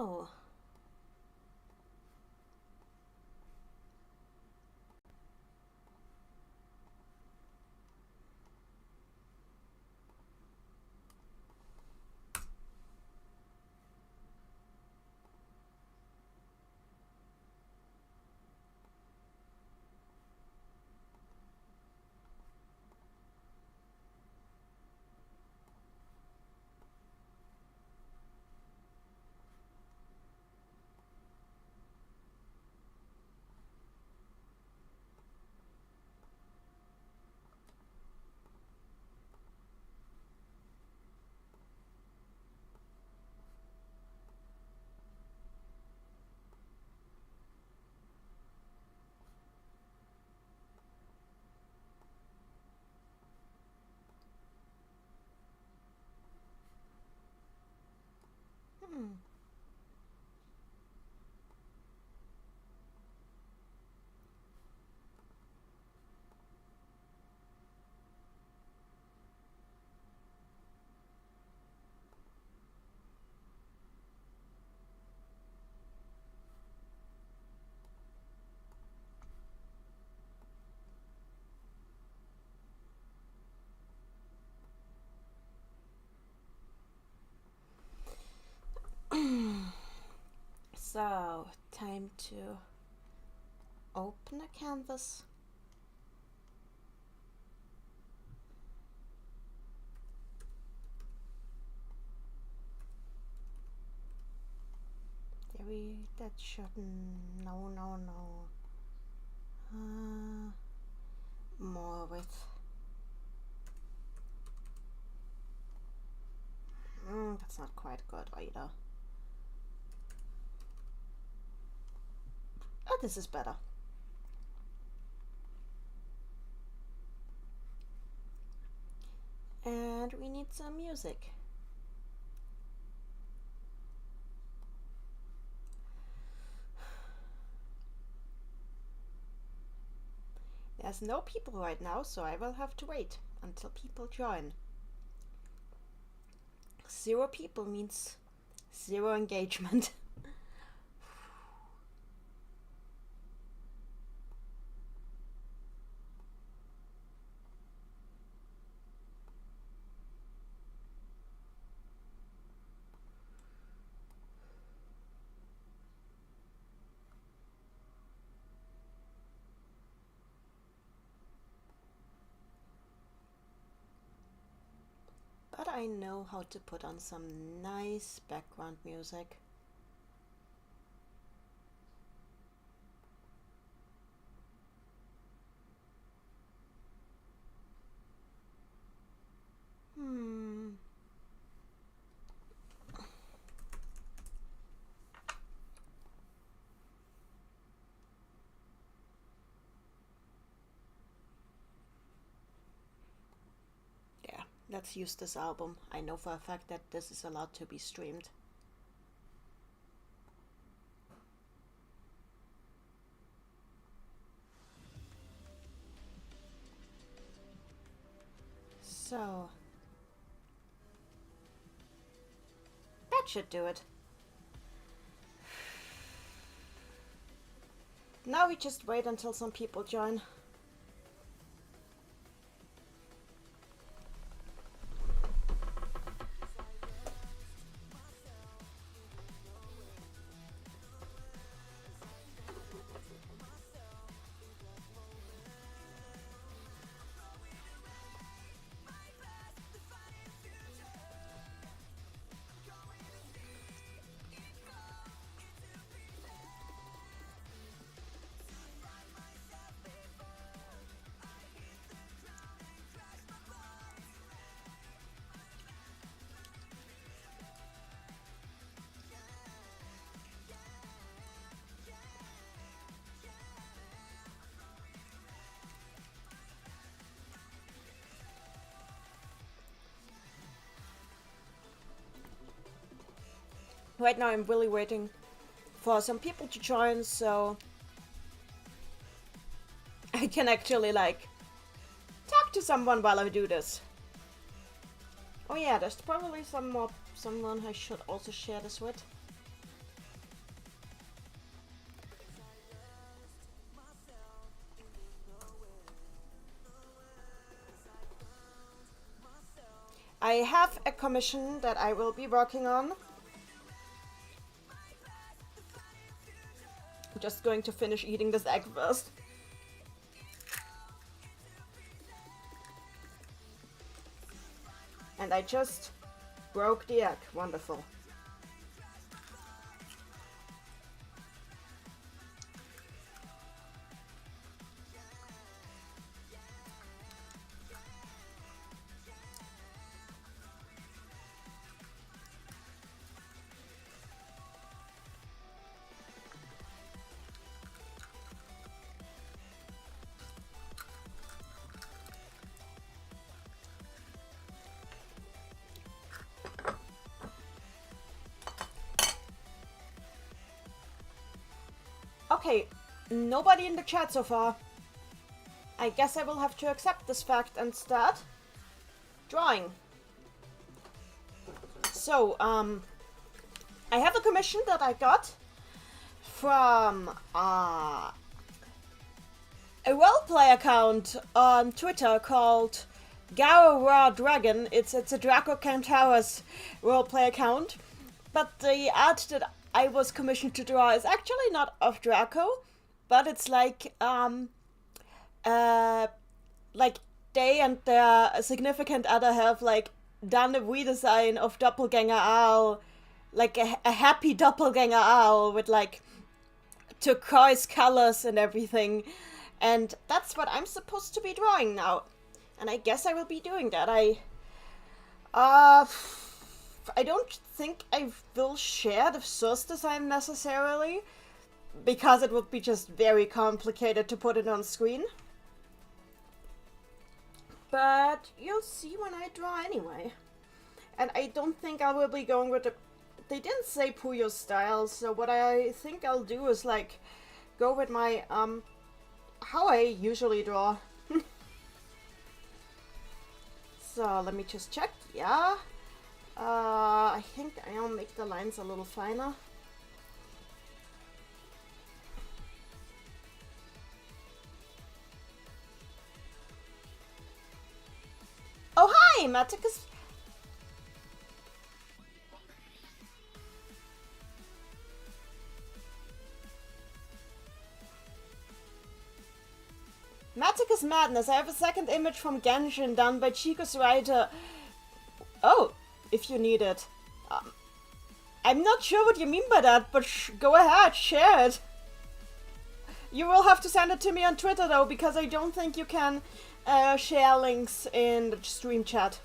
So. So, time to open a canvas. That shouldn't, no. More with, that's not quite good either. Oh, this is better. And we need some music. There's no people right now, so I will have to wait until people join. 0 people means 0 engagement. But I know how to put on some nice background music. Yeah, let's use this album. I know for a fact that this is allowed to be streamed. So, that should do it. Now we just wait until some people join. Right now I'm really waiting for some people to join so I can actually like talk to someone while I do this. Oh yeah, there's probably someone I should also share this with. I have a commission that I will be working on. I'm just going to finish eating this egg first. And I just broke the egg. Wonderful. Okay, nobody in the chat so far. I guess I will have to accept this fact and start drawing. So, I have a commission that I got from a roleplay account on Twitter called Garo Raw Dragon. It's a Draco Cantaurus roleplay account, but the art that I was commissioned to draw is actually not of Draco, but it's like they and their significant other have like done a redesign of Doppelganger Owl, like a happy Doppelganger Owl with like turquoise colors and everything, and that's what I'm supposed to be drawing now, and I guess I will be doing that. I don't think I will share the source design necessarily, because it would be just very complicated to put it on screen. But you'll see when I draw anyway. And I don't think I will be going with the... They didn't say Puyo style, so what I think I'll do is like go with my, how I usually draw. So let me just check. Yeah. I think I'll make the lines a little finer. Oh, hi, Maticus. Maticus Madness. I have a second image from Genshin done by Chico's writer. Oh, if you need it. I'm not sure what you mean by that, but go ahead, share it. You will have to send it to me on Twitter though, because I don't think you can share links in the stream chat.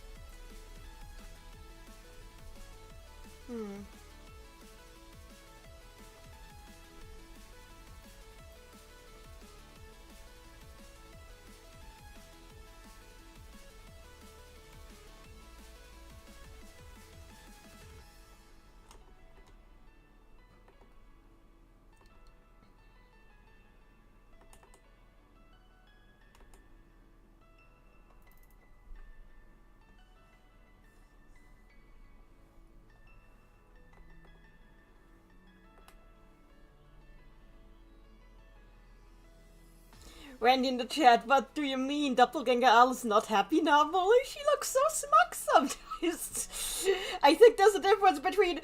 Randy in the chat, what do you mean? Doppelganger Owl is not happy normally? She looks so smug sometimes. I think there's a difference between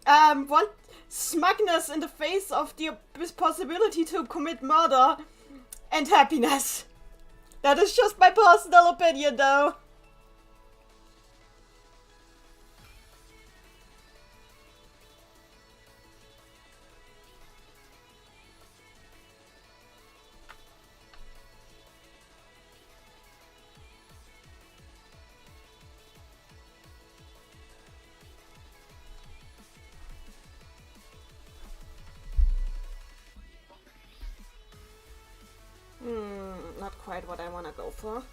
one smugness in the face of the possibility to commit murder and happiness. That is just my personal opinion though. Not quite what I want to go for.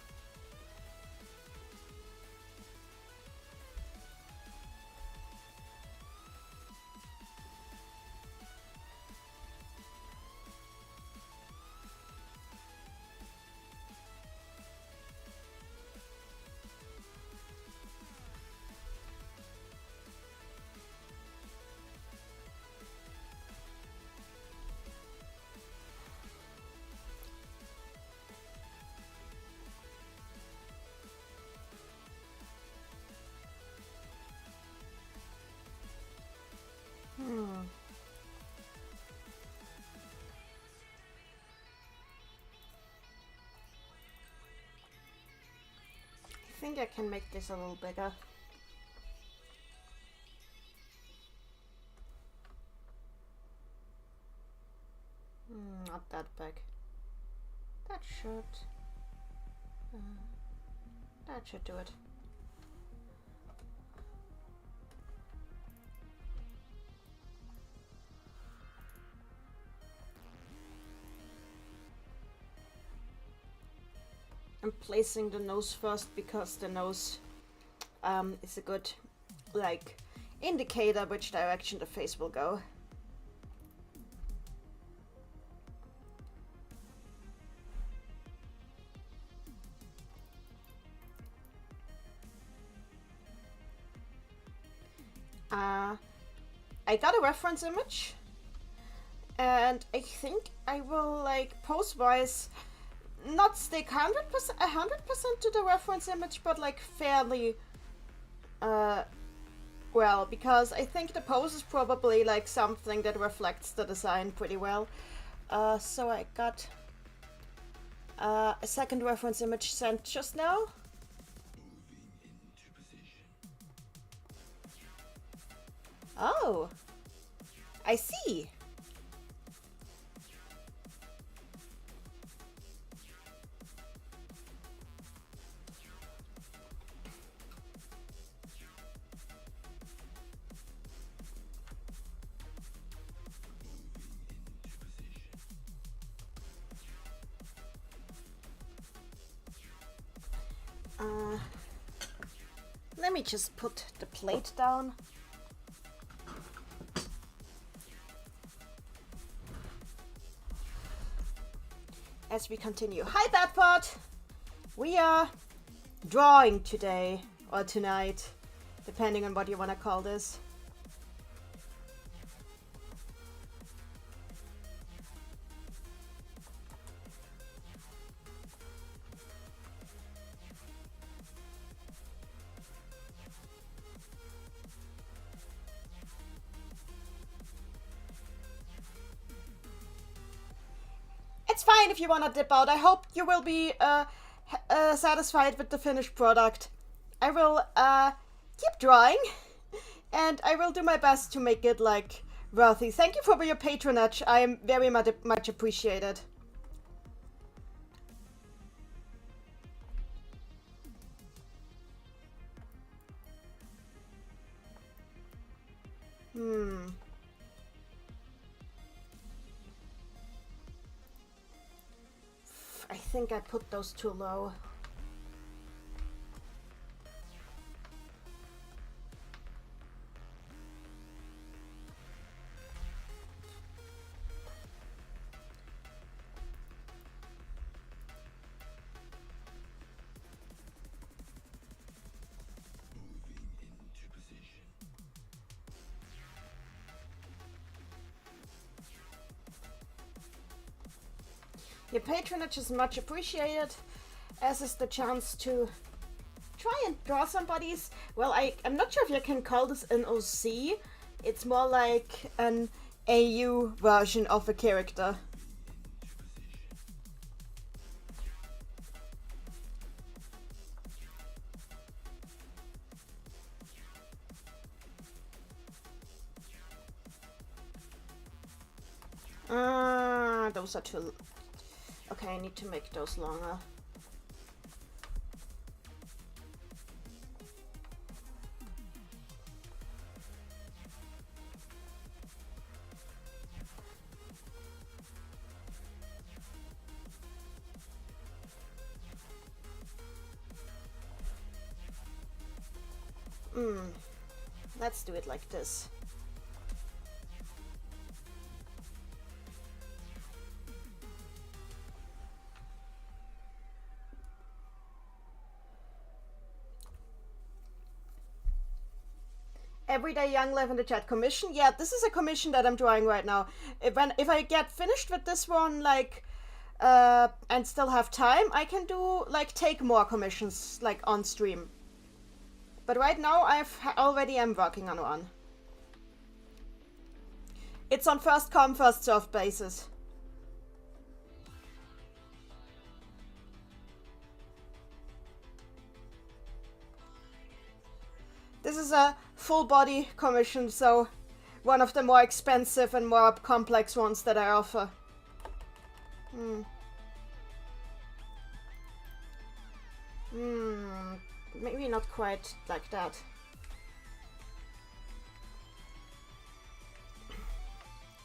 think I can make this a little bigger. Not that big. That should do it. I'm placing the nose first because the nose is a good, like, indicator which direction the face will go. I got a reference image, and I think I will, like, pose-wise not stick 100% to the reference image, but like fairly well, because I think the pose is probably like something that reflects the design pretty well. So I got a second reference image sent just now. Oh, I see. Let me just put the plate down. As we continue. Hi, Badpot! We are drawing today, or tonight, depending on what you want to call this. It's fine if you want to dip out. I hope you will be satisfied with the finished product. I will keep drawing, and I will do my best to make it, like, worthy. Thank you for your patronage. I am very much appreciated. I think I put those too low. Your patronage is much appreciated, as is the chance to try and draw somebody's... Well, I'm not sure if you can call this an OC. It's more like an AU version of a character. Those are too... Okay, I need to make those longer. Let's do it like this. Everyday Young Live in the chat commission. Yeah, this is a commission that I'm drawing right now. If I get finished with this one, like, and still have time, I can do, like, take more commissions, like, on stream. But right now, I am working on one. It's on first come, first served basis. is a full body commission, so one of the more expensive and more complex ones that I offer. Maybe not quite like that.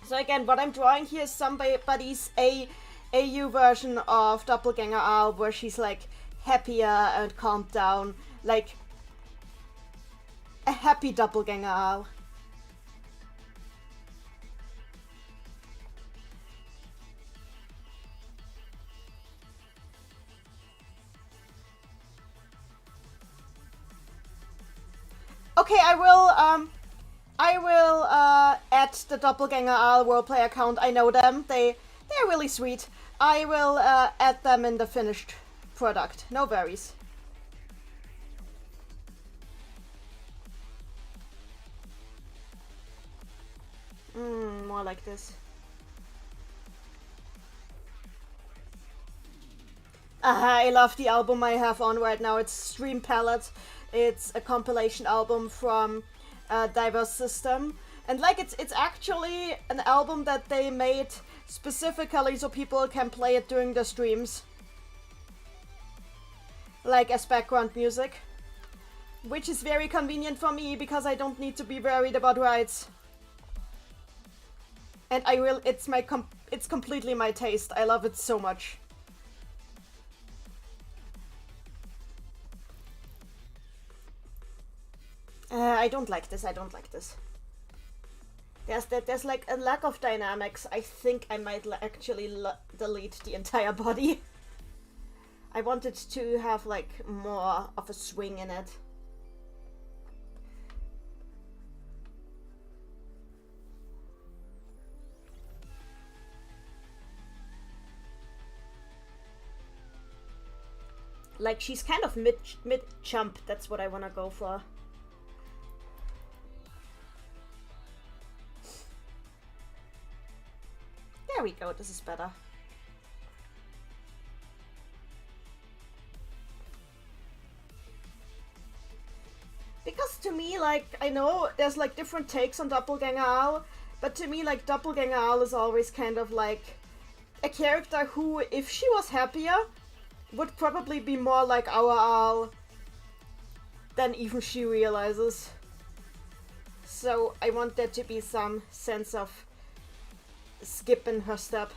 So again, what I'm drawing here is somebody's AU version of Doppelganger Owl, where she's like happier and calmed down, like a happy Doppelganger Owl. Okay, I will add the Doppelganger Owl roleplay account. I know them. They're really sweet. I will add them in the finished product. No worries. More like this. I love the album I have on right now. It's Stream Palette. It's a compilation album from Diverse System. And like it's actually an album that they made specifically so people can play it during the streams. Like as background music. Which is very convenient for me because I don't need to be worried about rights. And it's completely my taste. I love it so much. I don't like this. I don't like this. There's like a lack of dynamics. I think I might actually delete the entire body. I wanted to have like more of a swing in it. Like she's kind of mid jump. That's what I want to go for. There we go, this is better. Because to me, like, I know there's like different takes on Doppelganger Owl, but to me, like, Doppelganger Owl is always kind of like a character who, if she was happier, would probably be more like our owl than even she realizes. So I want there to be some sense of skip in her step.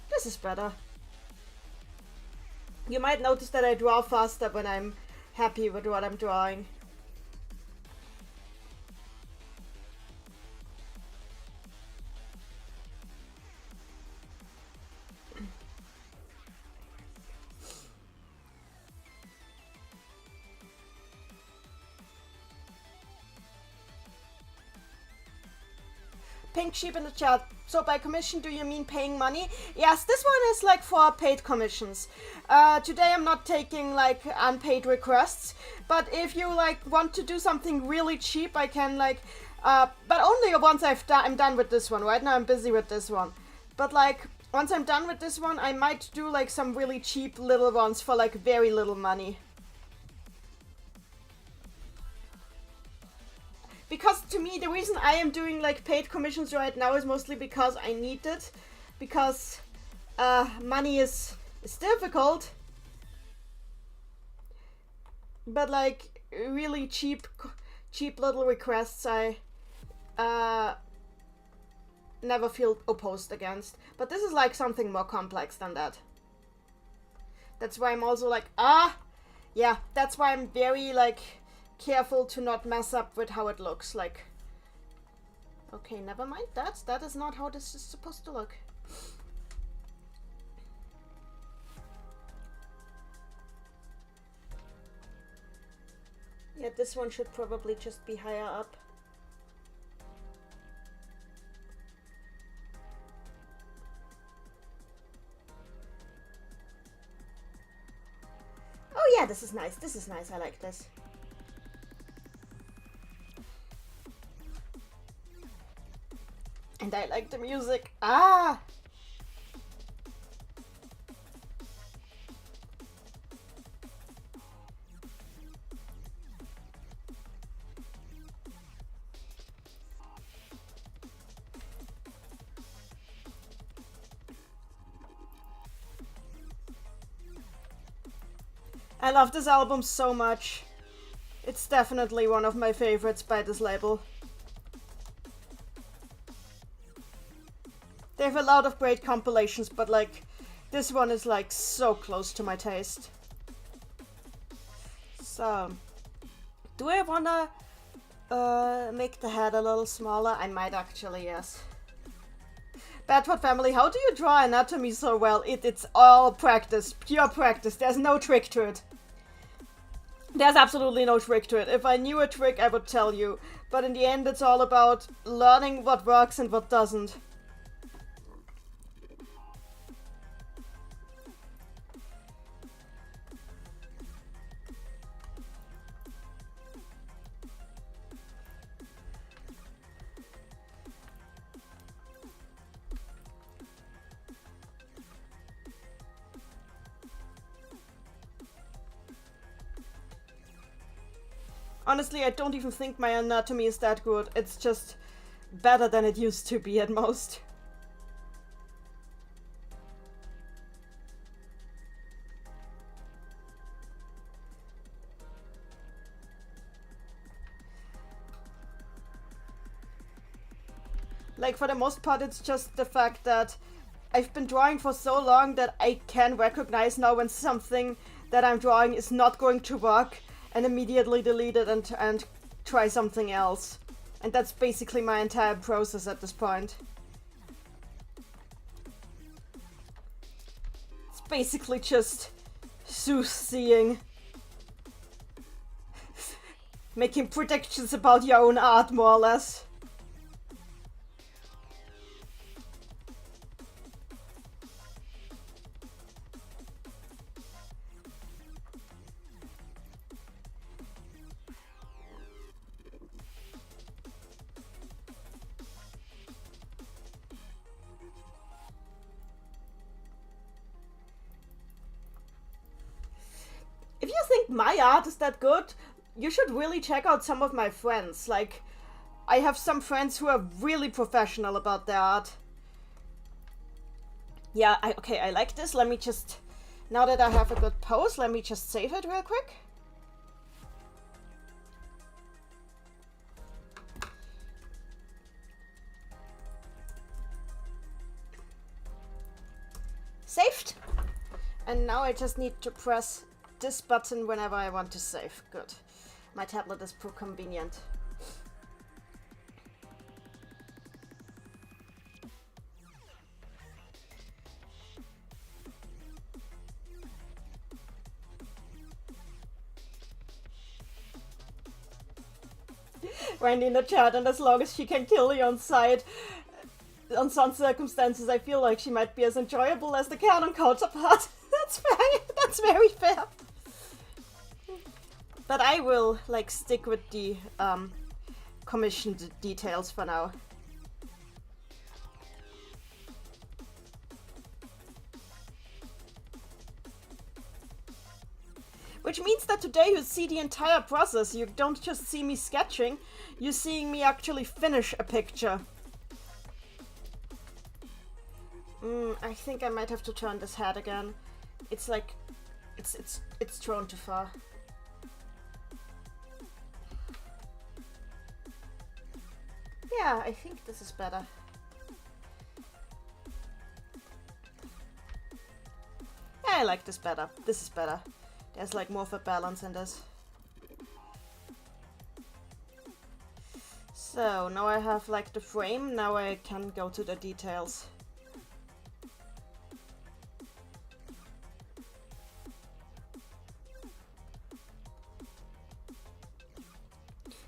This is better. You might notice that I draw faster when I'm happy with what I'm drawing. Pink sheep in the chat. So by commission, do you mean paying money? Yes, this one is like for paid commissions. Today I'm not taking like unpaid requests, but if you like want to do something really cheap, I can like, but only once I'm done with this one. Right now I'm busy with this one, but like once I'm done with this one, I might do like some really cheap little ones for like very little money. Because to me, the reason I am doing like paid commissions right now is mostly because I need it. Because money is difficult. But like really cheap little requests I never feel opposed against. But this is like something more complex than that. That's why I'm also like, yeah, that's why I'm very like careful to not mess up with how it looks. Like, okay, never mind that. That is not how this is supposed to look. Yeah, this one should probably just be higher up. Oh yeah, this is nice. This is nice. I like this. And I like the music. Ah! I love this album so much. It's definitely one of my favorites by this label. They have a lot of great compilations, but like this one is like so close to my taste. So, do I wanna make the head a little smaller? I might actually, yes. Bedford family, how do you draw anatomy so well? It's all practice, pure practice. There's no trick to it. There's absolutely no trick to it. If I knew a trick, I would tell you. But in the end, it's all about learning what works and what doesn't. Honestly, I don't even think my anatomy is that good. It's just better than it used to be at most. Like, for the most part, it's just the fact that I've been drawing for so long that I can recognize now when something that I'm drawing is not going to work and immediately delete it and try something else. And that's basically my entire process at this point. It's basically just soothsaying. Making predictions about your own art, more or less. If you think my art is that good, you should really check out some of my friends. Like, I have some friends who are really professional about their art. Yeah, okay, I like this. Let me just, now that I have a good pose, let me just save it real quick. Saved. And now I just need to press this button whenever I want to save. Good. My tablet is pro convenient. Randy in the chat, and as long as she can kill you on sight, on some circumstances, I feel like she might be as enjoyable as the canon counterpart. That's fair. That's very fair. But I will, like, stick with the commissioned details for now. Which means that today you see the entire process. You don't just see me sketching, you're seeing me actually finish a picture. I think I might have to turn this head again. It's like, it's drawn too far. Yeah, I think this is better. Yeah, I like this better. This is better. There's like more of a balance in this. So now I have like the frame, now I can go to the details.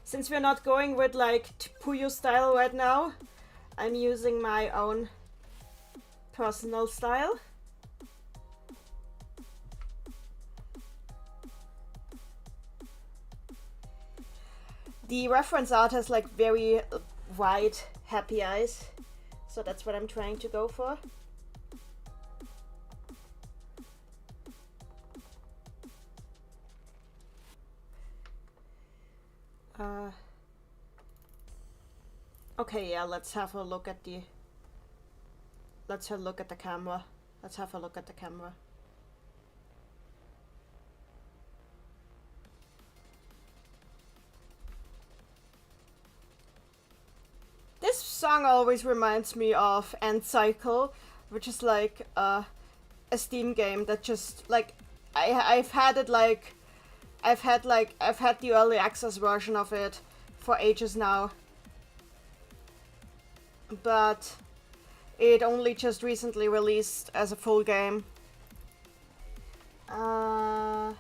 Since we're not going with like Puyo style right now, I'm using my own personal style. The reference art has like very wide, happy eyes, so that's what I'm trying to go for. Okay, yeah, let's have a look at the... Let's have a look at the camera. Let's have a look at the camera. song always reminds me of End Cycle, which is like a Steam game that just like I've had the early access version of it for ages now, but it only just recently released as a full game. Not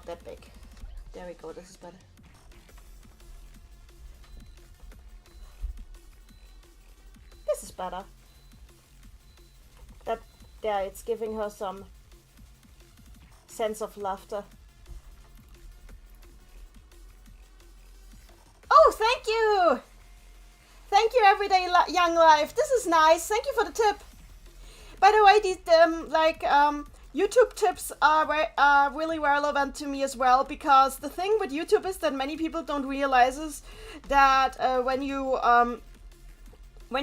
that big. There we go, this is better. This is better. There, it's giving her some sense of laughter. Oh, thank you! Thank you, Everyday Young Life. This is nice. Thank you for the tip. By the way, these YouTube tips are really relevant to me as well, because the thing with YouTube is that many people don't realize is that when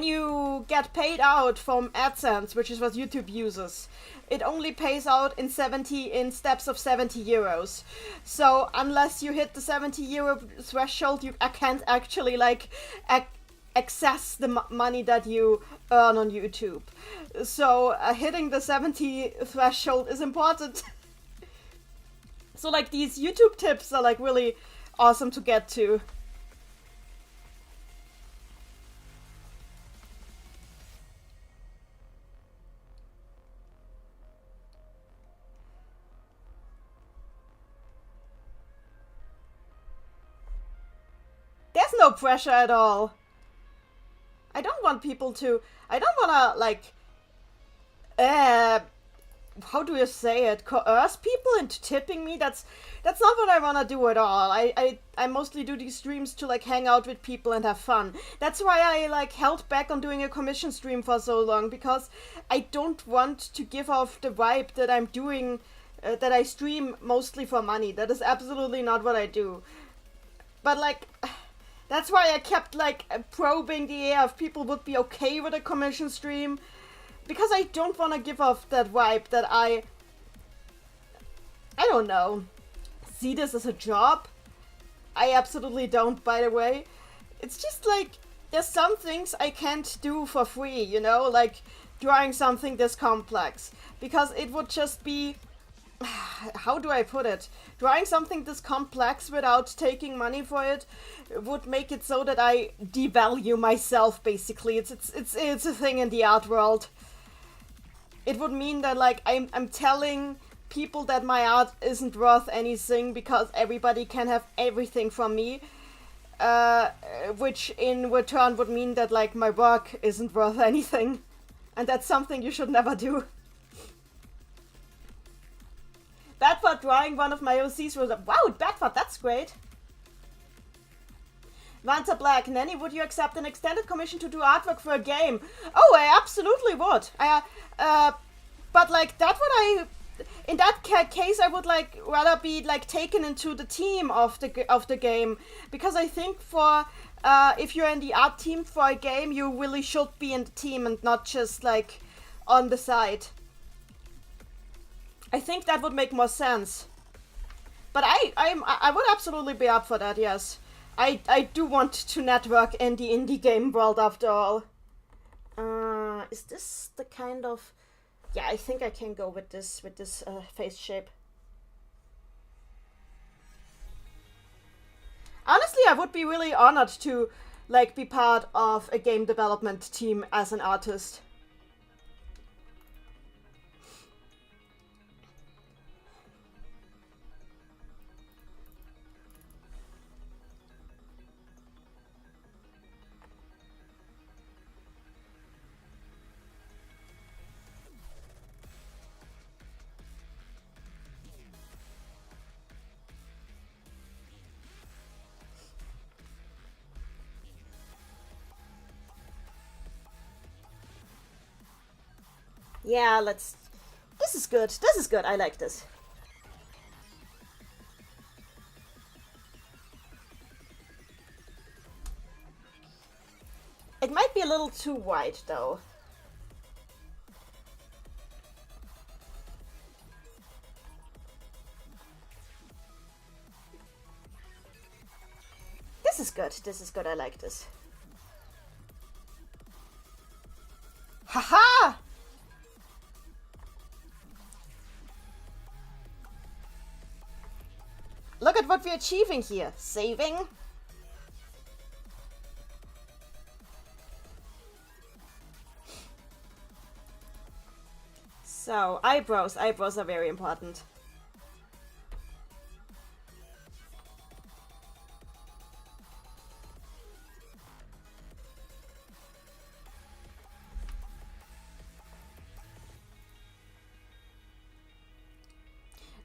you get paid out from AdSense, which is what YouTube uses, it only pays out in steps of 70 euros. So unless you hit the 70 euro threshold, you can't actually access the money that you earn on YouTube. So hitting the 70 threshold is important. So like these YouTube tips are like really awesome to get to. There's no pressure at all. I don't want people to... I don't want to, how do you say it? Coerce people into tipping me? That's not what I want to do at all. I mostly do these streams to, hang out with people and have fun. That's why I, held back on doing a commission stream for so long, because I don't want to give off the vibe that I'm doing... that I stream mostly for money. That is absolutely not what I do. But, that's why I kept, probing the air if people would be okay with a commission stream. Because I don't want to give off that vibe that I don't know, see this as a job. I absolutely don't, by the way. It's just, there's some things I can't do for free, you know? Like, drawing something this complex. Because it would just be... How do I put it? Drawing something this complex without taking money for it would make it so that I devalue myself, basically. It's a thing in the art world. It would mean that, I'm telling people that my art isn't worth anything because everybody can have everything from me. Which in return would mean that, my work isn't worth anything. And that's something you should never do. Badford drawing one of my OCs was wow, Badford, that's great. Vanta Black, Nanny, would you accept an extended commission to do artwork for a game? Oh, I absolutely would. But that would in that case, I would rather be taken into the team of the game, because I think for if you're in the art team for a game, you really should be in the team and not just on the side. I think that would make more sense. But I would absolutely be up for that, yes. I do want to network in the indie game world after all. Is this the kind of... Yeah, I think I can go with this face shape. Honestly, I would be really honored to be part of a game development team as an artist. Yeah, this is good. This is good. I like this. It might be a little too wide, though. This is good. This is good. I like this. at what we're achieving here. Saving. So, eyebrows. Eyebrows are very important.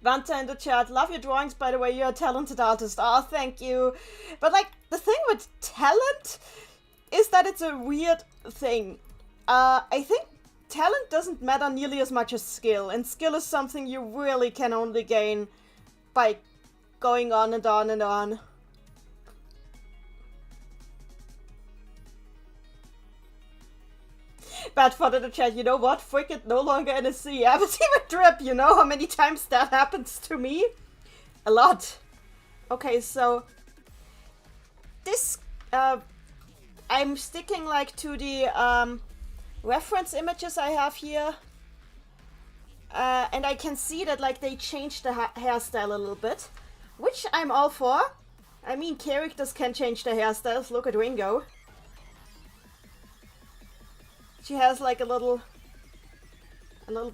Vanta in the chat, love your drawings, by the way, you're a talented artist. Oh, thank you. But, like, the thing with talent is that it's a weird thing. I think talent doesn't matter nearly as much as skill, and skill is something you really can only gain by going on and on and on. Bad fun in the chat, you know what? Frick it, no longer NSC. I haven't even drip, you know how many times that happens to me? A lot. Okay, so this, I'm sticking like to the reference images I have here. And I can see that like they changed the hairstyle a little bit, which I'm all for. I mean, characters can change their hairstyles. Look at Ringo. She has like a little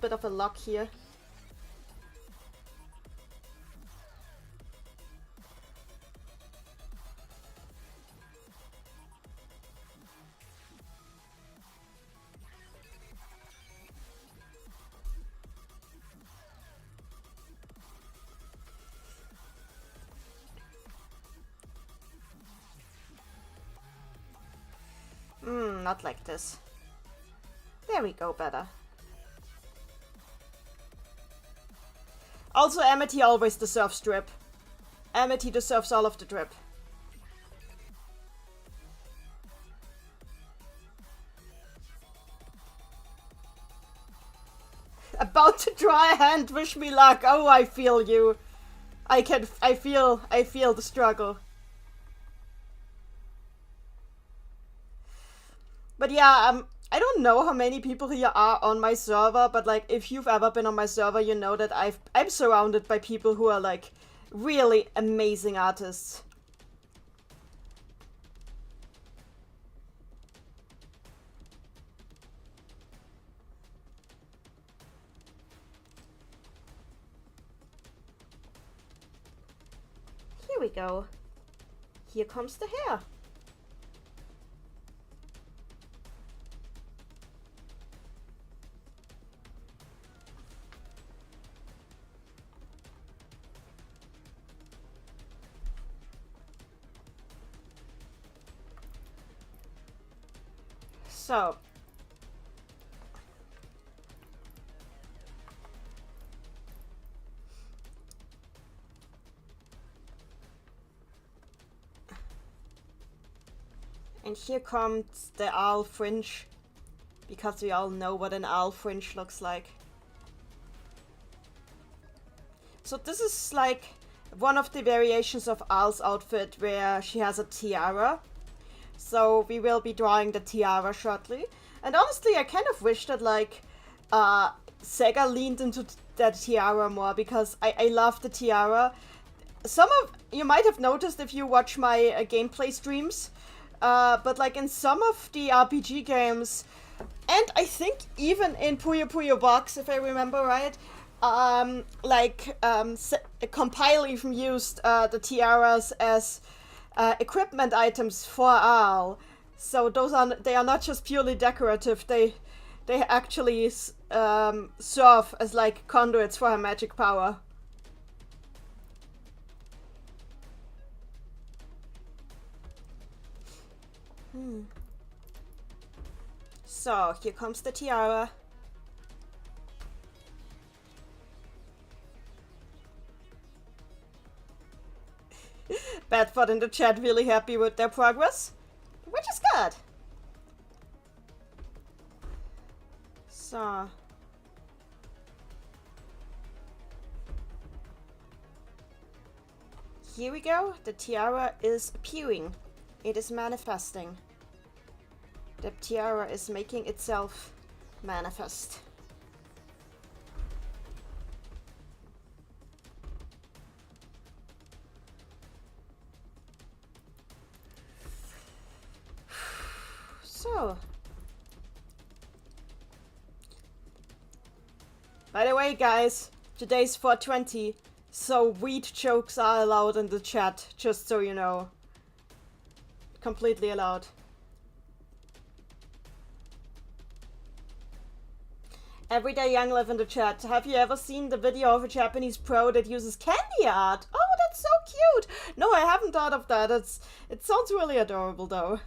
bit of a lock here. Not like this. There we go, better. Also, Amity always deserves drip. Amity deserves all of the drip. About to draw a hand, wish me luck. Oh, I feel you. I feel the struggle. But yeah, I don't know how many people here are on my server, but like if you've ever been on my server, you know that I'm surrounded by people who are like really amazing artists. Here we go. Here comes the hair. So, and here comes the owl fringe, because we all know what an owl fringe looks like. So this is like one of the variations of Owl's outfit where she has a tiara. So we will be drawing the tiara shortly. And honestly, I kind of wish that like Sega leaned into that tiara more, because I love the tiara. Some of you might have noticed if you watch my gameplay streams, but like in some of the RPG games, and I think even in Puyo Puyo Box, if I remember right, Compile even used the tiaras as equipment items for Owl. So they are not just purely decorative. They actually serve as like conduits for her magic power. So here comes the tiara. Badford in the chat really happy with their progress, which is good. So here we go. The tiara is appearing. It is manifesting. The tiara is making itself manifest. Oh. By the way, guys, today's 420, so weed jokes are allowed in the chat, just so you know. Completely allowed. Everyday Young Live in the chat. Have you ever seen the video of a Japanese pro that uses candy art? Oh, that's so cute! No, I haven't thought of that. It sounds really adorable, though.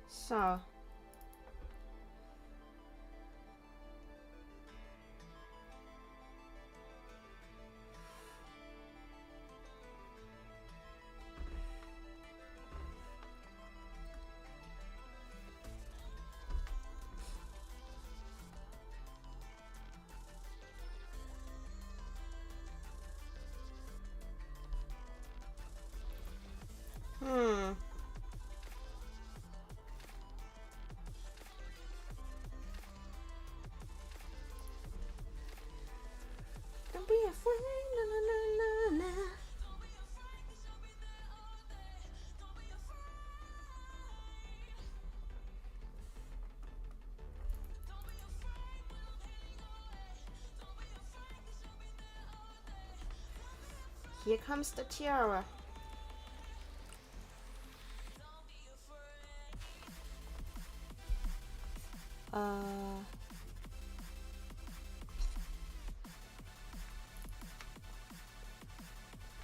So. Don't be afraid, na na na na na. Here comes the tiara.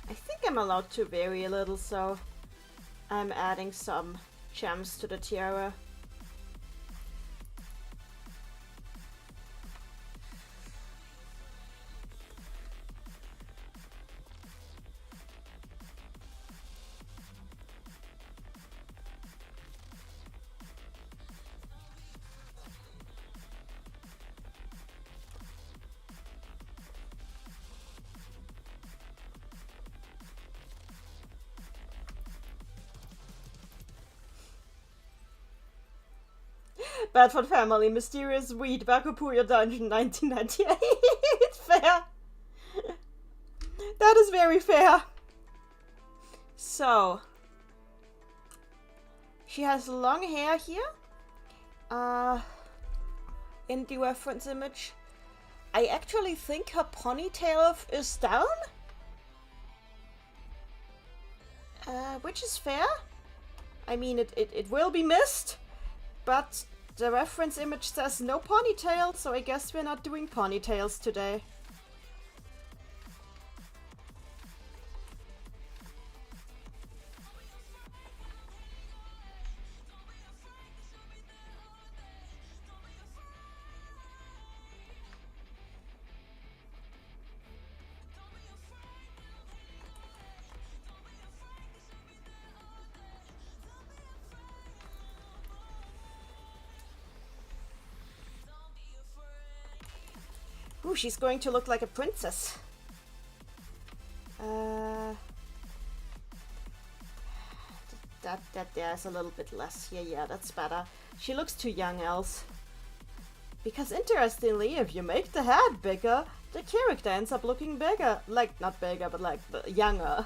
I think I'm allowed to vary a little, so I'm adding some gems to the tiara. Bedford Family, Mysterious Weed, Bakupuya Dungeon, 1998. Fair. That is very fair. So. She has long hair here. In the reference image. I actually think her ponytail is down. Which is fair. I mean, it will be missed. But the reference image says no ponytail, so I guess we're not doing ponytails today. Ooh, she's going to look like a princess. That there's a little bit less here. Yeah, that's better. She looks too young else. Because interestingly, if you make the head bigger, the character ends up looking bigger. Like, not bigger, but like younger.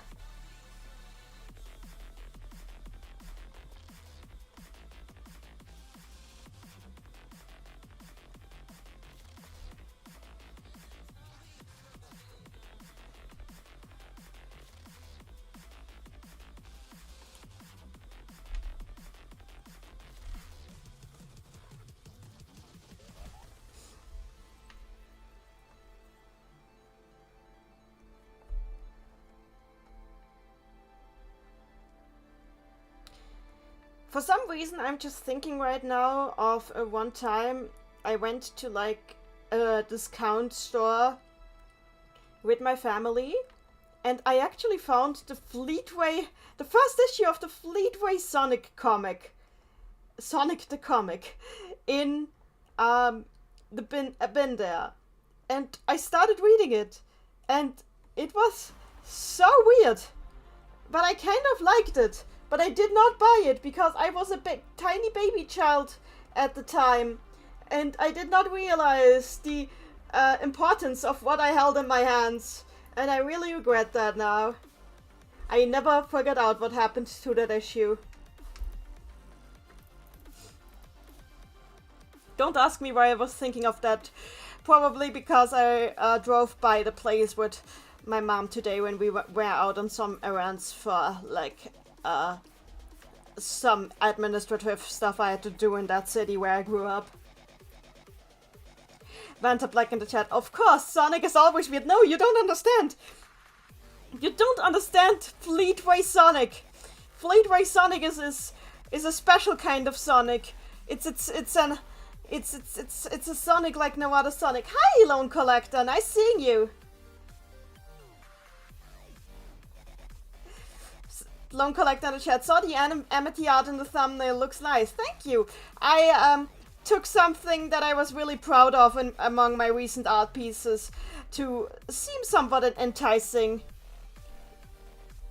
For some reason, I'm just thinking right now of one time I went to like a discount store with my family, and I actually found the first issue of the Fleetway Sonic comic, Sonic the comic, in the bin there, and I started reading it, and it was so weird, but I kind of liked it. But I did not buy it because I was a tiny baby child at the time, and I did not realize the importance of what I held in my hands. And I really regret that now. I never figured out what happened to that issue. Don't ask me why I was thinking of that. Probably because I drove by the place with my mom today when we were out on some errands for, like, some administrative stuff I had to do in that city where I grew up. Vanta Black in the chat. Of course, Sonic is always weird. No, you don't understand. You don't understand Fleetway Sonic. Fleetway Sonic is a special kind of Sonic. It's a Sonic like no other Sonic. Hi, Lone Collector. Nice seeing you. Lone Collector in the chat. Saw the Amity art in the thumbnail. Looks nice. Thank you. I took something that I was really proud of among my recent art pieces to seem somewhat enticing.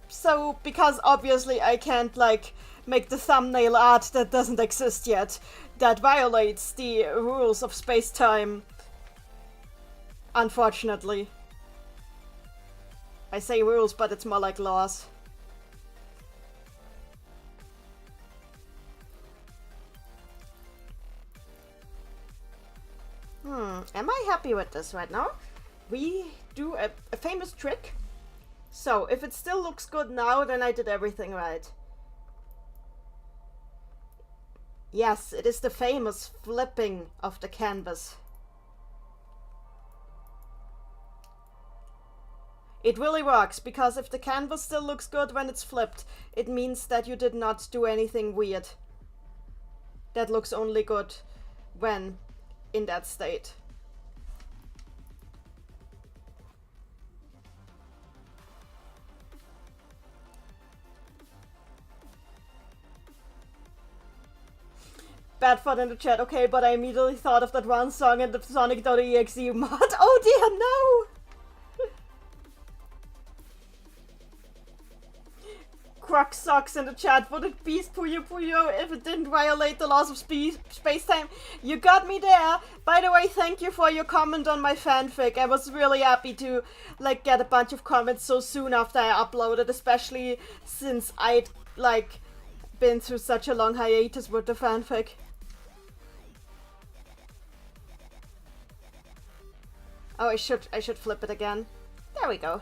So, because obviously I can't, like, make the thumbnail art that doesn't exist yet, that violates the rules of space-time. Unfortunately. I say rules, but it's more like laws. Am I happy with this right now? We do a famous trick. So, if it still looks good now, then I did everything right. Yes, it is the famous flipping of the canvas. It really works, because if the canvas still looks good when it's flipped, it means that you did not do anything weird. That looks only good when in that state. Badford in the chat. Okay, but I immediately thought of that one song in the Sonic.exe mod. Oh dear, no! Crux Socks in the chat. Would it be Puyo Puyo if it didn't violate the laws of space-time? You got me there. By the way, thank you for your comment on my fanfic. I was really happy to, like, get a bunch of comments so soon after I uploaded, especially since I'd, like, been through such a long hiatus with the fanfic. Oh, I should flip it again. There we go.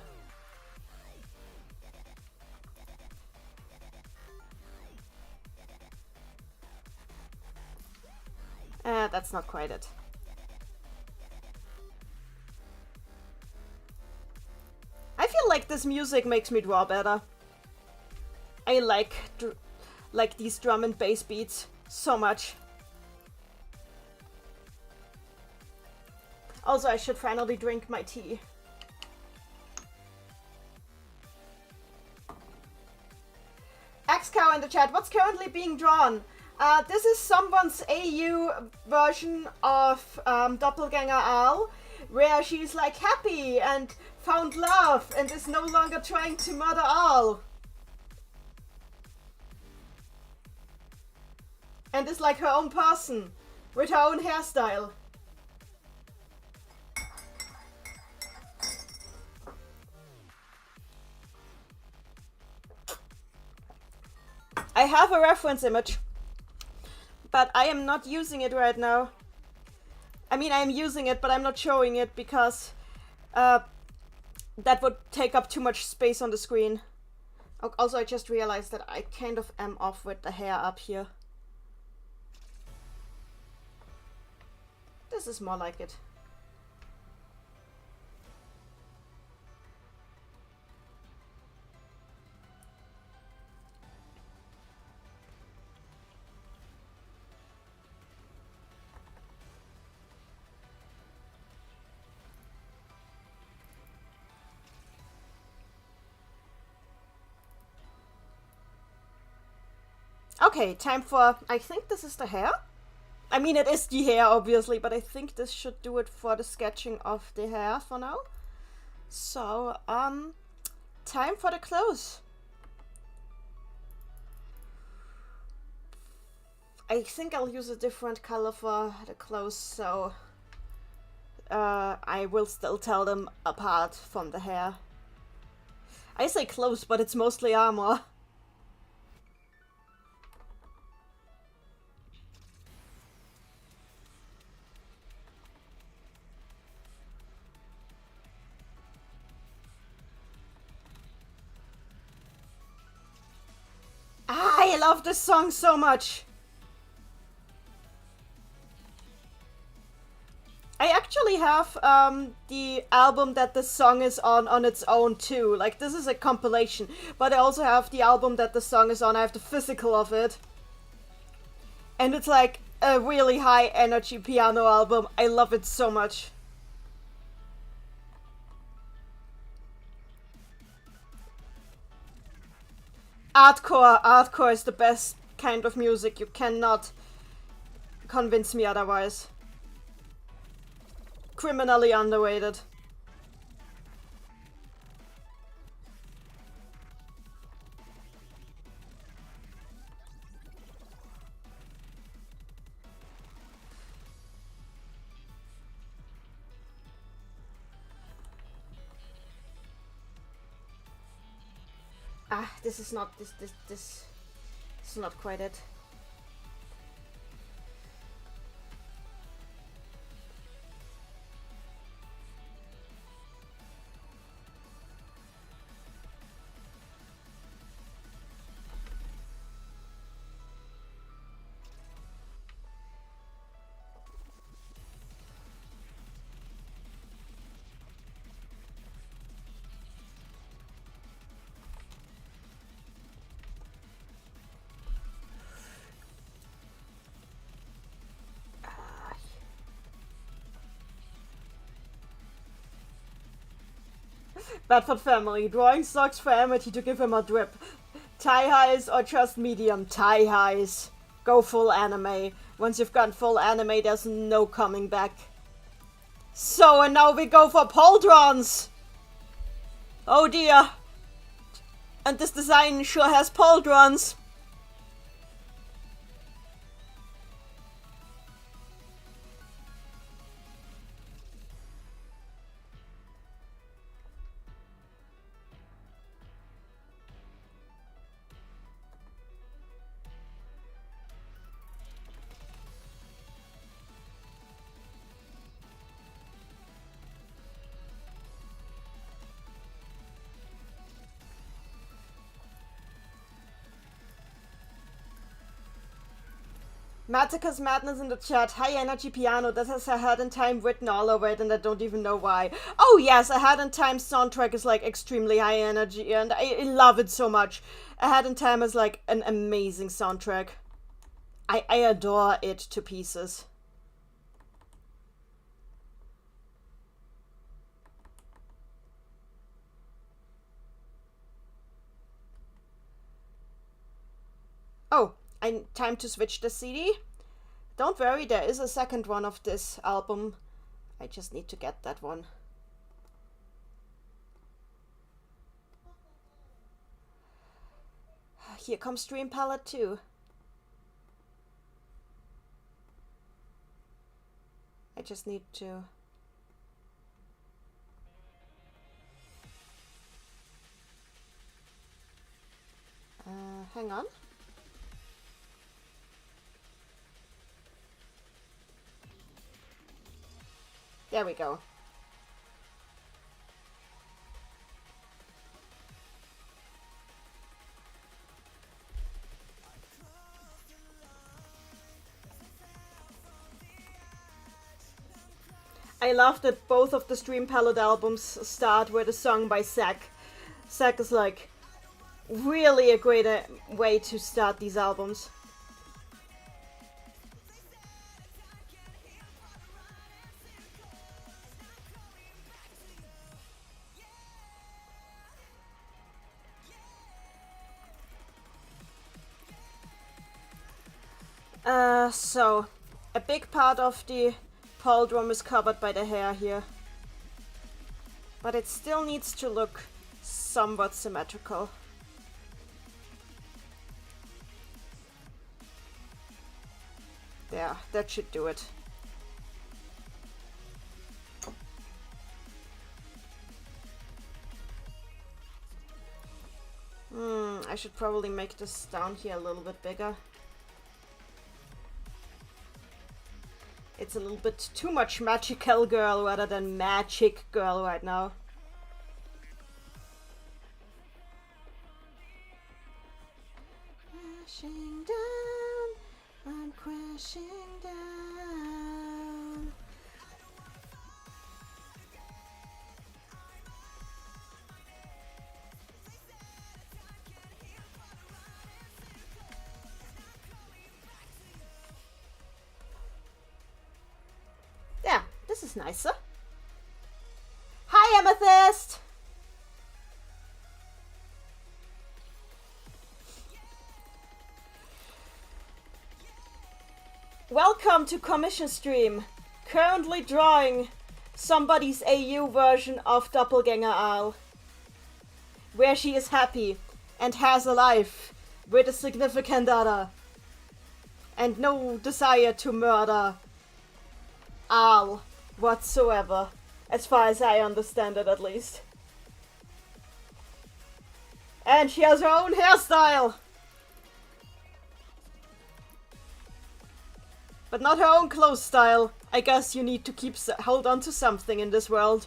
That's not quite it. I feel like this music makes me draw better. I like these drum and bass beats so much. Also, I should finally drink my tea. X-Cow in the chat. What's currently being drawn? This is someone's AU version of Doppelganger Al, where she's like happy and found love and is no longer trying to murder Al. And is like her own person, with her own hairstyle. I have a reference image, but I am not using it right now. I mean, I am using it, but I'm not showing it because that would take up too much space on the screen. Also, I just realized that I kind of am off with the hair up here. This is more like it. Okay, time for... I think this is the hair. I mean, it is the hair, obviously, but I think this should do it for the sketching of the hair for now. So, time for the clothes. I think I'll use a different color for the clothes, so I will still tell them apart from the hair. I say close, but it's mostly armor. I love this song so much. I actually have the album that the song is on its own too. Like, this is a compilation, but I also have the album that the song is on. I have the physical of it. And it's like a really high energy piano album. I love it so much. Artcore is the best kind of music. You cannot convince me otherwise. Criminally underrated. This is not this is not quite it. Bedford family. Drawing sucks for Amity to give him a drip. Tie highs or just medium? Tie highs. Go full anime. Once you've gone full anime, there's no coming back. So, and now we go for pauldrons! Oh dear. And this design sure has pauldrons. Matica's Madness in the chat. High energy piano. That has Ahead in Time written all over it, and I don't even know why. Oh yes, Ahead in Time soundtrack is like extremely high energy, and I love it so much. Ahead in Time is like an amazing soundtrack. I adore it to pieces. Oh, time to switch the CD. Don't worry, there is a second one of this album. I just need to get that one. Here comes Stream Palette 2. I just need to... hang on. There we go. I love that both of the Stream Palette albums start with a song by Zack. Zack is like really a great way to start these albums. So, a big part of the pauldron is covered by the hair here. But it still needs to look somewhat symmetrical. There, that should do it. I should probably make this down here a little bit bigger. It's a little bit too much magical girl rather than magic girl right now. Crashing down, I'm crashing down. Yeah, this is nicer. Hi, Amethyst! Welcome to Commission Stream. Currently drawing somebody's AU version of Doppelganger Al, where she is happy and has a life with a significant other and no desire to murder Al whatsoever, as far as I understand it at least. And she has her own hairstyle! But not her own clothes style. I guess you need to hold on to something in this world.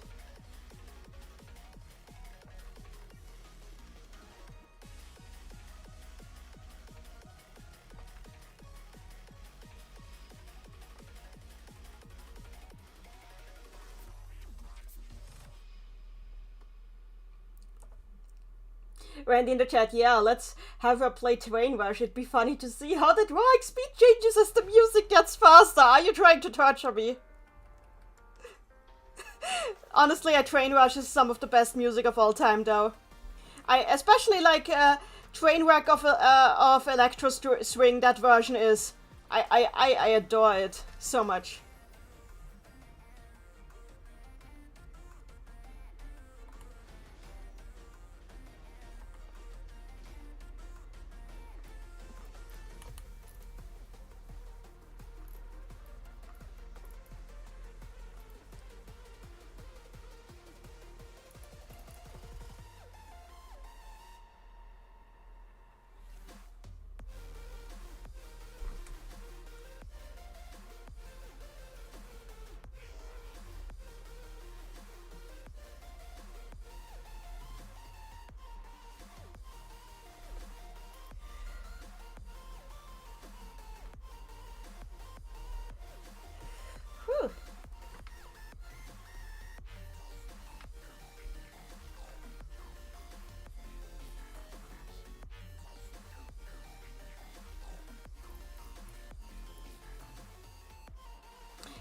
Randy in the chat, yeah, let's have her play Train Rush. It'd be funny to see how the drawing speed changes as the music gets faster. Are you trying to torture me? Honestly, Train Rush is some of the best music of all time, though. I especially like Trainwreck of Electro Swing. That version is. I adore it so much.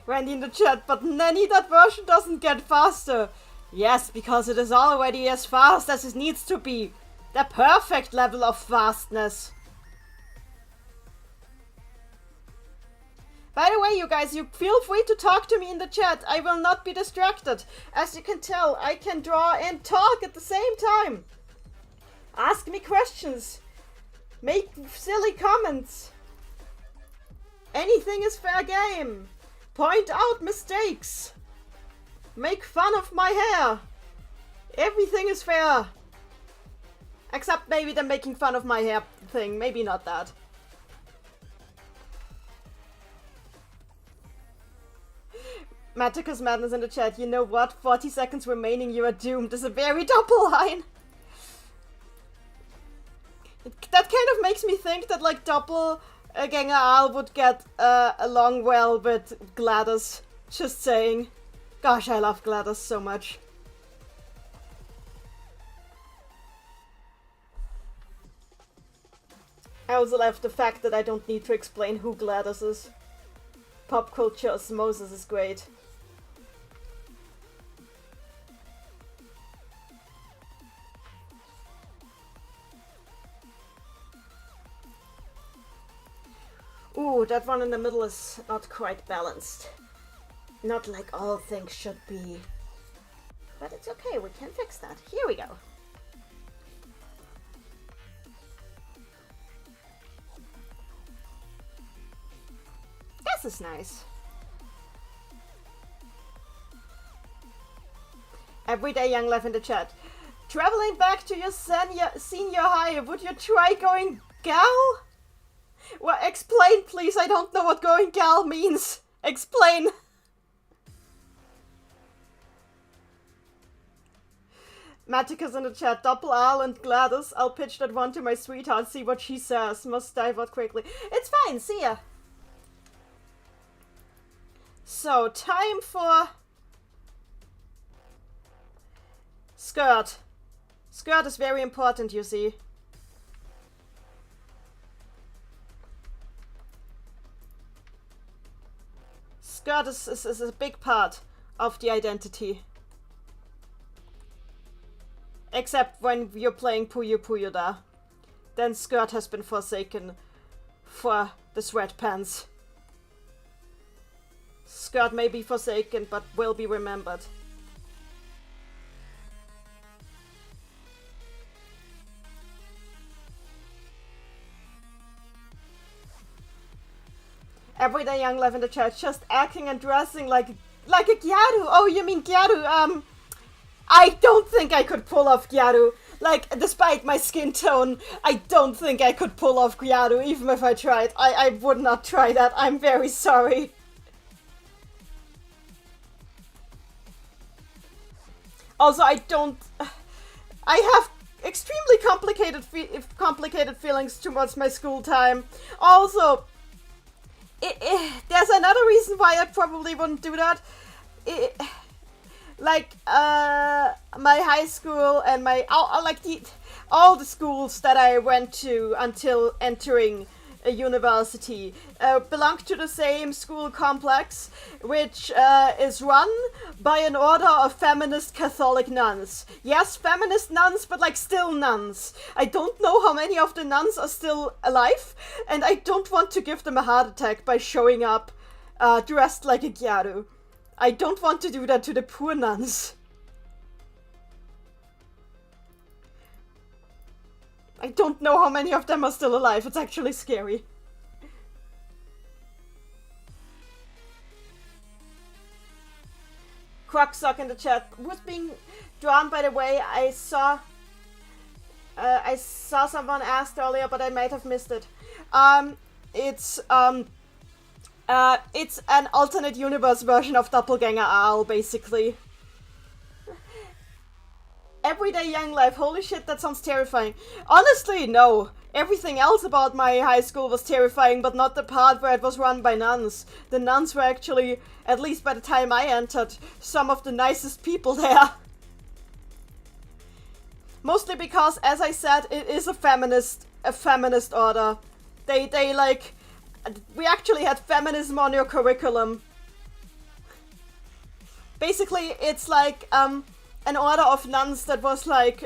Randy in the chat, but Nanny, that version doesn't get faster. Yes, because it is already as fast as it needs to be. The perfect level of fastness. By the way, you guys, you feel free to talk to me in the chat. I will not be distracted. As you can tell, I can draw and talk at the same time. Ask me questions. Make silly comments. Anything is fair game. Point out mistakes. Make fun of my hair. Everything is fair. Except maybe the making fun of my hair thing. Maybe not that. Maticus Madness in the chat. You know what? 40 seconds remaining, you are doomed. Is a very double line. That kind of makes me think that like Doppelganger Al would get along well with Gladys. Just saying. Gosh, I love Gladys so much. I also love the fact that I don't need to explain who Gladys is. Pop culture osmosis is great. Ooh, that one in the middle is not quite balanced. Not like all things should be. But it's okay, we can fix that. Here we go. This is nice. Everyday Young Left in the chat. Traveling back to your senior high, would you try going gal? Well, explain, please. I don't know what going gal means. Explain. Maticus in the chat. Doppel Al and Gladys. I'll pitch that one to my sweetheart, see what she says. Must dive out quickly. It's fine, see ya. So, time for... skirt. Skirt is very important, you see. Skirt is a big part of the identity. Except when you're playing Puyo Puyo Da. Then skirt has been forsaken for the sweatpants. Skirt may be forsaken, but will be remembered. Everyday young love in the chat, just acting and dressing like a Gyaru. Oh, you mean Gyaru? I don't think I could pull off Gyaru. Like, despite my skin tone, I don't think I could pull off Gyaru, even if I tried. I would not try that. I'm very sorry. Also, I have extremely complicated feelings towards my school time. Also, there's another reason why I probably wouldn't do that. My high school and all the schools that I went to until entering a university belonged to the same school complex, which is run by an order of feminist Catholic nuns. Yes, feminist nuns, but like still nuns. I don't know how many of the nuns are still alive, and I don't want to give them a heart attack by showing up dressed like a gyaru. I don't want to do that to the poor nuns. I don't know how many of them are still alive. It's actually scary. Quacksock in the chat. Who's being drawn, by the way? I saw someone asked earlier, but I might have missed it. It's an alternate universe version of Doppelganger Aal, basically. Everyday young life. Holy shit, that sounds terrifying. Honestly, no. Everything else about my high school was terrifying, but not the part where it was run by nuns. The nuns were actually, at least by the time I entered, some of the nicest people there. Mostly because, as I said, it is a feminist order. They like... We actually had feminism on your curriculum. Basically, it's like, an order of nuns that was like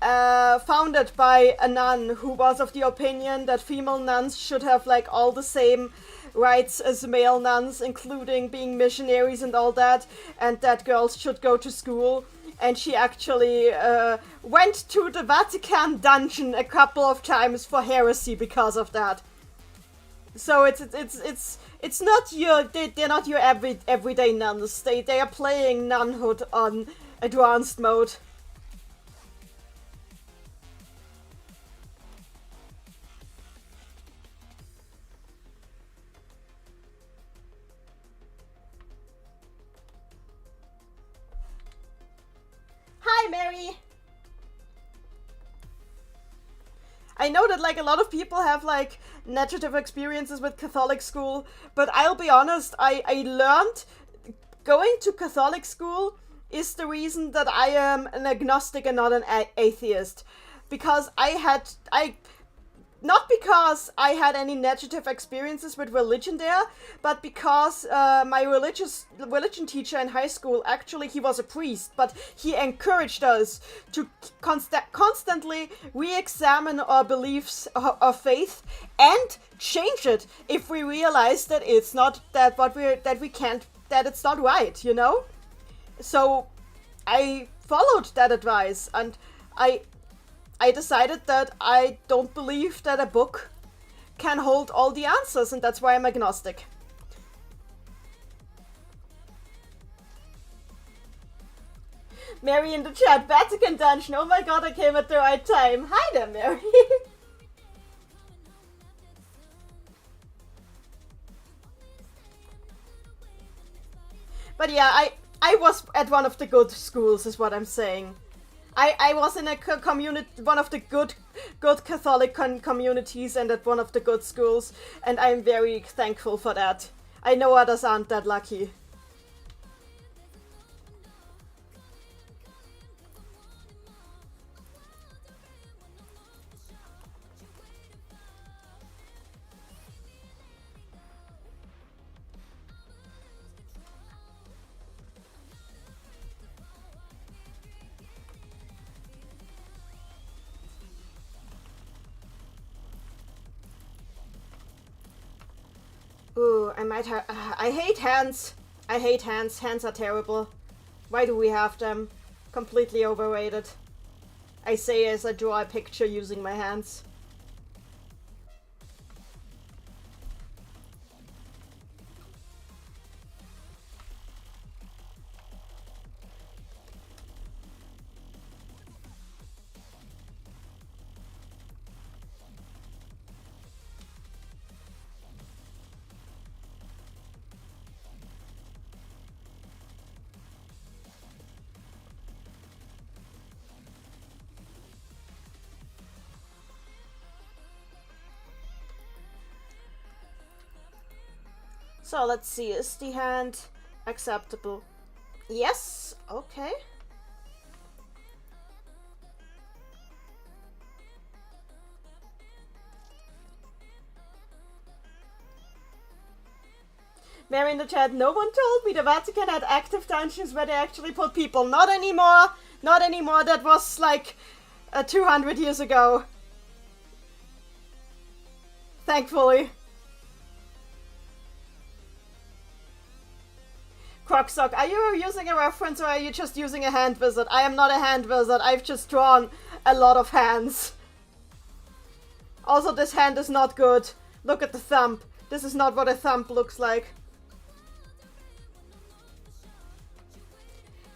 founded by a nun who was of the opinion that female nuns should have like all the same rights as male nuns, including being missionaries and all that, and that girls should go to school. And she actually went to the Vatican dungeon a couple of times for heresy because of that. So it's not they're not your everyday nuns. They are playing nunhood on advanced mode. Hi, Mary. I know that like a lot of people have like negative experiences with Catholic school, but I'll be honest, I learned going to Catholic school is the reason that I am an agnostic and not an atheist. Because not because I had any negative experiences with religion there, but because my religion teacher in high school, actually he was a priest, but he encouraged us to constantly re-examine our beliefs, our faith, and change it if we realize that it's not that it's not right, you know? So I followed that advice, and I decided that I don't believe that a book can hold all the answers, and that's why I'm agnostic. Mary in the chat, Vatican Dungeon. Oh my god, I came at the right time. Hi there, Mary. But yeah, I was at one of the good schools, is what I'm saying. I was in a community, one of the good Catholic communities, and at one of the good schools, and I'm very thankful for that. I know others aren't that lucky. Ooh, I might have... I hate hands. I hate hands. Hands are terrible. Why do we have them? Completely overrated. I say as I draw a picture using my hands. So let's see, is the hand acceptable? Yes, okay. Mary in the chat, no one told me the Vatican had active dungeons where they actually put people. Not anymore. Not anymore. That was like 200 years ago. Thankfully. Crocksock, are you using a reference or are you just using a hand wizard? I am not a hand wizard. I've just drawn a lot of hands. Also, this hand is not good. Look at the thumb. This is not what a thumb looks like.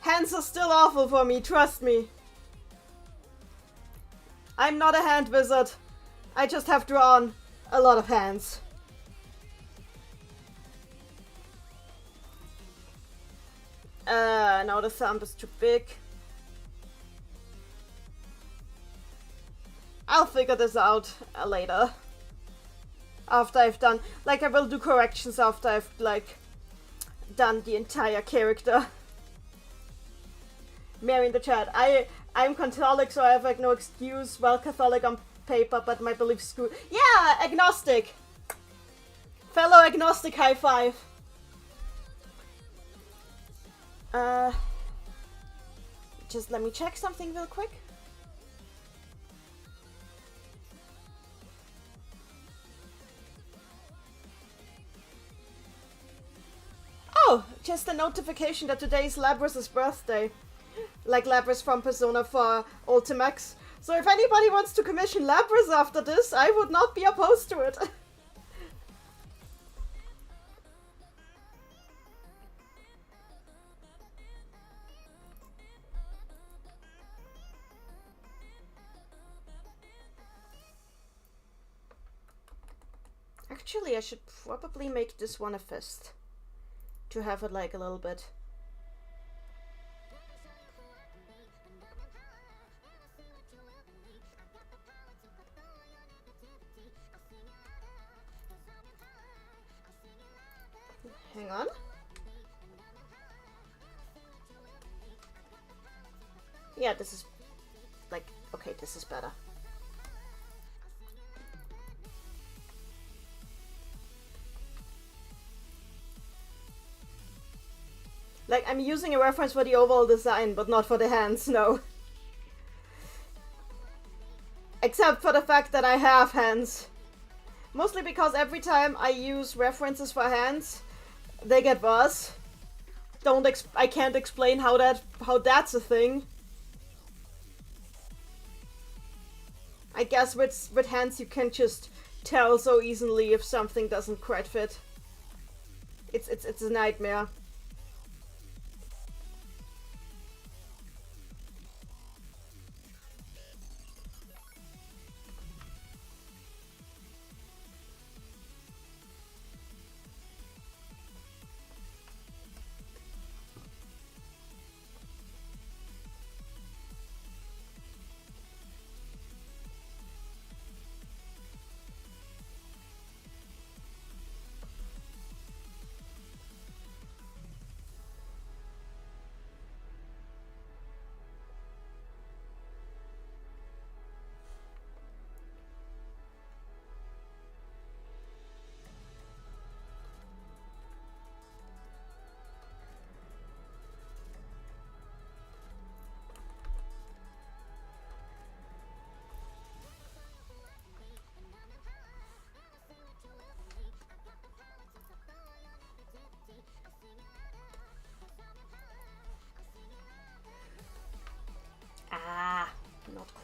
Hands are still awful for me, trust me. I'm not a hand wizard. I just have drawn a lot of hands. Now the thumb is too big. I'll figure this out later. After I've done, like, I will do corrections after I've, like, done the entire character. Mary in the chat, I'm Catholic, so I have, like, no excuse. Well, Catholic on paper, but my belief school. Yeah, agnostic. Fellow agnostic, high five. Just let me check something real quick. Oh, just a notification that today is Labrys's birthday. Like Labrys from Persona 4 Ultimax. So if anybody wants to commission Labrys after this, I would not be opposed to it. Actually, I should probably make this one a fist. To have it like a little bit. Hang on. Yeah, this is like, okay, this is better. Like, I'm using a reference for the overall design, but not for the hands, no. Except for the fact that I have hands. Mostly because every time I use references for hands, they get worse. I can't explain how that's a thing. I guess with hands you can just tell so easily if something doesn't quite fit. It's a nightmare.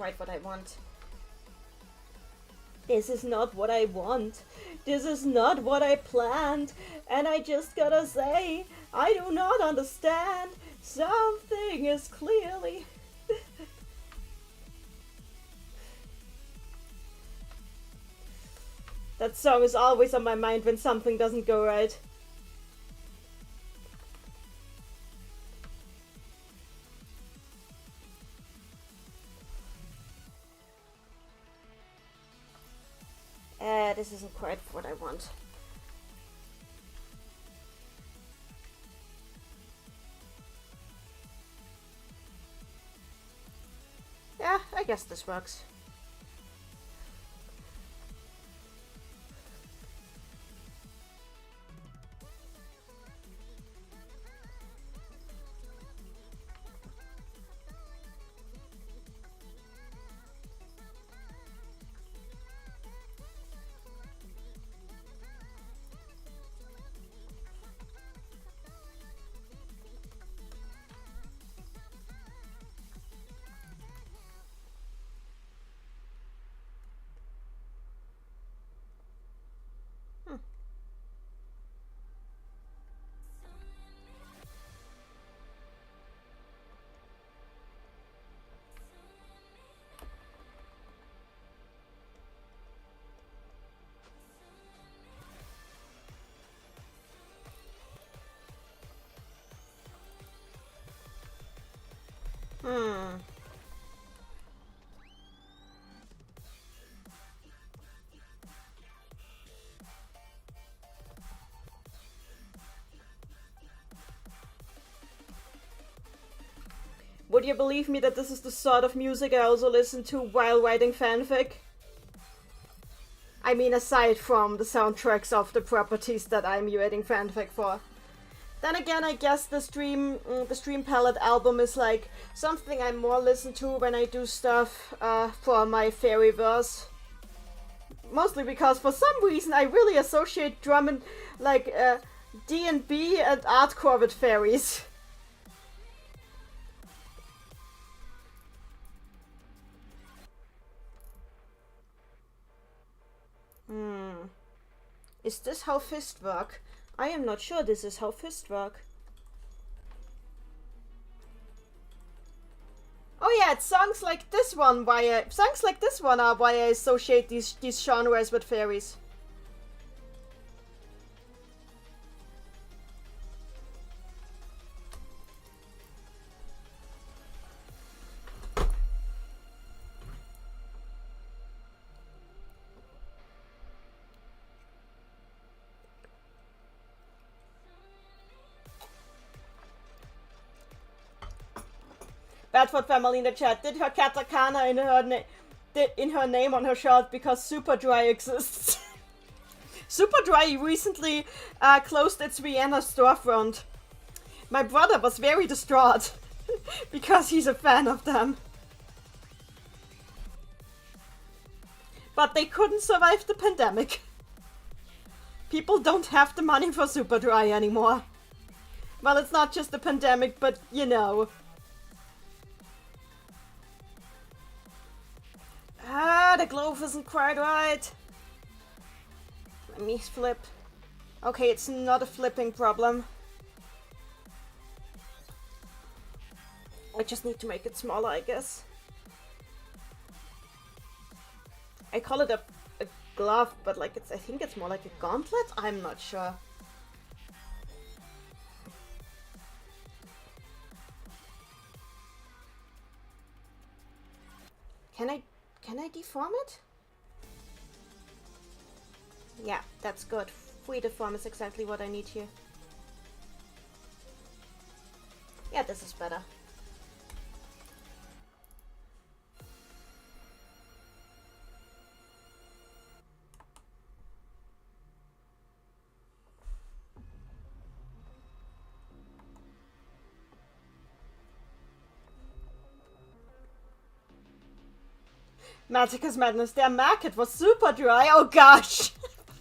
quite what I want. This is not what I want. This is not what I planned. And I just gotta say, I do not understand. Something is clearly... That song is always on my mind when something doesn't go right. This isn't quite what I want. Yeah, I guess this works. Would you believe me that this is the sort of music I also listen to while writing fanfic? I mean, aside from the soundtracks of the properties that I'm writing fanfic for. Then again, I guess the Stream Palette album is like something I more listen to when I do stuff for my Fairyverse. Mostly because for some reason I really associate drum and like D&B and Artcore with fairies. Is this how fist work? I am not sure this is how fist work. Oh yeah, it's songs like this one are why I associate these genres with fairies. Bedford family in the chat. Did her katakana in her name on her shirt because Superdry exists? Superdry recently closed its Vienna storefront. My brother was very distraught because he's a fan of them. But they couldn't survive the pandemic. People don't have the money for Superdry anymore. Well, it's not just the pandemic, but you know. The glove isn't quite right. Let me flip. Okay, it's not a flipping problem. I just need to make it smaller, I guess. I call it a glove, but like I think it's more like a gauntlet? I'm not sure. Can I deform it? Yeah, that's good. Free deform is exactly what I need here. Yeah, this is better. Magicus Madness, their market was super dry. Oh gosh!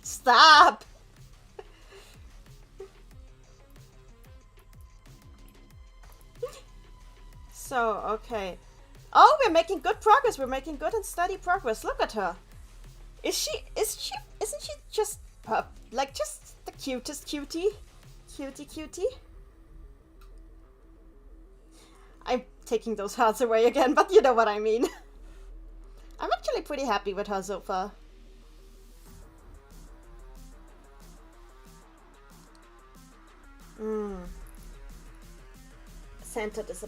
Stop! So, okay. Oh, we're making good progress. We're making good and steady progress. Look at her. Isn't she just, like, just the cutest cutie? Cutie? I'm taking those hearts away again, but you know what I mean. I'm actually pretty happy with her so far. Centered is a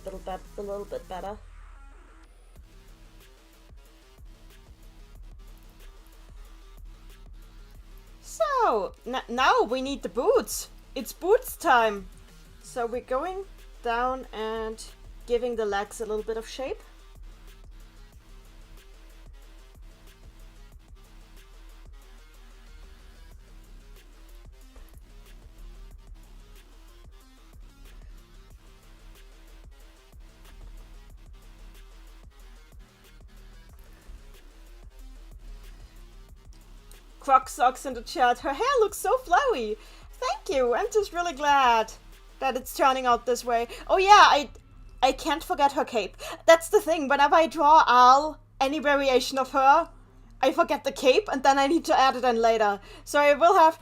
little bit better. So, now we need the boots. It's boots time. So we're going down and giving the legs a little bit of shape. Croc Socks in the chat. Her hair looks so flowy. Thank you. I'm just really glad that it's turning out this way. Oh yeah, I can't forget her cape. That's the thing. Whenever I draw Al, any variation of her, I forget the cape and then I need to add it in later. So I will have...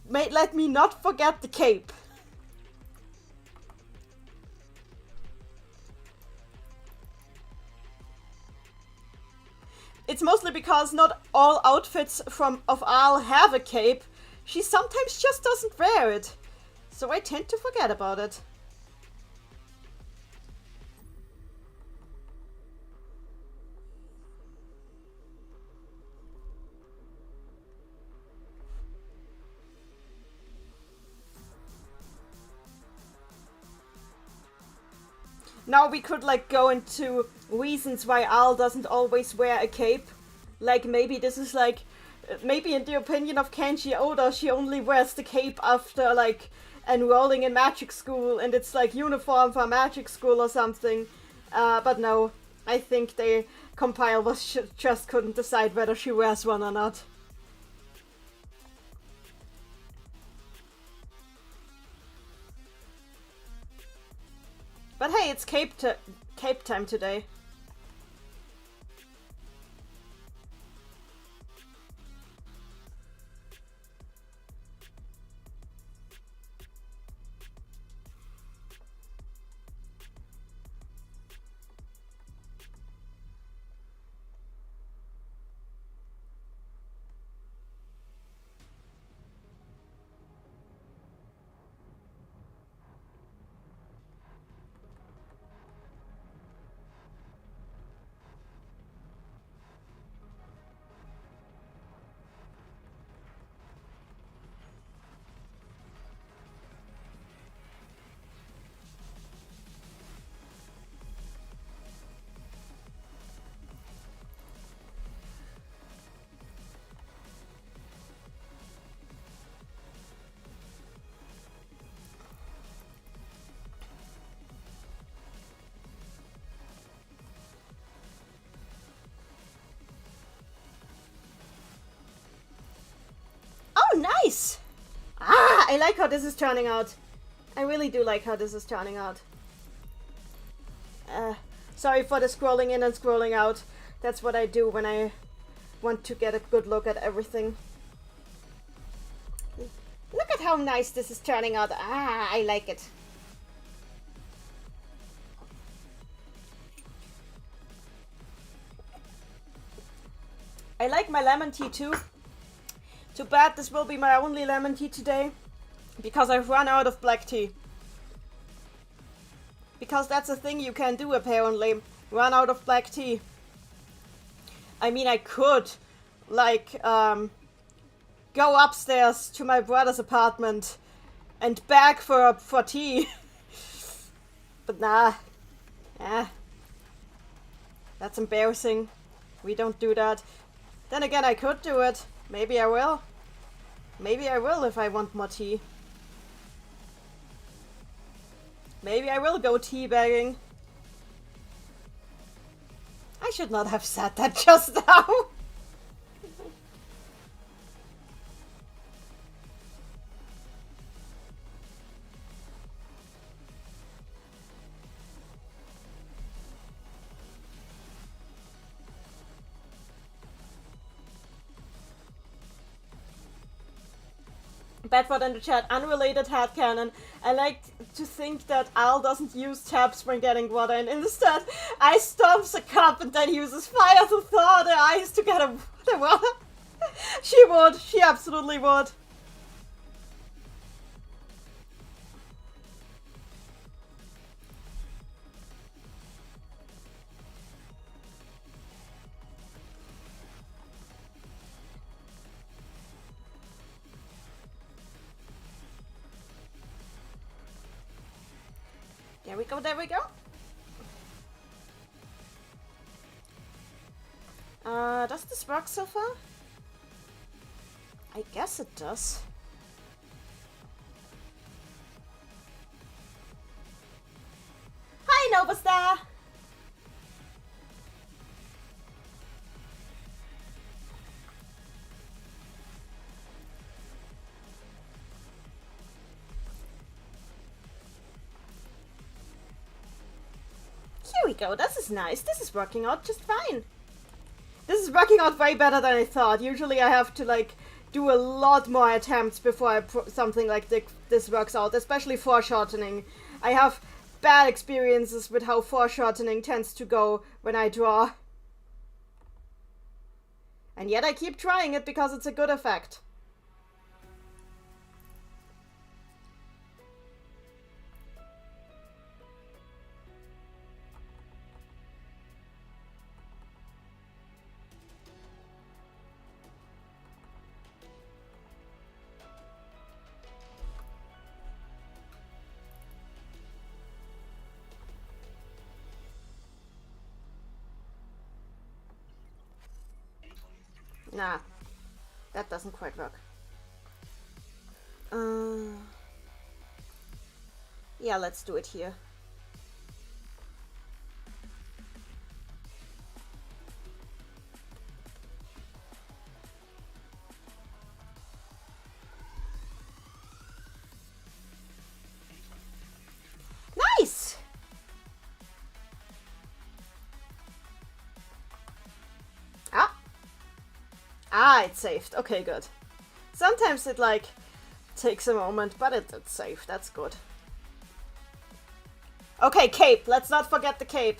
let me not forget the cape. It's mostly because not all outfits of Al have a cape. She sometimes just doesn't wear it. So I tend to forget about it. Now we could like go into reasons why Al doesn't always wear a cape. Like maybe this is like, maybe in the opinion of Kenji Oda, she only wears the cape after like enrolling in magic school and it's like uniform for magic school or something. But no, I think the compile just couldn't decide whether she wears one or not. But hey, it's cape time today. Oh, nice! Ah, I like how this is turning out. I really do like how this is turning out. Sorry for the scrolling in and scrolling out. That's what I do when I want to get a good look at everything. Look at how nice this is turning out. Ah, I like it. I like my lemon tea too. Too bad this will be my only lemon tea today, because I've run out of black tea. Because that's a thing you can do apparently, run out of black tea. I mean, I could, like, go upstairs to my brother's apartment and beg for tea. But nah. That's embarrassing. We don't do that. Then again, I could do it. Maybe I will. Maybe I will if I want more tea. Maybe I will go teabagging. I should not have said that just now. Bedford in the chat, unrelated headcanon. I like to think that Al doesn't use tabs when getting water, and instead, I stomps a cup and then uses fire to thaw the ice to get the water. She would. She absolutely would. There we go, there we go. Does this work so far? I guess it does. Hi, Novastar! Here we go, this is nice. This is working out just fine. This is working out way better than I thought. Usually I have to, like, do a lot more attempts before something like this works out, especially foreshortening. I have bad experiences with how foreshortening tends to go when I draw. And yet I keep trying it because it's a good effect. Nah, that doesn't quite work. Yeah, let's do it here. Nice! Ah, it's saved. Okay, good. Sometimes it, like, takes a moment, but it's safe. That's good. Okay, cape. Let's not forget the cape.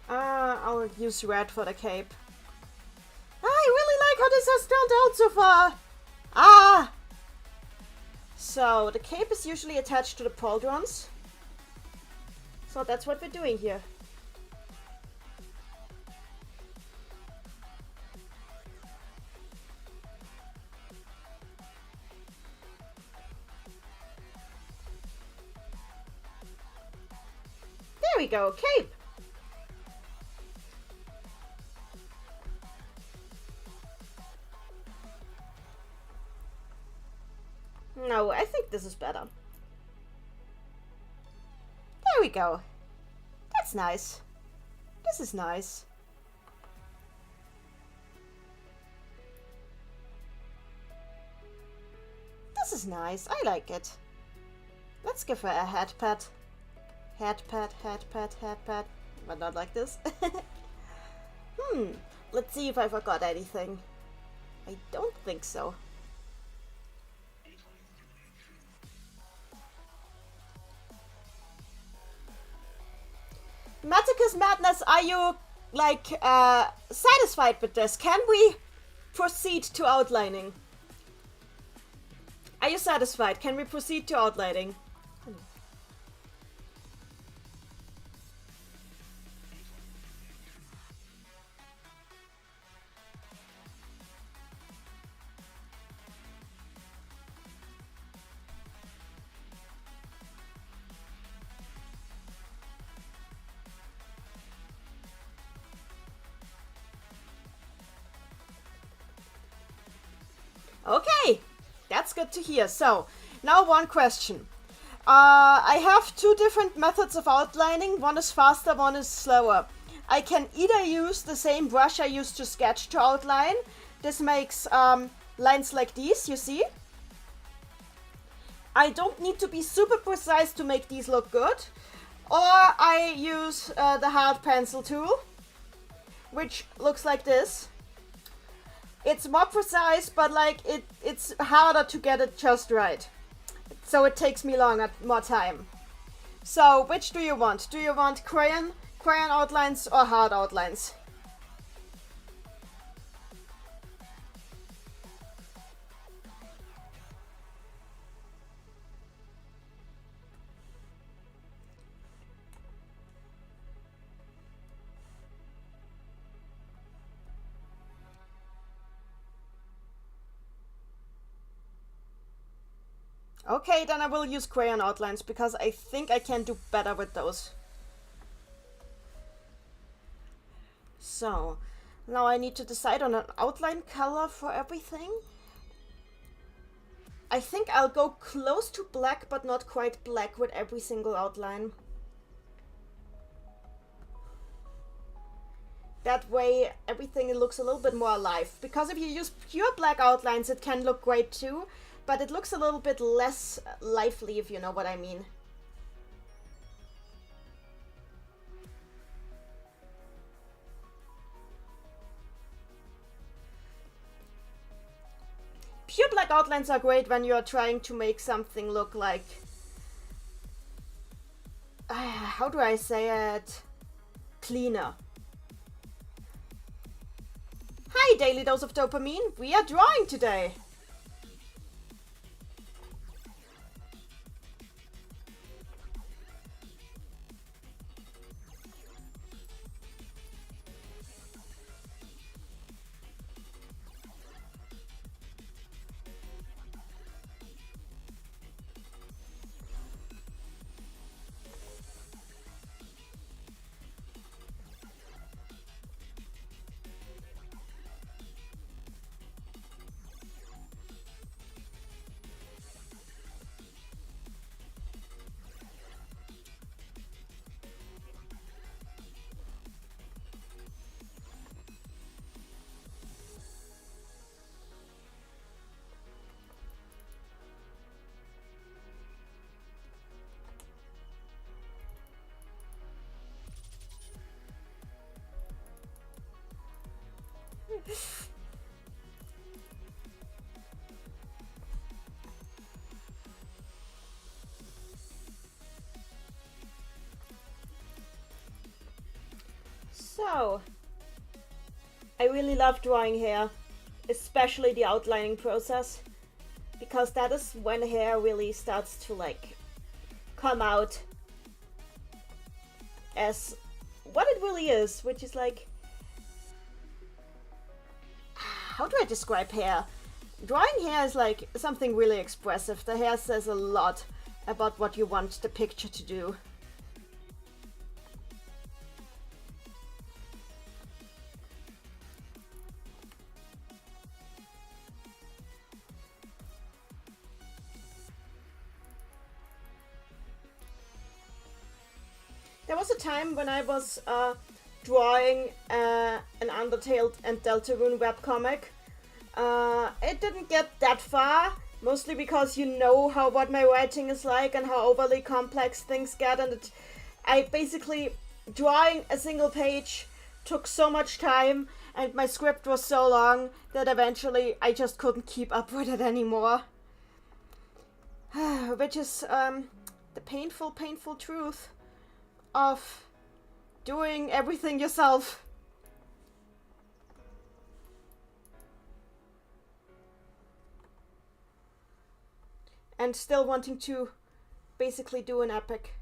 I'll use red for the cape. I really like how this has turned out so far. Ah! So, the cape is usually attached to the pauldrons. So that's what we're doing here. There we go, cape! No, I think this is better. There we go. That's nice. This is nice. This is nice. I like it. Let's give her a head pat. Head pat, head pat, head pat. But not like this. Let's see if I forgot anything. I don't think so. Maticus Madness, are you, like, satisfied with this? Can we proceed to outlining? Are you satisfied? Can we proceed to outlining? Okay, that's good to hear. So, now one question. I have two different methods of outlining. One is faster, one is slower. I can either use the same brush I used to sketch to outline. This makes lines like these, you see? I don't need to be super precise to make these look good. Or I use the hard pencil tool, which looks like this. It's more precise, but like it's harder to get it just right. So it takes me more time. So which do you want? Do you want crayon outlines or hard outlines? Okay, then I will use crayon outlines because I think I can do better with those. So, now I need to decide on an outline color for everything. I think I'll go close to black, but not quite black with every single outline. That way everything looks a little bit more alive. Because if you use pure black outlines, it can look great too. But it looks a little bit less lively, if you know what I mean. Pure black outlines are great when you're trying to make something look like... how do I say it? Cleaner. Hi, Daily Dose of Dopamine. We are drawing today. So, I really love drawing hair, especially the outlining process, because that is when hair really starts to like come out as what it really is, which is like, how do I describe hair? Drawing hair is like something really expressive. The hair says a lot about what you want the picture to do. There was a time when I was drawing an Undertale and Deltarune webcomic. It didn't get that far, mostly because you know what my writing is like and how overly complex things get, and I basically, drawing a single page took so much time, and my script was so long that eventually I just couldn't keep up with it anymore. Which is the painful truth of doing everything yourself. And still wanting to basically do an epic.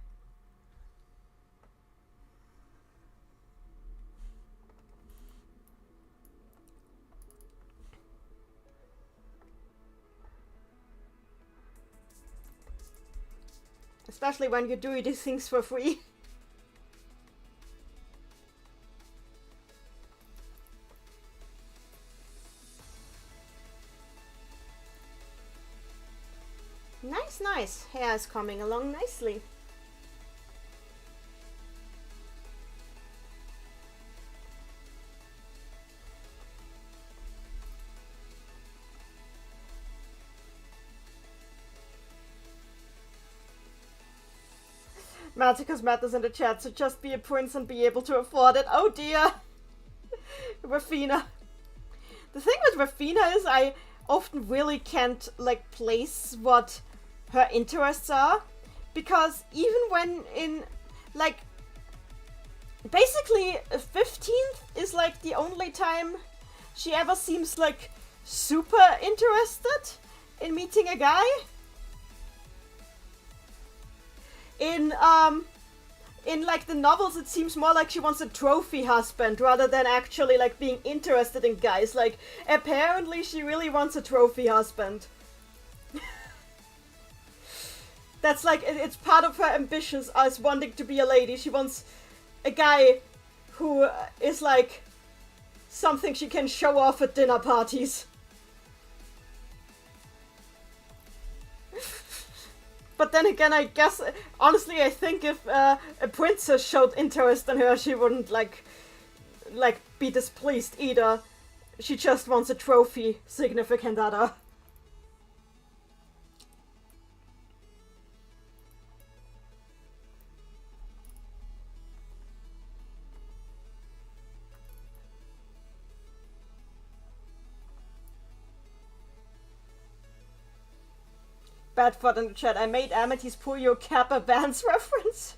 Especially when you do these things for free. Nice. Hair is coming along nicely. Magica's Madness in the chat, so just be a prince and be able to afford it. Oh dear! Rafina. The thing with Rafina is I often really can't, like, place what her interests are. Because even when in, like, basically 15th is, like, the only time she ever seems, like, super interested in meeting a guy. In like the novels, it seems more like she wants a trophy husband rather than actually like being interested in guys. Like, apparently she really wants a trophy husband. That's like, it's part of her ambitions as wanting to be a lady. She wants a guy who is like something she can show off at dinner parties. But then again, I guess, honestly, I think if a princess showed interest in her, she wouldn't, like, be displeased either. She just wants a trophy significant other. Badford in the chat, I made Amethyst Puyo Kappa Vans reference.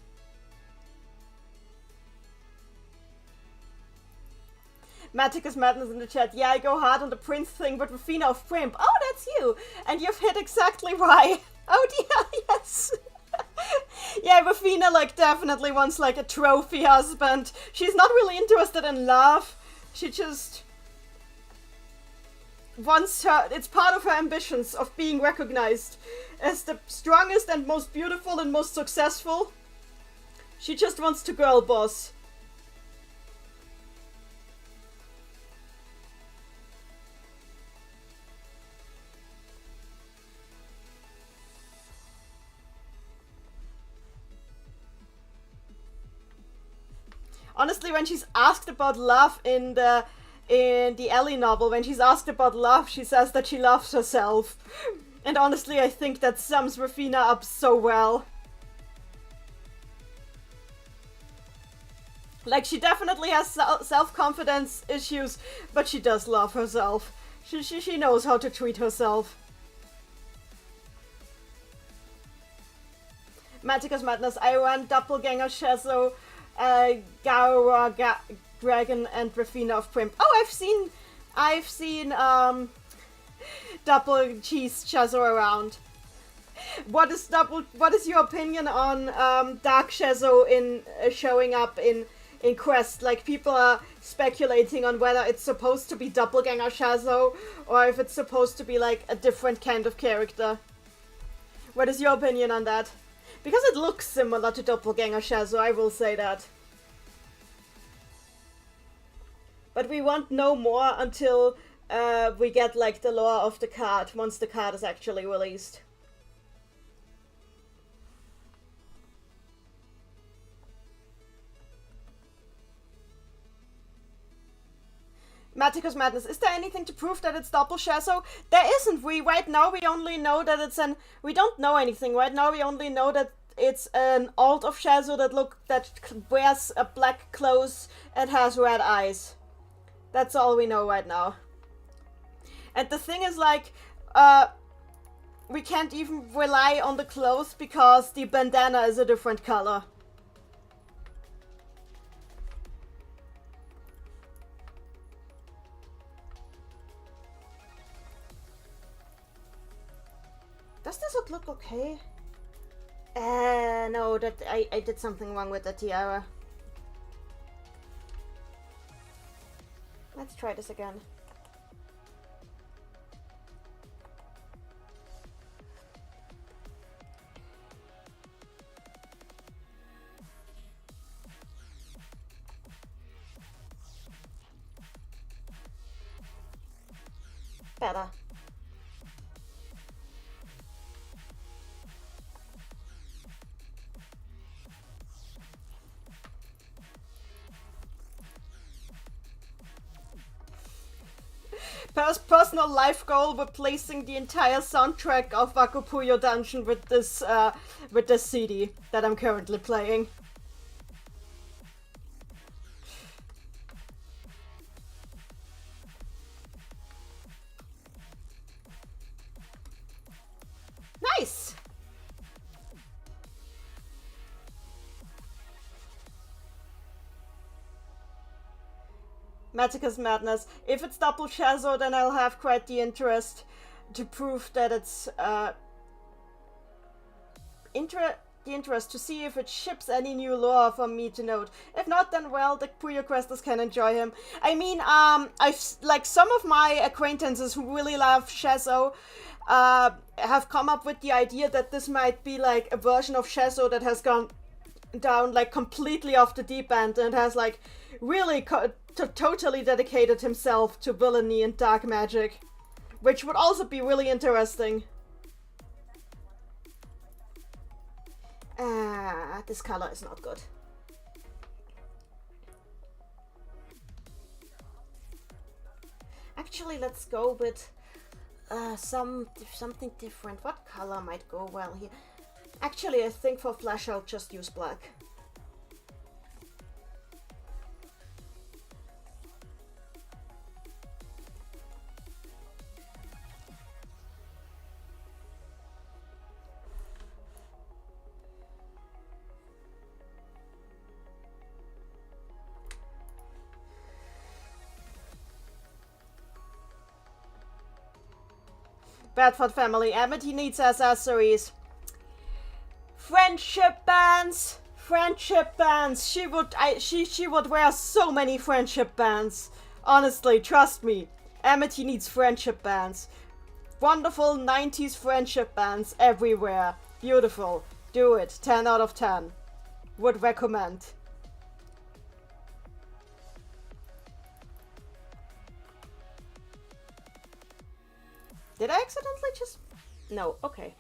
Maticus Madness in the chat, yeah, I go hard on the prince thing, but Rafina of Primp. Oh, that's you! And you've hit exactly right. Oh dear, yes. Yeah, Rafina, like, definitely wants, like, a trophy husband. She's not really interested in love. She just wants her, it's part of her ambitions of being recognized as the strongest and most beautiful and most successful. She just wants to girl boss. Honestly, when she's asked about love in the Ellie novel, when she's asked about love, she says that she loves herself. And honestly, I think that sums Rafina up so well. Like, she definitely has self-confidence issues, but she does love herself. She knows how to treat herself. Magicus Madness, I ran Doppelganger Shazo, Gaora Dragon, and Rafina of Primp. Oh, I've seen Double Cheese Shazo around. What is your opinion on Dark Shazo in showing up in Quest? Like, people are speculating on whether it's supposed to be Doppelganger Shazo or if it's supposed to be like a different kind of character. What is your opinion on that? Because it looks similar to Doppelganger Shazo, I will say that. But we won't know more until we get like the lore of the card, once the card is actually released. Maticus Madness, is there anything to prove that it's Doppel Shazo? There isn't. Right now we only know that it's we don't know anything. Right now we only know that it's an alt of Shazo that wears a black clothes and has red eyes. That's all we know right now. And the thing is, like, we can't even rely on the clothes because the bandana is a different color. Does this look okay? No, that I did something wrong with the tiara. Let's try this again. Better. personal life goal, replacing the entire soundtrack of Wakupuyo Dungeon with this CD that I'm currently playing. Nice! Magicka's Madness. If it's double Shazo, then I'll have quite the interest to prove that it's the interest to see if it ships any new lore for me to note. If not, then well, the Puyo Questers can enjoy him. I mean, I've like some of my acquaintances who really love Shazo have come up with the idea that this might be like a version of Shazo that has gone down like completely off the deep end and has like really totally dedicated himself to villainy and dark magic, which would also be really interesting. This color is not good. Actually, let's go with something different. What color might go well here? Actually, I think for flash I'll just use black. Bedford family, Amity needs accessories. Friendship bands! Friendship bands! She would wear so many friendship bands. Honestly, trust me. Amity needs friendship bands. Wonderful 90s friendship bands everywhere. Beautiful. Do it. 10 out of 10. Would recommend. Did I accidentally just... No, okay.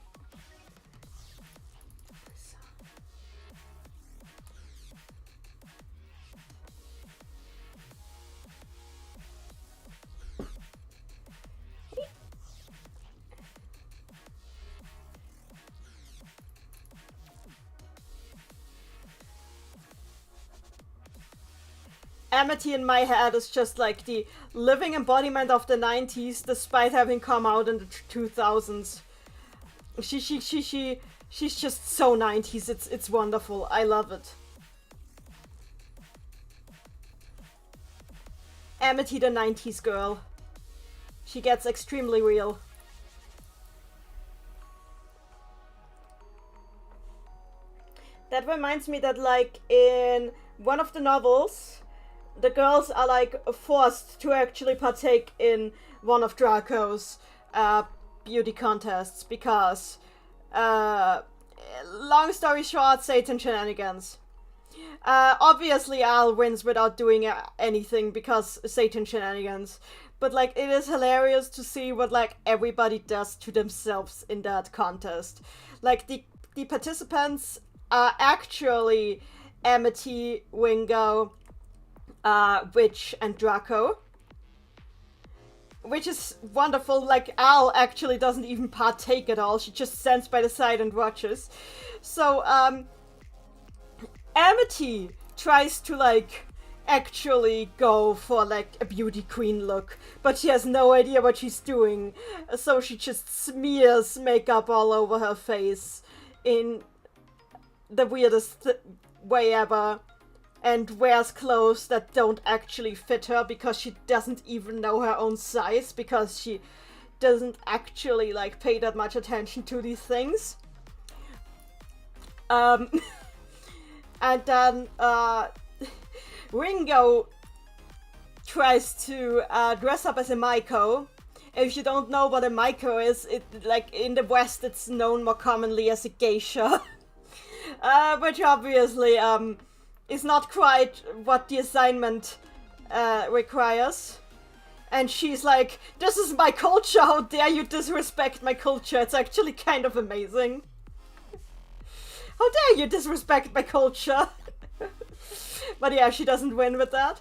Amity in my head is just like the living embodiment of the 90s, despite having come out in the 2000s. She's just so 90s. It's wonderful. I love it. Amity, the 90s girl. She gets extremely real. That reminds me that, like, in one of the novels, the girls are like forced to actually partake in one of Draco's beauty contests because, long story short, Satan shenanigans. Obviously Al wins without doing anything because Satan shenanigans, but like it is hilarious to see what like everybody does to themselves in that contest. Like the participants are actually Amity, Wingo, Witch, and Draco, which is wonderful. Like Al actually doesn't even partake at all. She just stands by the side and watches. So Amity tries to like actually go for like a beauty queen look, but she has no idea what she's doing, so she just smears makeup all over her face in the weirdest way ever, and wears clothes that don't actually fit her because she doesn't even know her own size, because she doesn't actually like pay that much attention to these things. And then Ringo tries to dress up as a Maiko. If you don't know what a Maiko is, it like in the West it's known more commonly as a geisha. Which obviously is not quite what the assignment requires. And she's like, this is my culture, how dare you disrespect my culture? It's actually kind of amazing. How dare you disrespect my culture? But yeah, she doesn't win with that.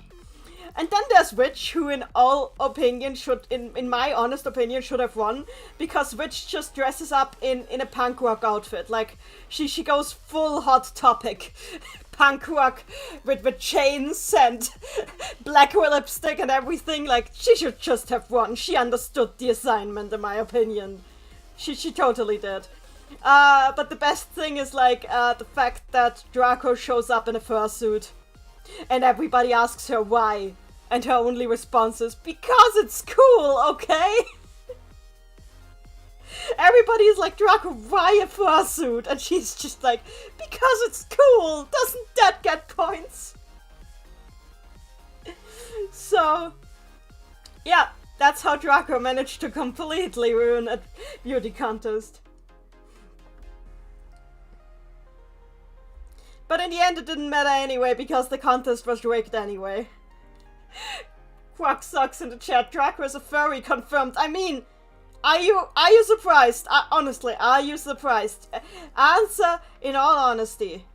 And then there's Witch, who in all opinion should, in my honest opinion, should have won, because Witch just dresses up in a punk rock outfit. Like, she goes full Hot Topic punk rock with chains and black lipstick and everything. Like, she should just have won. She understood the assignment, in my opinion. She totally did. But the best thing is, like, the fact that Draco shows up in a fursuit. And everybody asks her why. And her only response is, because it's cool, okay? Everybody's like, Draco, why a fursuit? And she's just like, because it's cool! Doesn't that get points? So, yeah, that's how Draco managed to completely ruin a beauty contest. But in the end it didn't matter anyway, because the contest was rigged anyway. Quack sucks in the chat. Draco is a furry, confirmed. I mean, are you surprised? Honestly, are you surprised? Answer in all honesty.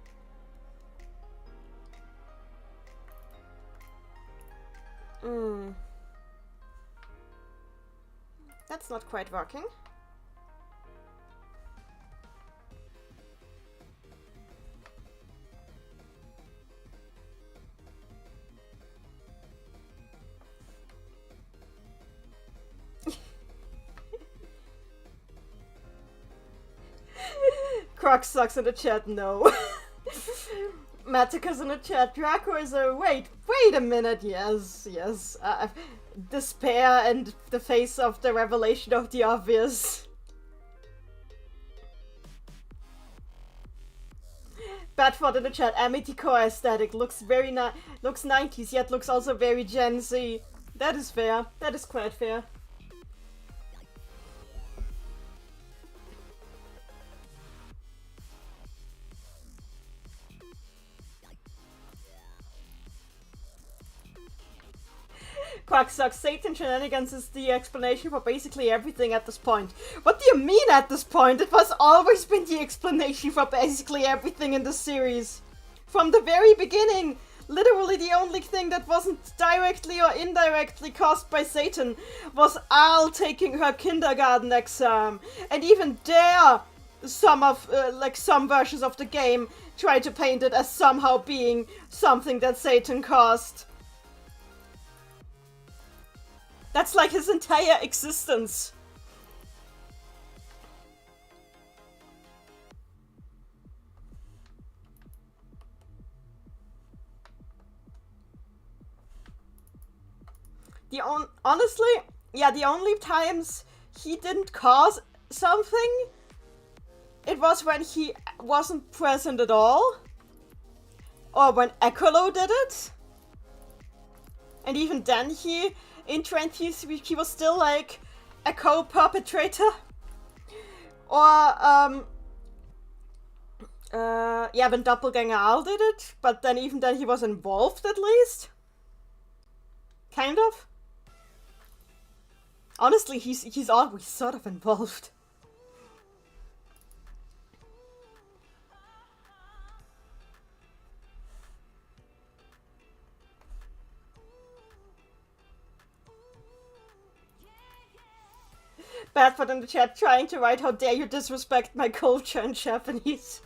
That's not quite working. Croc sucks in the chat, no. Matica's in the chat. Draco is a... Wait a minute, yes. Despair and the face of the revelation of the obvious. Badford in the chat. Amity core aesthetic looks very looks 90s, yet looks also very Gen Z. That is fair. That is quite fair. Quack sucks. Satan shenanigans is the explanation for basically everything at this point. What do you mean at this point? It has always been the explanation for basically everything in the series. From the very beginning. Literally the only thing that wasn't directly or indirectly caused by Satan was Al taking her kindergarten exam. And even there, some versions of the game try to paint it as somehow being something that Satan caused. That's like his entire existence. Honestly, yeah, the only times he didn't cause something, it was when he wasn't present at all. Or when Ecolo did it. And even then in 20s, he was still like a co-perpetrator. Or, yeah, when Doppelganger Al did it, but then even then he was involved at least. Kind of. Honestly, he's always sort of involved. Badford in the chat trying to write, how dare you disrespect my culture in Japanese.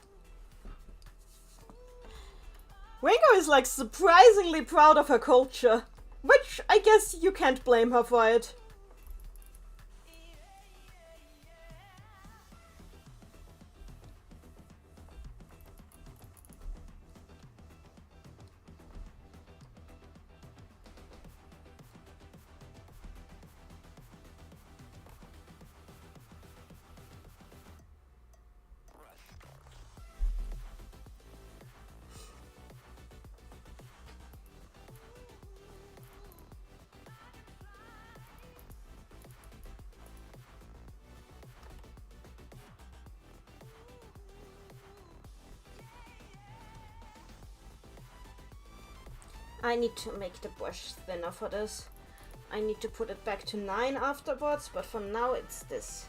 Ringo is like surprisingly proud of her culture, which I guess you can't blame her for it. I need to make the brush thinner for this. I need to put it back to 9 afterwards, but for now it's this.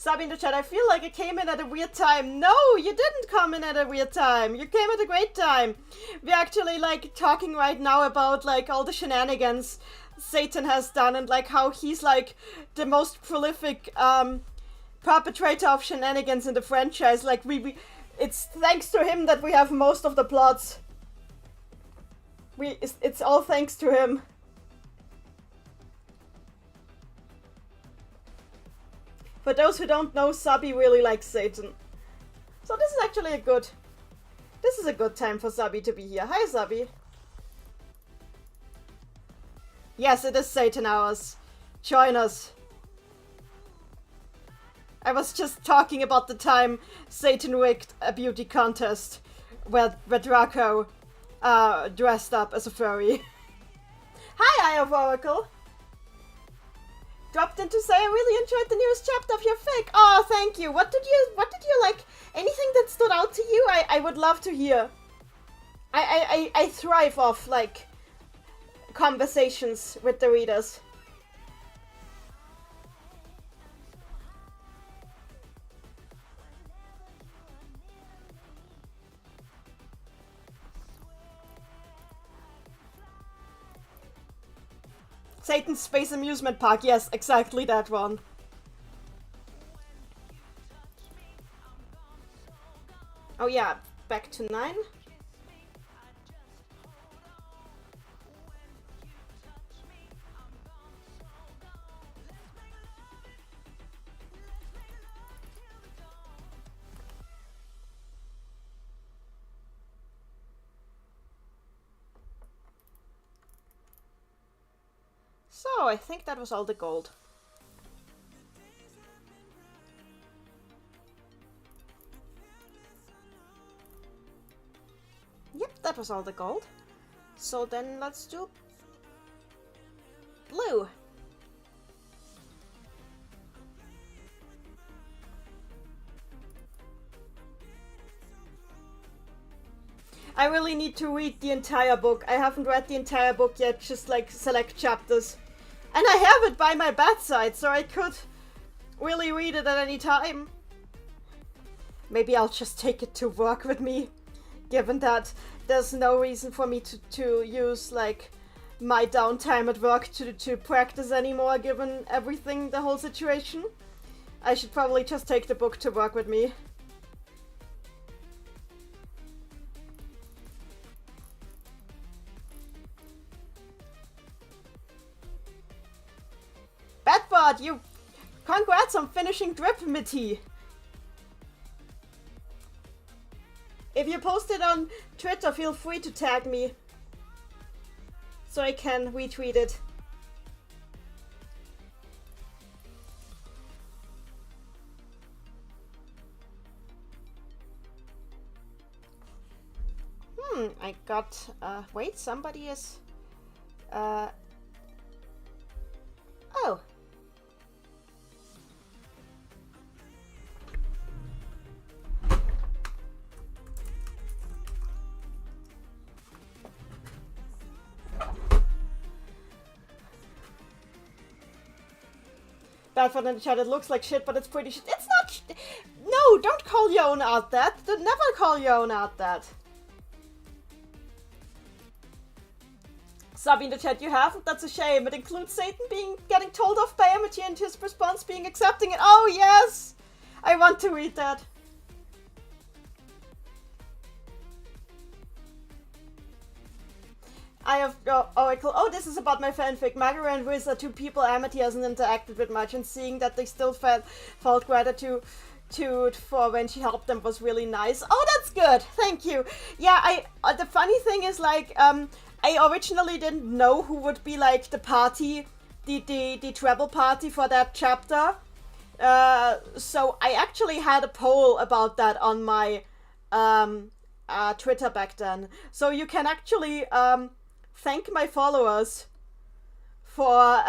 Sabi in the chat, I feel like I came in at a weird time. No, you didn't come in at a weird time. You came at a great time. We're actually like talking right now about like all the shenanigans Satan has done and like how he's like the most prolific perpetrator of shenanigans in the franchise. Like it's thanks to him that we have most of the plots. It's all thanks to him. For those who don't know, Sabi really likes Satan. So this is actually a good time for Sabi to be here. Hi, Sabi. Yes, it is Satan hours. Join us. I was just talking about the time Satan rigged a beauty contest where Draco dressed up as a furry. Hi, Eye of Oracle. Dropped in to say I really enjoyed the newest chapter of your fic. Oh, thank you. What did you like? Anything that stood out to you? I would love to hear. I thrive off like conversations with the readers. Satan's Space Amusement Park. Yes, exactly that one. Oh yeah, back to 9. So, I think that was all the gold. Yep, that was all the gold. So then let's do blue. I really need to read the entire book. I haven't read the entire book yet, just like select chapters. And I have it by my bedside, so I could really read it at any time. Maybe I'll just take it to work with me, given that there's no reason for me to use like my downtime at work to practice anymore, given everything, the whole situation. I should probably just take the book to work with me. Batbot, you... Congrats on finishing Drip, Mitty! If you post it on Twitter, feel free to tag me. So I can retweet it. I got... wait, somebody is... oh. Bad for the chat, it looks like shit, but it's pretty shit. It's not No, don't call your own art that. Never call your own art that. Sabi in the chat, you haven't? That's a shame. It includes Satan getting told off by Amity and his response being accepting it. Oh, yes! I want to read that. I have Oracle. Oh, this is about my fanfic. Magara and Riz are two people Amity hasn't interacted with much, and seeing that they still felt gratitude for when she helped them was really nice. Oh, that's good. Thank you. Yeah, the funny thing is, like, I originally didn't know who would be like the party, the travel party for that chapter. So I actually had a poll about that on my Twitter back then. So you can actually thank my followers for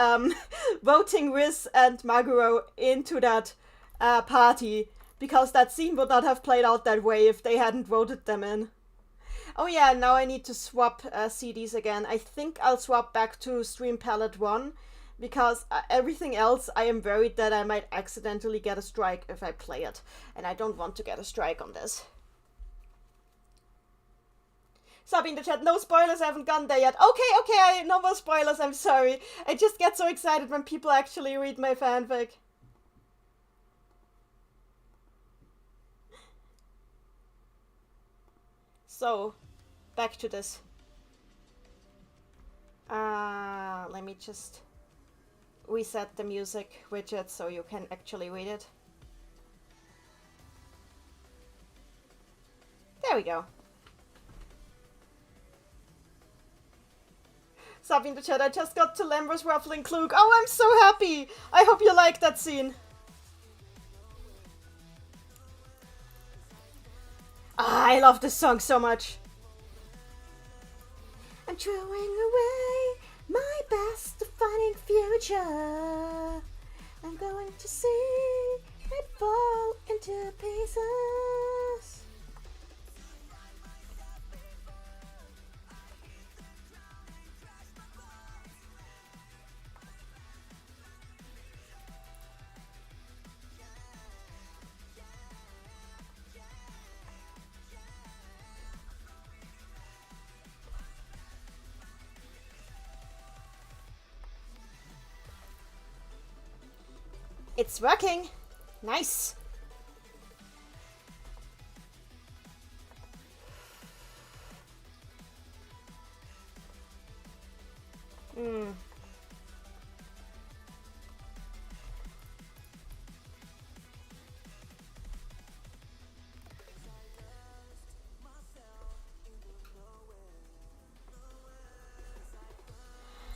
voting Riz and Maguro into that party, because that scene would not have played out that way if they hadn't voted them in. Oh yeah, now I need to swap CDs again. I think I'll swap back to Stream Palette 1, Because everything else, I am worried that I might accidentally get a strike if I play it. And I don't want to get a strike on this. Sabi in the chat, no spoilers, I haven't gone there yet. Okay, no more spoilers, I'm sorry. I just get so excited when people actually read my fanfic. So, back to this. Let me just reset the music widget so you can actually read it. There we go. Sabi in the chat, I just got to Lamber's Ruffling Klug. Oh, I'm so happy! I hope you like that scene. I love this song so much. I'm throwing away my best defining future. I'm going to see it fall into pieces. It's working. Nice.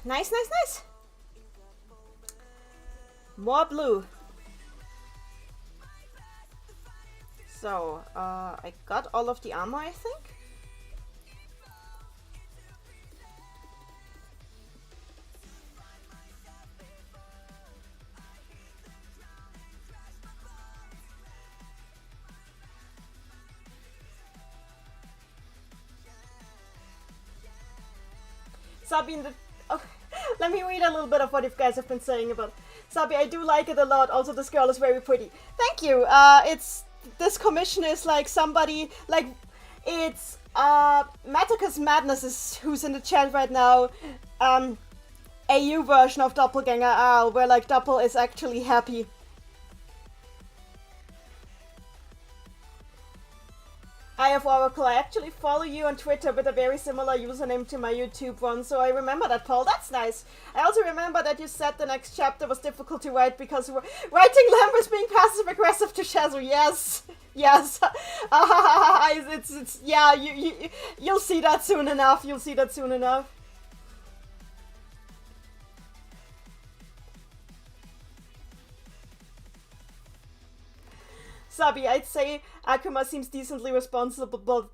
Nice. More blue. So, I got all of the armor, I think. Sabi in the... Oh, let me read a little bit of what you guys have been saying about Sabi. I do like it a lot. Also, this girl is very pretty. Thank you. This commission is like somebody, like, it's, Maticus Madness is who's in the chat right now, AU version of Doppelganger Arl, where, like, Doppel is actually happy. I have Oracle. I actually follow you on Twitter with a very similar username to my YouTube one, so I remember that, Paul. That's nice. I also remember that you said the next chapter was difficult to write because writing Lambers being passive-aggressive to Shazu. Yes. Yes. It's yeah, you'll see that soon enough. You'll see that soon enough. Sabi, I'd say Akuma seems decently responsible, but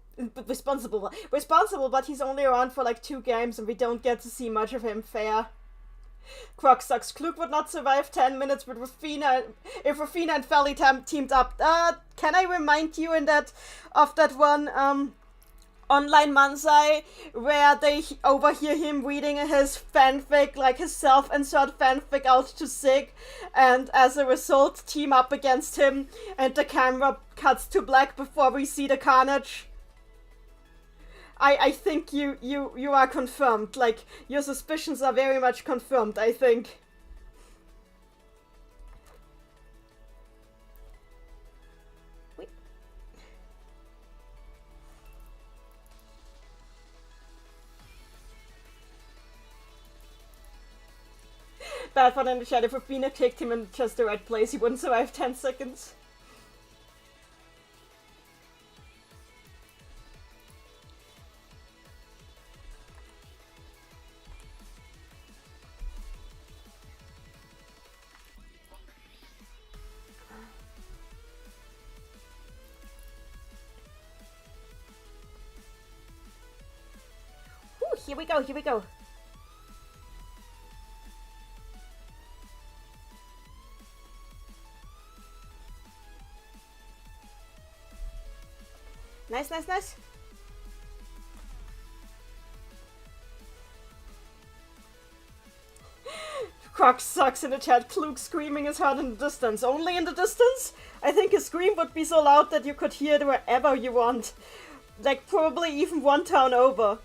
he's only around for like 2 games and we don't get to see much of him. Fair. Croc sucks. Klug would not survive 10 minutes with Rafina if Rafina and Felly teamed up. Can I remind you of that one online Mansai where they overhear him reading his fanfic, like his self-insert fanfic out to Sig, and as a result team up against him, and the camera cuts to black before we see the carnage? I think you are confirmed. Like, your suspicions are very much confirmed, I think. Bad for in the chat. If Rafina kicked him in just the right place, he wouldn't survive 10 seconds. Ooh, here we go, here we go. Nice, nice, nice. Croc sucks in the chat. Klug screaming is heard in the distance. Only in the distance? I think his scream would be so loud that you could hear it wherever you want. Like, probably even one town over.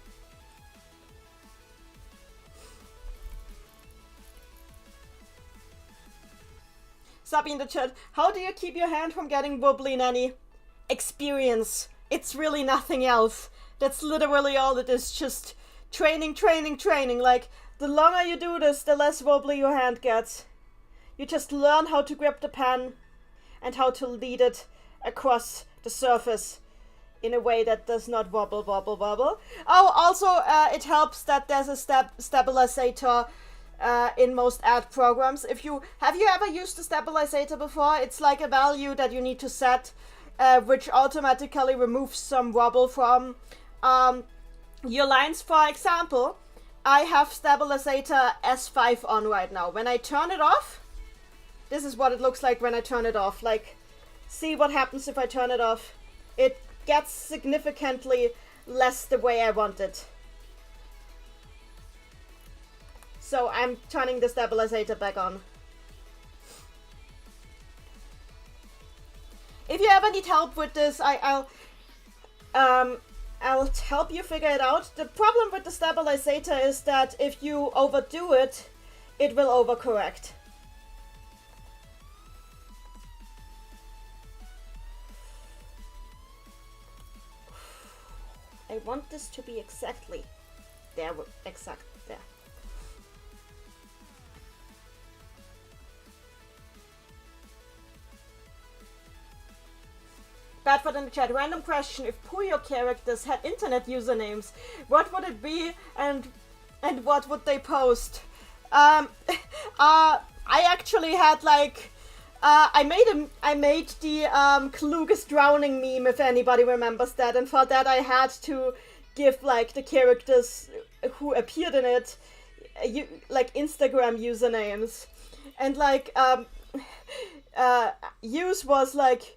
Sabi in the chat. How do you keep your hand from getting wobbly, Nanny? Experience. It's really nothing else. That's literally all it is. Just training, training, training. Like, the longer you do this, the less wobbly your hand gets. You just learn how to grip the pen and how to lead it across the surface in a way that does not wobble, wobble, wobble. Oh, also, it helps that there's a stabilizer in most ad programs. Have you ever used a stabilizer before? It's like a value that you need to set, which automatically removes some wobble from your lines. For example, I have stabilizer S5 on right now. When I turn it off, this is what it looks like when I turn it off. Like, see what happens if I turn it off. It gets significantly less the way I want it. So I'm turning the stabilizer back on. If you ever need help with this, I'll help you figure it out. The problem with the stabilizer is that if you overdo it, it will overcorrect. I want this to be exactly there, exact there. Badford in the chat. Random question: if Puyo characters had internet usernames, what would it be, and what would they post? I actually had like I made the Klugest drowning meme, if anybody remembers that, and for that I had to give like the characters who appeared in it like Instagram usernames, and like use was like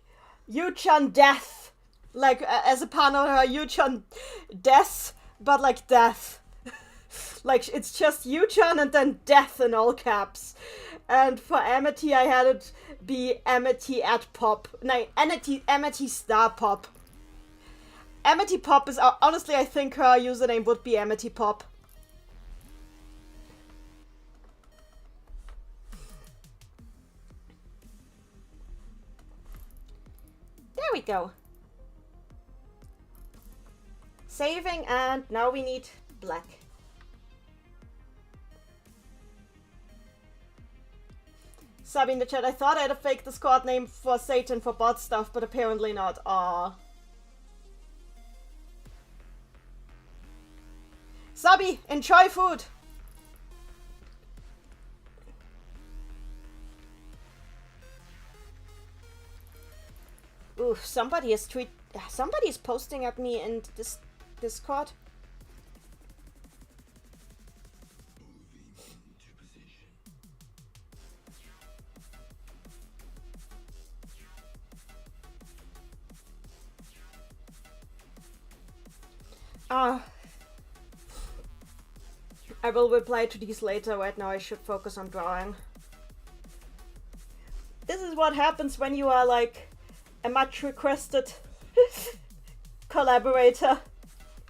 Yu-chan Death, like as a pun on her Yu-chan Death, but like death. Like it's just Yu-chan and then death in all caps. And for Amity I had it be Amity at Pop. No, Amity Star Pop. Amity Pop is honestly, I think her username would be Amity Pop. There we go. Saving, and now we need black. Sabi in the chat, I thought I had a fake Discord name for Satan for bot stuff, but apparently not. Aww. Sabi, enjoy food! Ooh, somebody is posting at me in this Discord. I will reply to these later. Right now I should focus on drawing. This is what happens when you are like a much requested collaborator.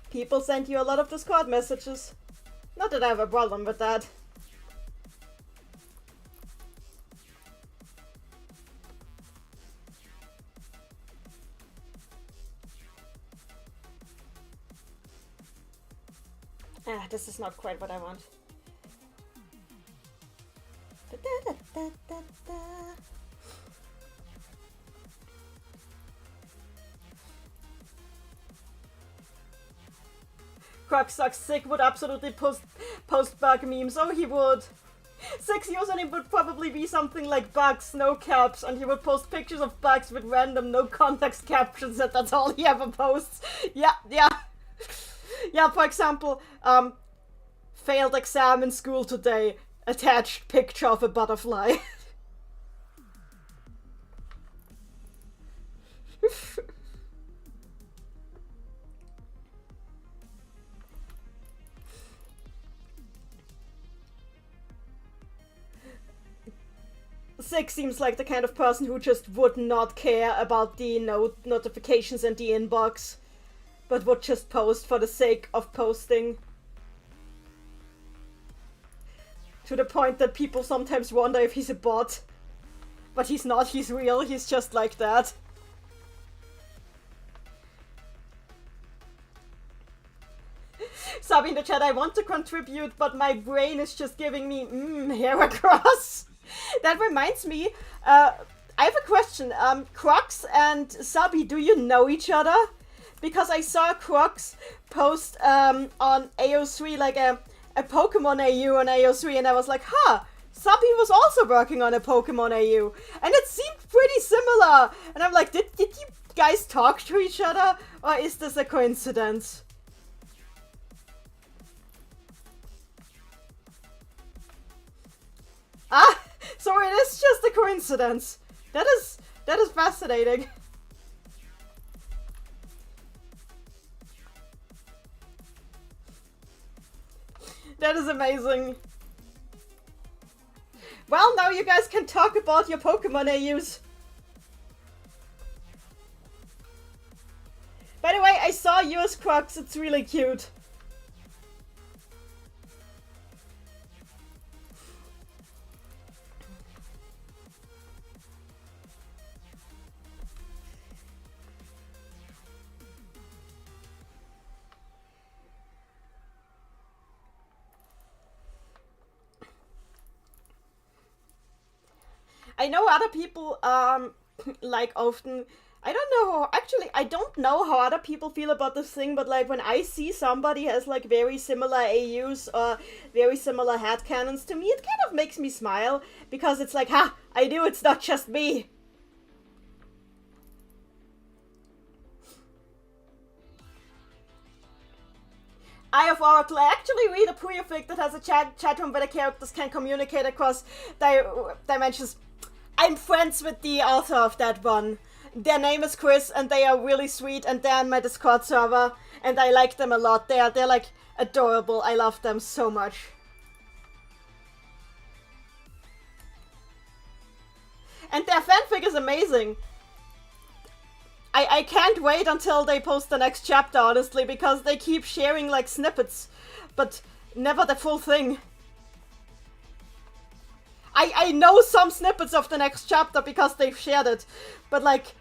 People send you a lot of Discord messages. Not that I have a problem with that. This is not quite what I want. Da, da, da, da, da. Croc sucks. Sick would absolutely post bug memes. Oh, he would. Sick's username would probably be something like bugs, no caps, and he would post pictures of bugs with random no context captions, and that's all he ever posts. Yeah. Yeah, for example, failed exam in school today, attached picture of a butterfly. Sig seems like the kind of person who just would not care about the notifications in the inbox, but would just post for the sake of posting. To the point that people sometimes wonder if he's a bot. But he's not, he's real, he's just like that. Sabi in the chat, I want to contribute, but my brain is just giving me hair across. That reminds me, I have a question. Crocs and Sabi, do you know each other? Because I saw Crocs post on AO3 like a Pokemon AU on AO3, and I was like, huh, Sabi was also working on a Pokemon AU, and it seemed pretty similar. And I'm like, did you guys talk to each other, or is this a coincidence? Ah, so it is just a coincidence. That is fascinating. That is amazing. Well, now you guys can talk about your Pokemon AUs. By the way, I saw yours, Crocs. It's really cute. I know other people, like, often... I don't know, actually, I don't know how other people feel about this thing, but, like, when I see somebody has, like, very similar AUs or very similar headcanons, to me it kind of makes me smile, because it's like, ha! I do, it's not just me! Eye of Oracle, I actually read a pre-fic that has a chat room where the characters can communicate across dimensions. I'm friends with the author of that one. Their name is Chris, and they are really sweet, and they're on my Discord server, and I like them a lot. They're like adorable. I love them so much. And their fanfic is amazing. I can't wait until they post the next chapter, honestly, because they keep sharing like snippets, but never the full thing. I know some snippets of the next chapter because they've shared it, but like,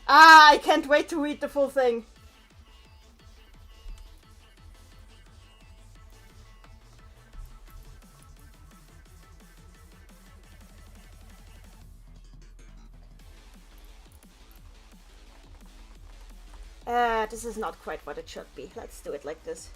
I can't wait to read the full thing. This is not quite what it should be. Let's do it like this.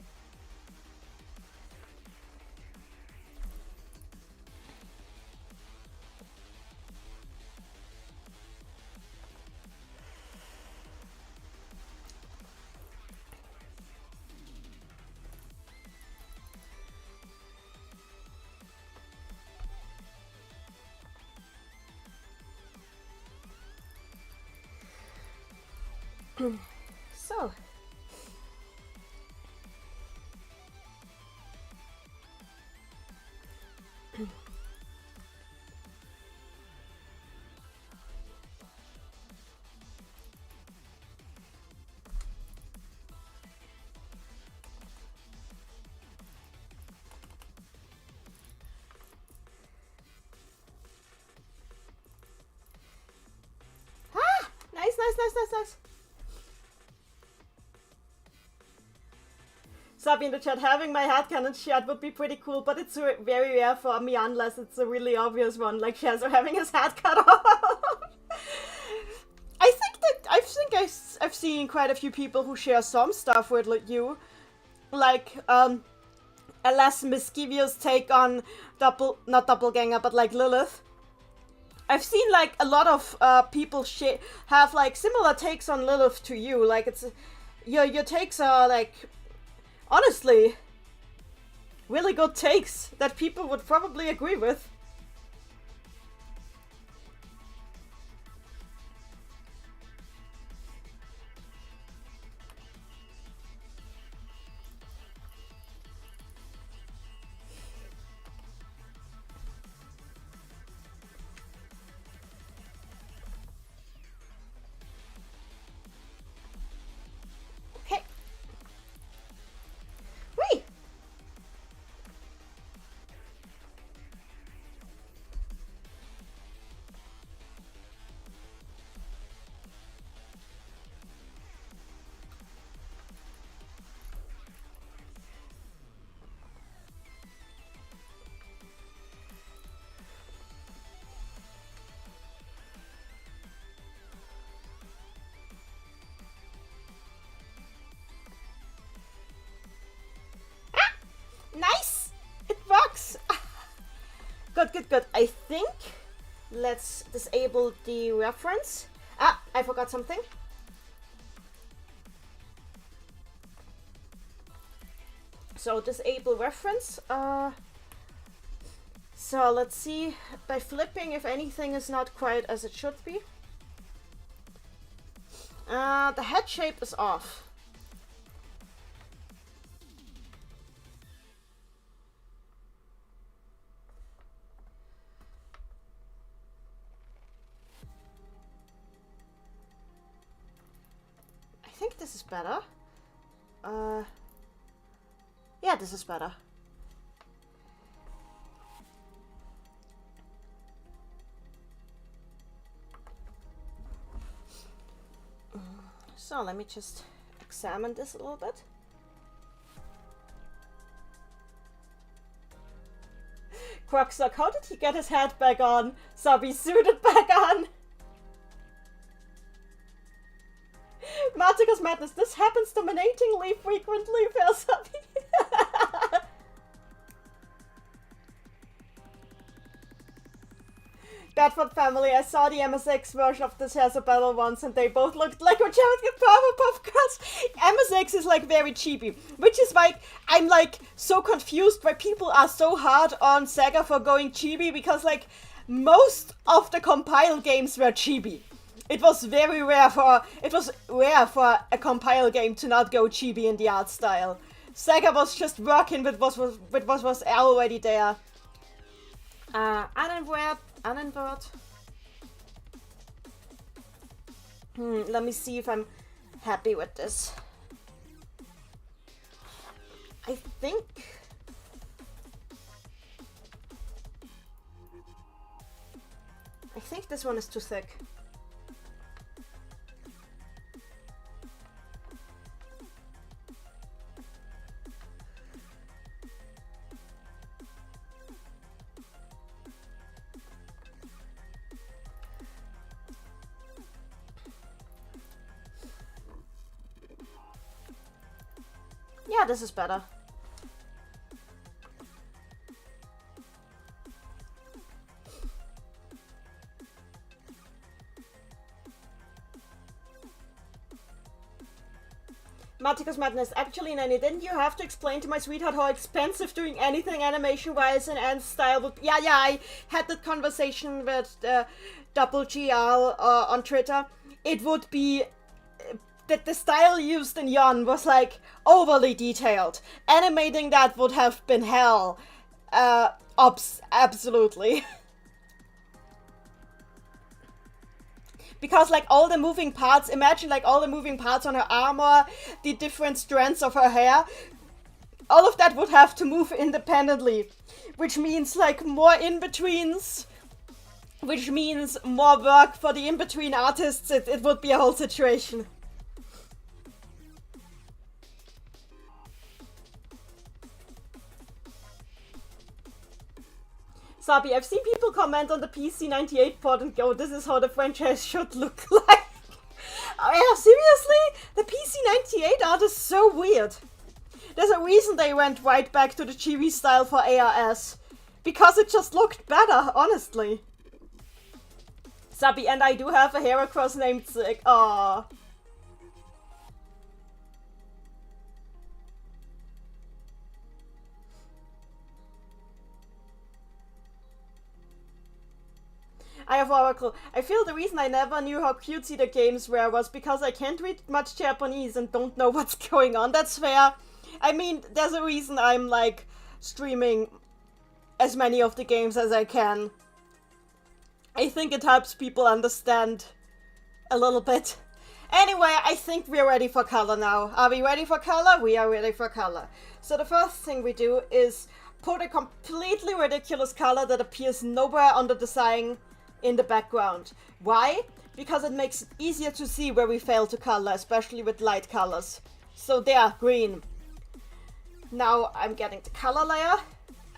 So. Nice. Sabi in the chat, having my headcanon shot would be pretty cool, but it's very rare for me unless it's a really obvious one, like Shazo having his head cut off. I think I've seen quite a few people who share some stuff with you, like a less mischievous take on not doppelganger, but like Lilith. I've seen like a lot of people have like similar takes on Lilith to you. Like it's your takes are like honestly really good takes that people would probably agree with. good. I think let's disable the reference. Ah, I forgot something. So disable reference. So let's see by flipping if anything is not quite as it should be. The head shape is off. I think this is better. Yeah, this is better. So let me just examine this a little bit. Quacksock, how did he get his hat back on? Sabi suited back on. Martica's Madness, this happens dominatingly frequently, fair Sabi. Bedford family, I saw the MSX version of this as a battle once and they both looked like Powerpuff Girls. MSX is like very cheapy, which is like, I'm like so confused why people are so hard on Sega for going chibi, because like most of the compile games were chibi. It was rare for a compile game to not go chibi in the art style. Sega was just working with what was already there. Uninvert. Let me see if I'm happy with this. I think this one is too thick. Yeah, this is better. Martica's Madness, actually, Nanny, didn't you have to explain to my sweetheart how expensive doing anything animation-wise in Ant's style would be? Yeah, I had that conversation with Double GL on Twitter. It would be that the style used in Yon was like overly detailed. Animating that would have been hell. Absolutely. Because like all the moving parts, imagine like all the moving parts on her armor, the different strands of her hair, all of that would have to move independently, which means like more in-betweens, which means more work for the in-between artists. It would be a whole situation. Sabi, I've seen people comment on the PC98 port and go, this is how the franchise should look like. Oh yeah, seriously? The PC98 art is so weird. There's a reason they went right back to the chibi style for ARS. Because it just looked better, honestly. Sabi, and I do have a Heracross named Zig. Aww. I have Oracle. I feel the reason I never knew how cutesy the games were was because I can't read much Japanese and don't know what's going on. That's fair. I mean, there's a reason I'm like streaming as many of the games as I can. I think it helps people understand a little bit. Anyway, I think we're ready for color now. Are we ready for color? We are ready for color. So the first thing we do is put a completely ridiculous color that appears nowhere on the design in the background. Why? Because it makes it easier to see where we fail to color, especially with light colors. So there, green. Now I'm getting the color layer,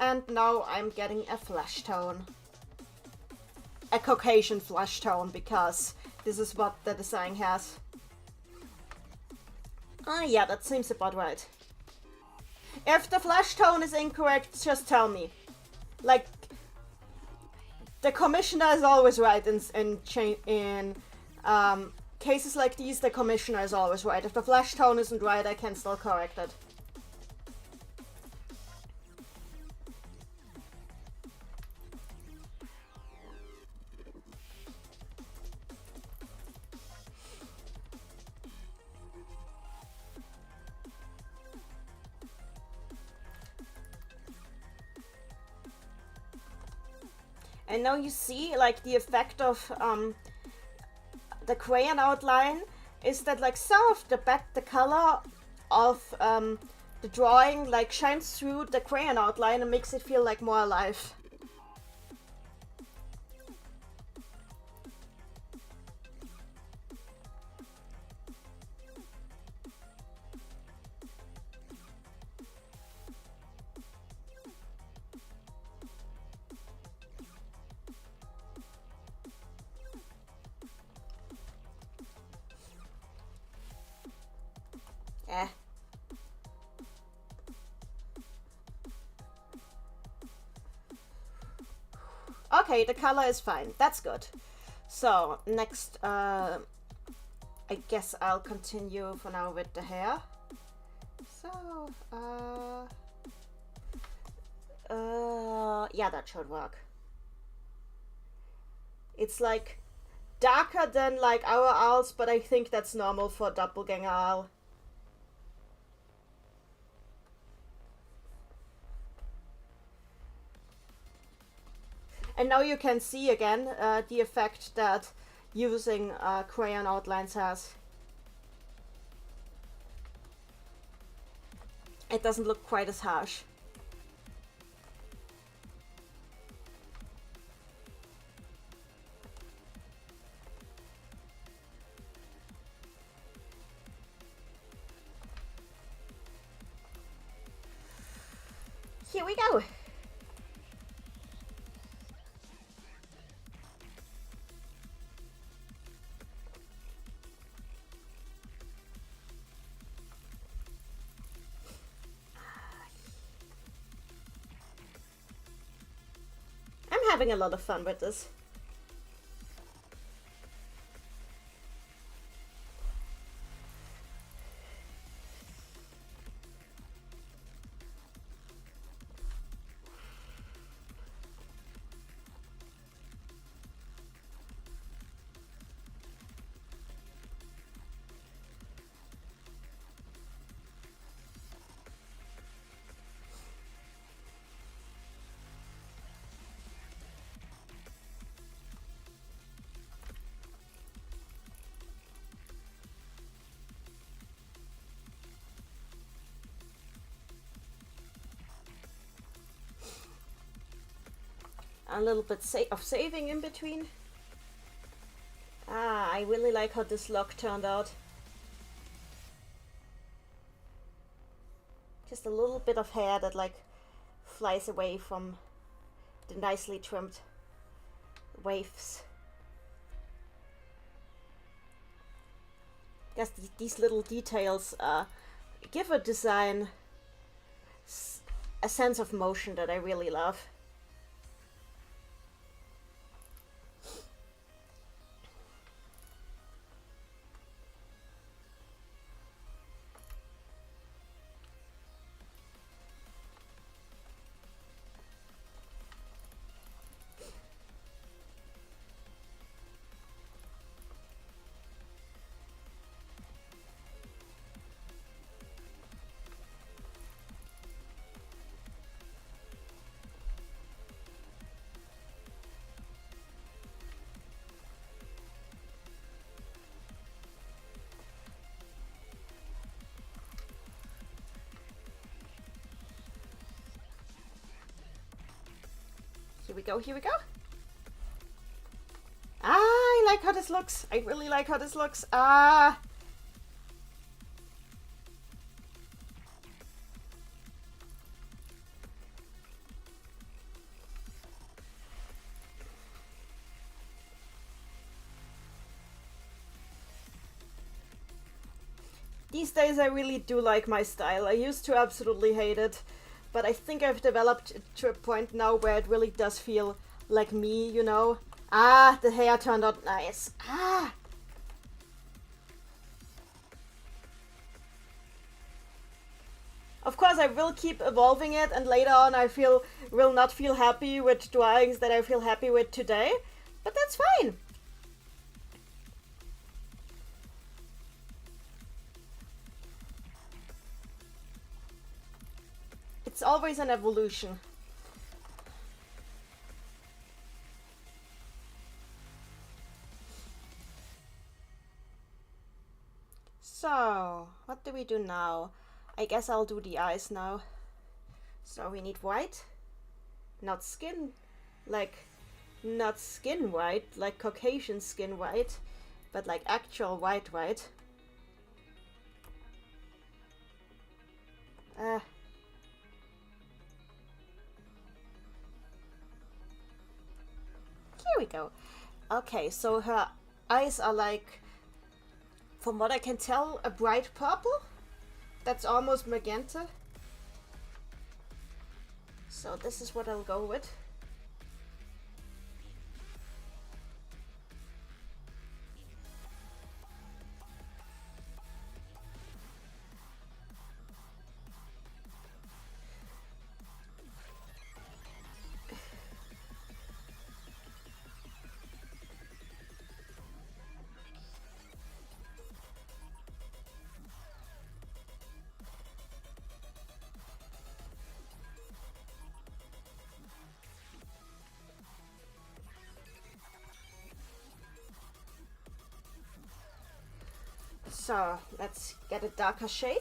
and now I'm getting a flesh tone. A Caucasian flesh tone, because this is what the design has. Yeah, that seems about right. If the flesh tone is incorrect, just tell me. Like, the commissioner is always right in cases like these. The commissioner is always right. If the flash tone isn't right, I can still correct it. And now you see, like, the effect of the crayon outline is that, like, some of the color of the drawing, like, shines through the crayon outline and makes it feel like more alive. Eh. Okay, the color is fine. That's good. So, next, I guess I'll continue for now with the hair. So, yeah, that should work. It's like darker than like our owls, but I think that's normal for doppelganger owl. And now you can see again the effect that using crayon outlines has. It doesn't look quite as harsh. Here we go. I'm having a lot of fun with this. A little bit of saving in between. Ah, I really like how this lock turned out. Just a little bit of hair that like flies away from the nicely trimmed waves. Yes, these little details give a design a sense of motion that I really love. Here we go, here we go. Ah, I like how this looks. I really like how this looks. Ah. These days I really do like my style. I used to absolutely hate it, but I think I've developed it to a point now where it really does feel like me, you know. Ah, the hair turned out nice. Ah. Of course, I will keep evolving it, and later on I will not feel happy with drawings that I feel happy with today, but that's fine. It's always an evolution. So, what do we do now? I guess I'll do the eyes now. So we need white, not skin, not skin white, like Caucasian skin white, but like actual white. Here we go. Okay, so her eyes are like, from what I can tell, a bright purple. That's almost magenta. So this is what I'll go with. So let's get a darker shade.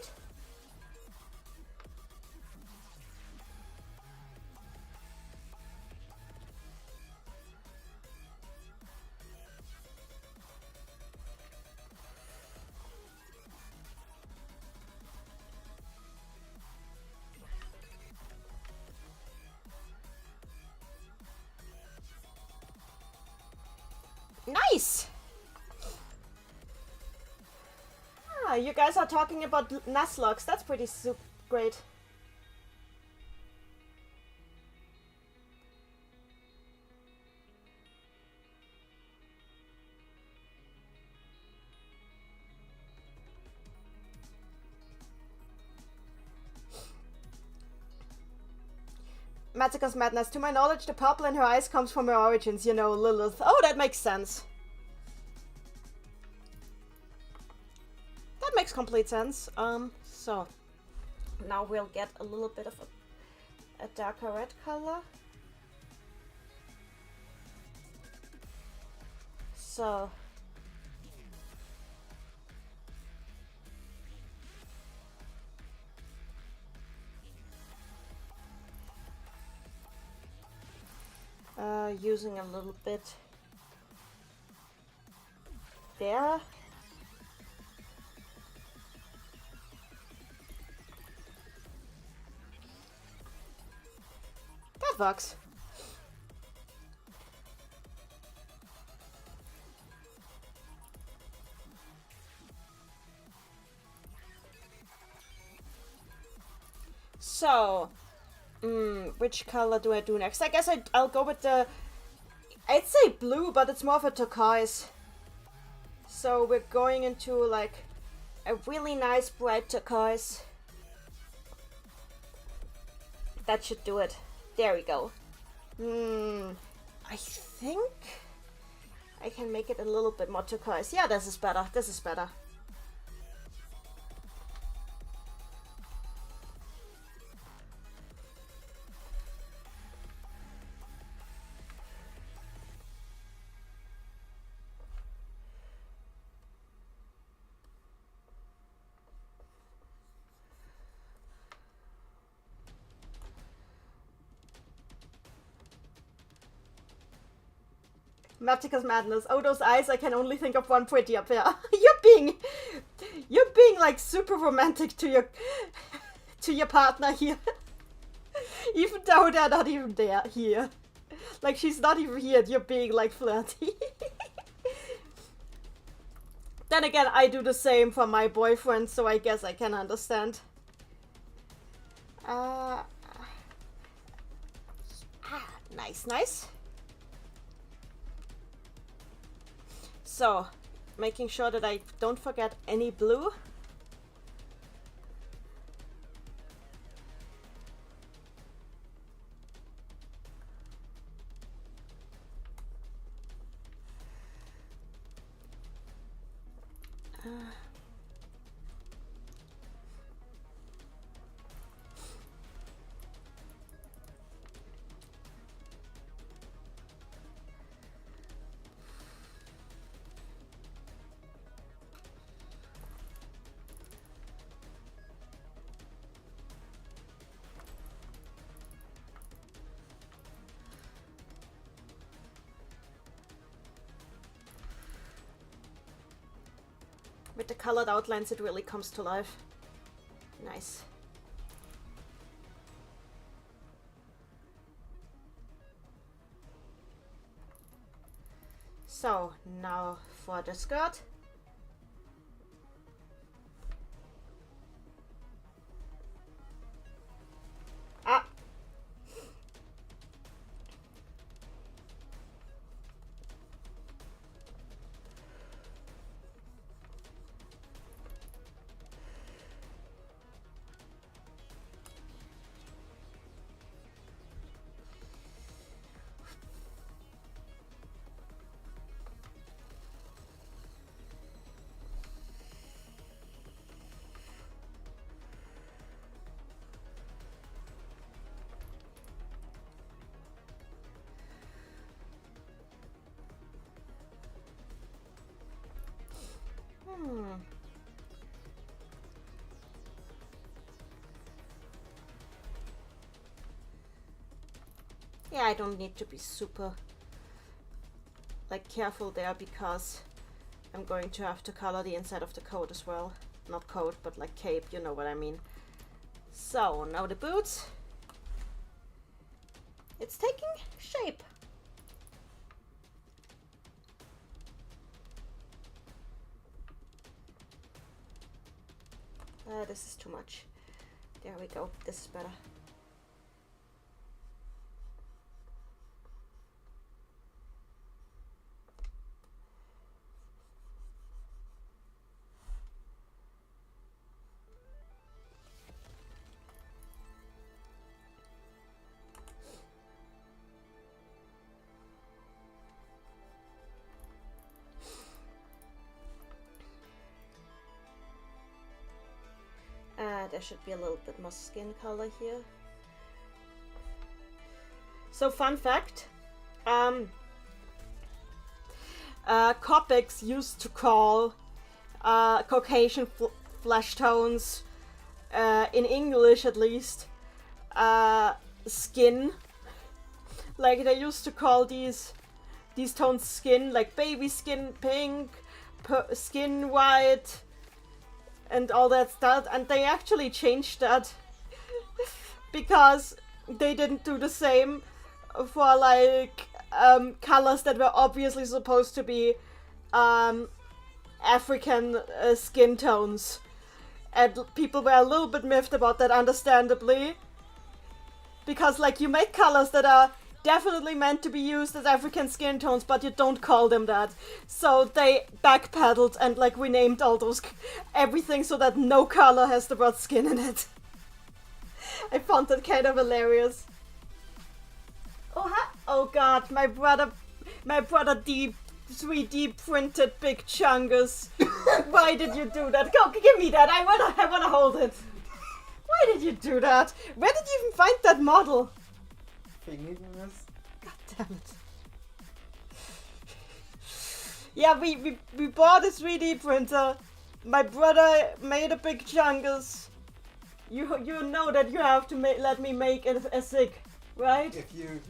Nice! You guys are talking about Nuzlocke. That's pretty great. Magica's Madness. To my knowledge, the purple in her eyes comes from her origins, you know, Lilith. Oh, that makes sense. That makes complete sense. So now we'll get a little bit of a darker red color. So using a little bit there. That works. So, which color do I do next? I guess I'll go with the, I'd say blue, but it's more of a turquoise. So we're going into like a really nice bright turquoise. That should do it. There we go. I think I can make it a little bit more turquoise. Yeah, this is better. This is better. Magica's Madness. Oh, those eyes, I can only think of one pretty up there. You're being like super romantic to your partner here. Even though they're not even there here. Like, she's not even here, you're being like flirty. Then again, I do the same for my boyfriend, so I guess I can understand. Nice. So, making sure that I don't forget any blue. With the colored outlines, it really comes to life. Nice. So, now for the skirt. Ah! Yeah, I don't need to be super like careful there because I'm going to have to color the inside of the coat as well. Not coat, but like cape, you know what I mean. So now the boots. It's taking shape. This is too much. There we go. This is better. There should be a little bit more skin color here. So fun fact, Copics used to call Caucasian flesh tones, in English at least, skin. Like they used to call these tones skin, like baby skin pink, skin white, and all that stuff, and they actually changed that because they didn't do the same for like colors that were obviously supposed to be African skin tones, and people were a little bit miffed about that, understandably, because like you make colors that are definitely meant to be used as African skin tones, but you don't call them that. So they backpedaled and like renamed all those everything so that no color has the word skin in it. I found that kind of hilarious. Oh god, my brother 3D printed big chungus. Why did you do that? Go give me that. I wanna hold it. Why did you do that? Where did you even find that model? God damn it. Yeah, we bought a 3D printer. My brother made a big chungus. You know that you have to let me make a SIG, right? If you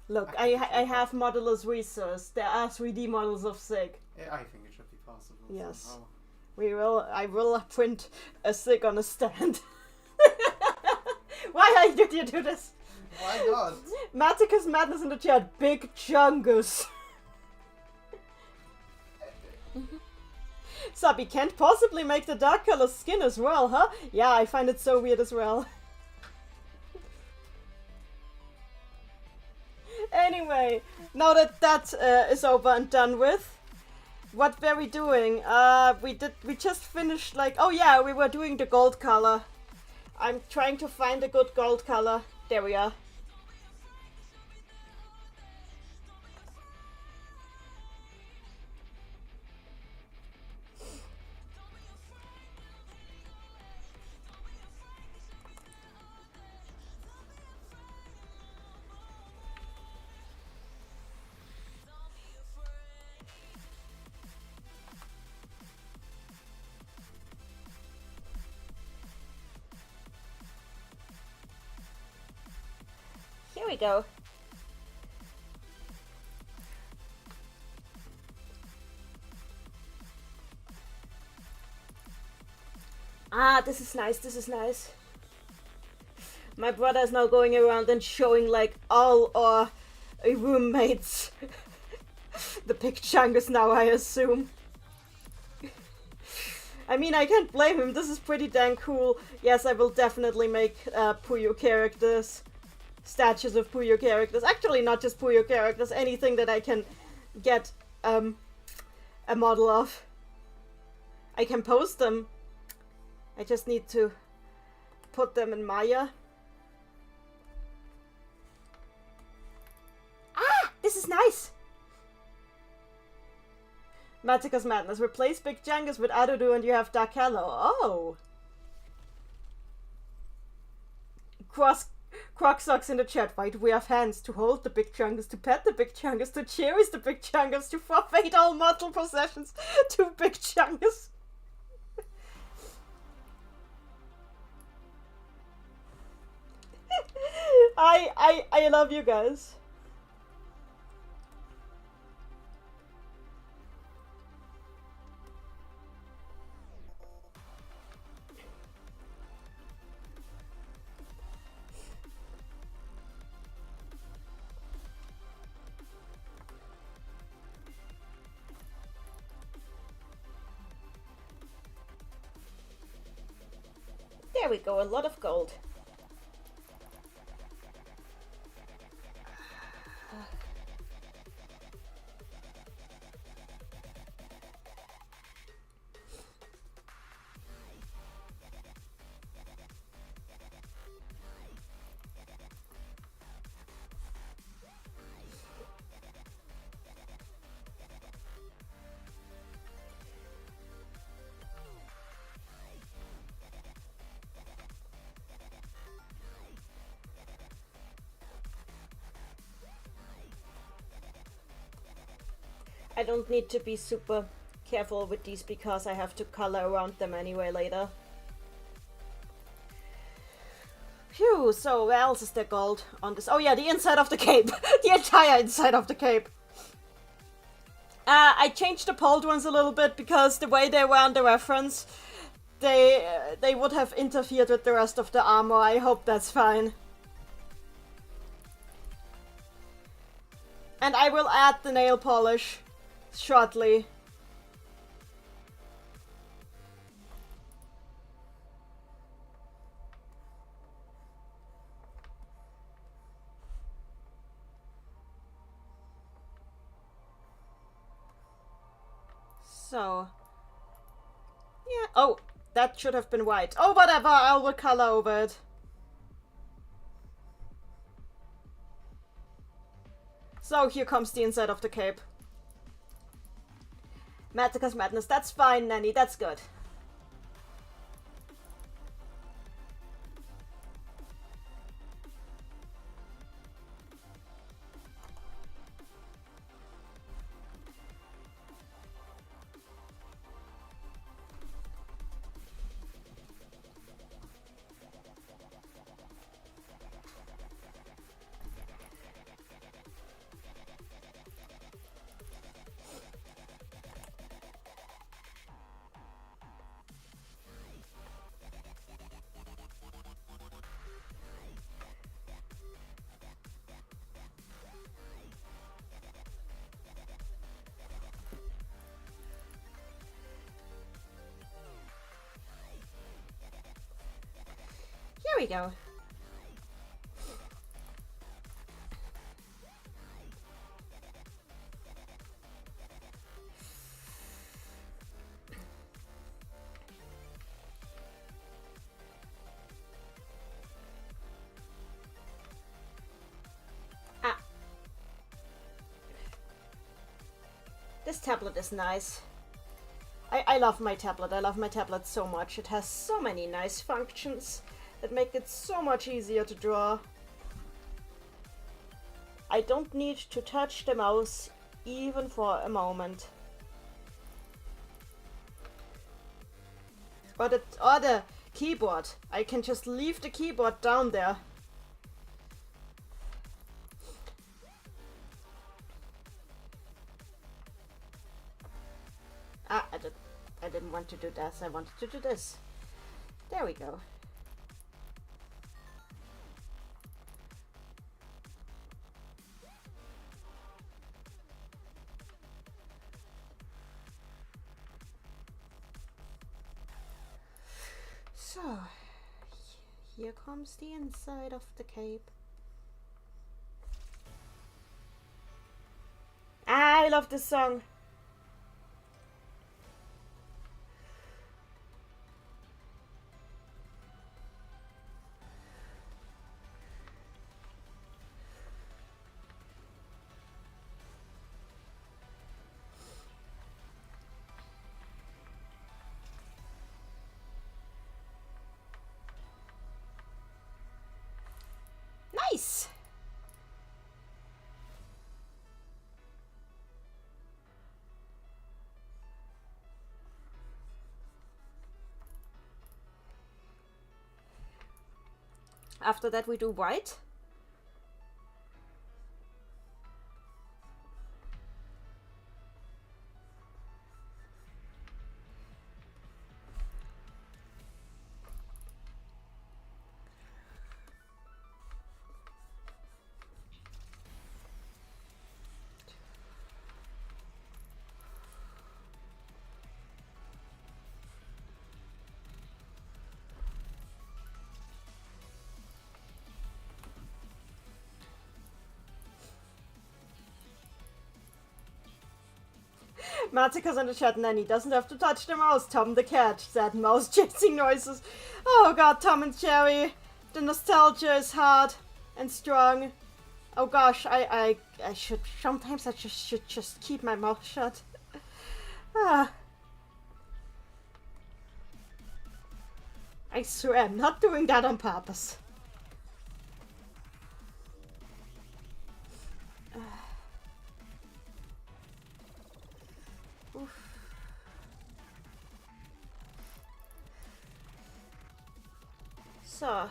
Look, I have modelers resource. There are 3D models of SIG. I think it should be possible. Yes. Somehow. I will print a SIG on a stand. Why did you do this? Why not? Maticus Madness in the chat. Big chungus. Sabi can't possibly make the dark color skin as well, huh? Yeah, I find it so weird as well. Anyway, Now that that is over and done with, what were we doing? We just finished, like, oh yeah, we were doing the gold color. I'm trying to find a good gold color. There we are. Here we go. Ah, this is nice, this is nice. My brother is now going around and showing, like, all our roommates the big chungus now, I assume. I mean, I can't blame him, this is pretty dang cool. Yes, I will definitely make Puyo characters. Statues of Puyo characters. Actually, not just Puyo characters, anything that I can get a model of. I can post them. I just need to put them in Maya. Ah! This is nice! Magicka's Madness. Replace Big Chungus with Adudu and you have Dark Hello. Oh! Croc Socks in the chat. Why do we have hands? To hold the Big Chungus, to pet the Big Chungus, to cherish the Big Chungus, to forfeit all mortal possessions to Big Chungus. I love you guys. There we go, a lot of gold. I don't need to be super careful with these because I have to color around them anyway later. Phew, so where else is there gold on this? Oh yeah, the inside of the cape. The entire inside of the cape. I changed the pulled ones a little bit because the way they were on the reference, they would have interfered with the rest of the armor. I hope that's fine. And I will add the nail polish shortly. So, yeah. Oh, that should have been white. Oh, whatever, I will color over it. So here comes the inside of the cape. Magicka's Madness. That's fine, Nanny. That's good. Here we go. This tablet is nice. I love my tablet. I love my tablet so much. It has so many nice functions that make it so much easier to draw. I don't need to touch the mouse even for a moment. Or the keyboard. I can just leave the keyboard down there. Ah, I didn't want to do this. I wanted to do this. There we go. So, here comes the inside of the cape. I love this song. Nice! After that we do white. Matika's in the chat, Nanny doesn't have to touch the mouse. Tom the cat, sad mouse chasing noises. Oh god, Tom and Jerry. The nostalgia is hard and strong. Oh gosh, I should, sometimes I should just keep my mouth shut. Ah. I swear, I'm not doing that on purpose. So.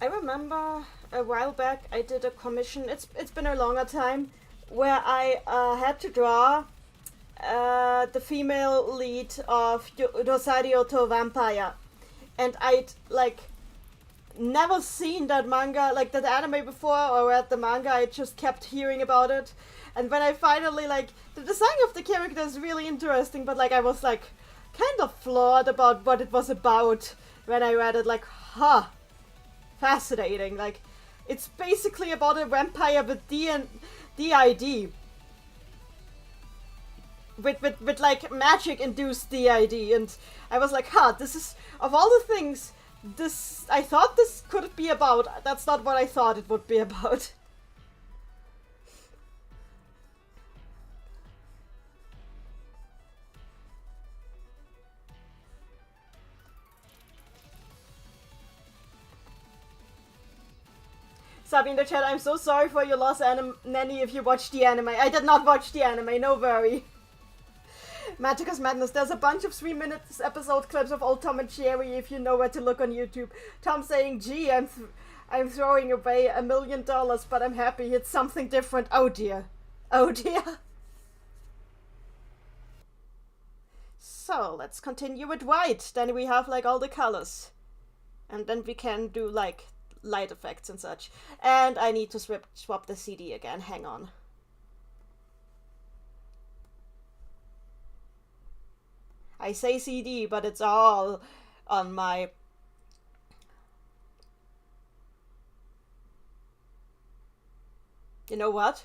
I remember a while back I did a commission, it's been a longer time, where I had to draw the female lead of Rosario to Vampire. And I'd like never seen that manga, like that anime before, or read the manga. I just kept hearing about it. And when I finally, like, the design of the character is really interesting, but like I was like kind of flawed about what it was about when I read it, like, huh. Fascinating. Like, it's basically about a vampire with DID. With like magic induced DID, and I was like, huh, this is, of all the things I thought this could be about, that's not what I thought it would be about. Sabi in the chat, I'm so sorry for your loss, Nanny, if you watched the anime. I did not watch the anime, no worry. Magicus Madness, there's a bunch of 3-minute episode clips of old Tom and Jerry if you know where to look on YouTube. Tom saying, gee, I'm throwing away $1 million, but I'm happy it's something different. Oh dear. Oh dear. So, let's continue with white. Then we have like all the colors. And then we can do like light effects and such. And I need to swap the CD again. Hang on. I say CD, but it's all on my... You know what?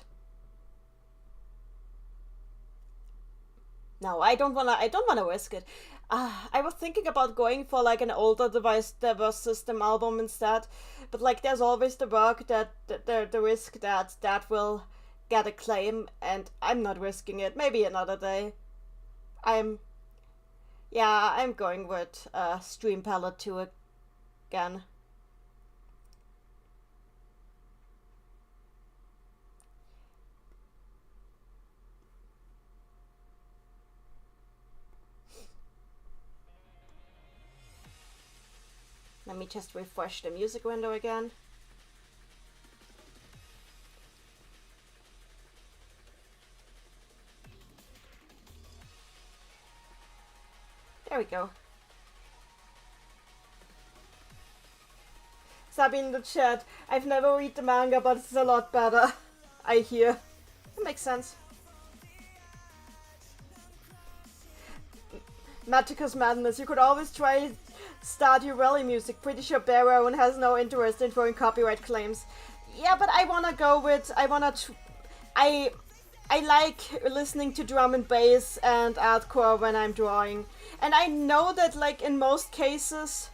No, I don't wanna risk it. I was thinking about going for like an older diverse system album instead, but like there's always the work that the risk that will get a claim, and I'm not risking it. Maybe another day. I'm going with Stream Palette 2 again. Let me just refresh the music window again. There we go. Sabi in the chat, I've never read the manga, but it's a lot better, I hear. That makes sense. Magicus Madness, you could always try Stardew Valley music. Pretty sure Barrow has no interest in throwing copyright claims. Yeah, but I wanna go with... I like listening to drum and bass and hardcore when I'm drawing. And I know that, like, in most cases,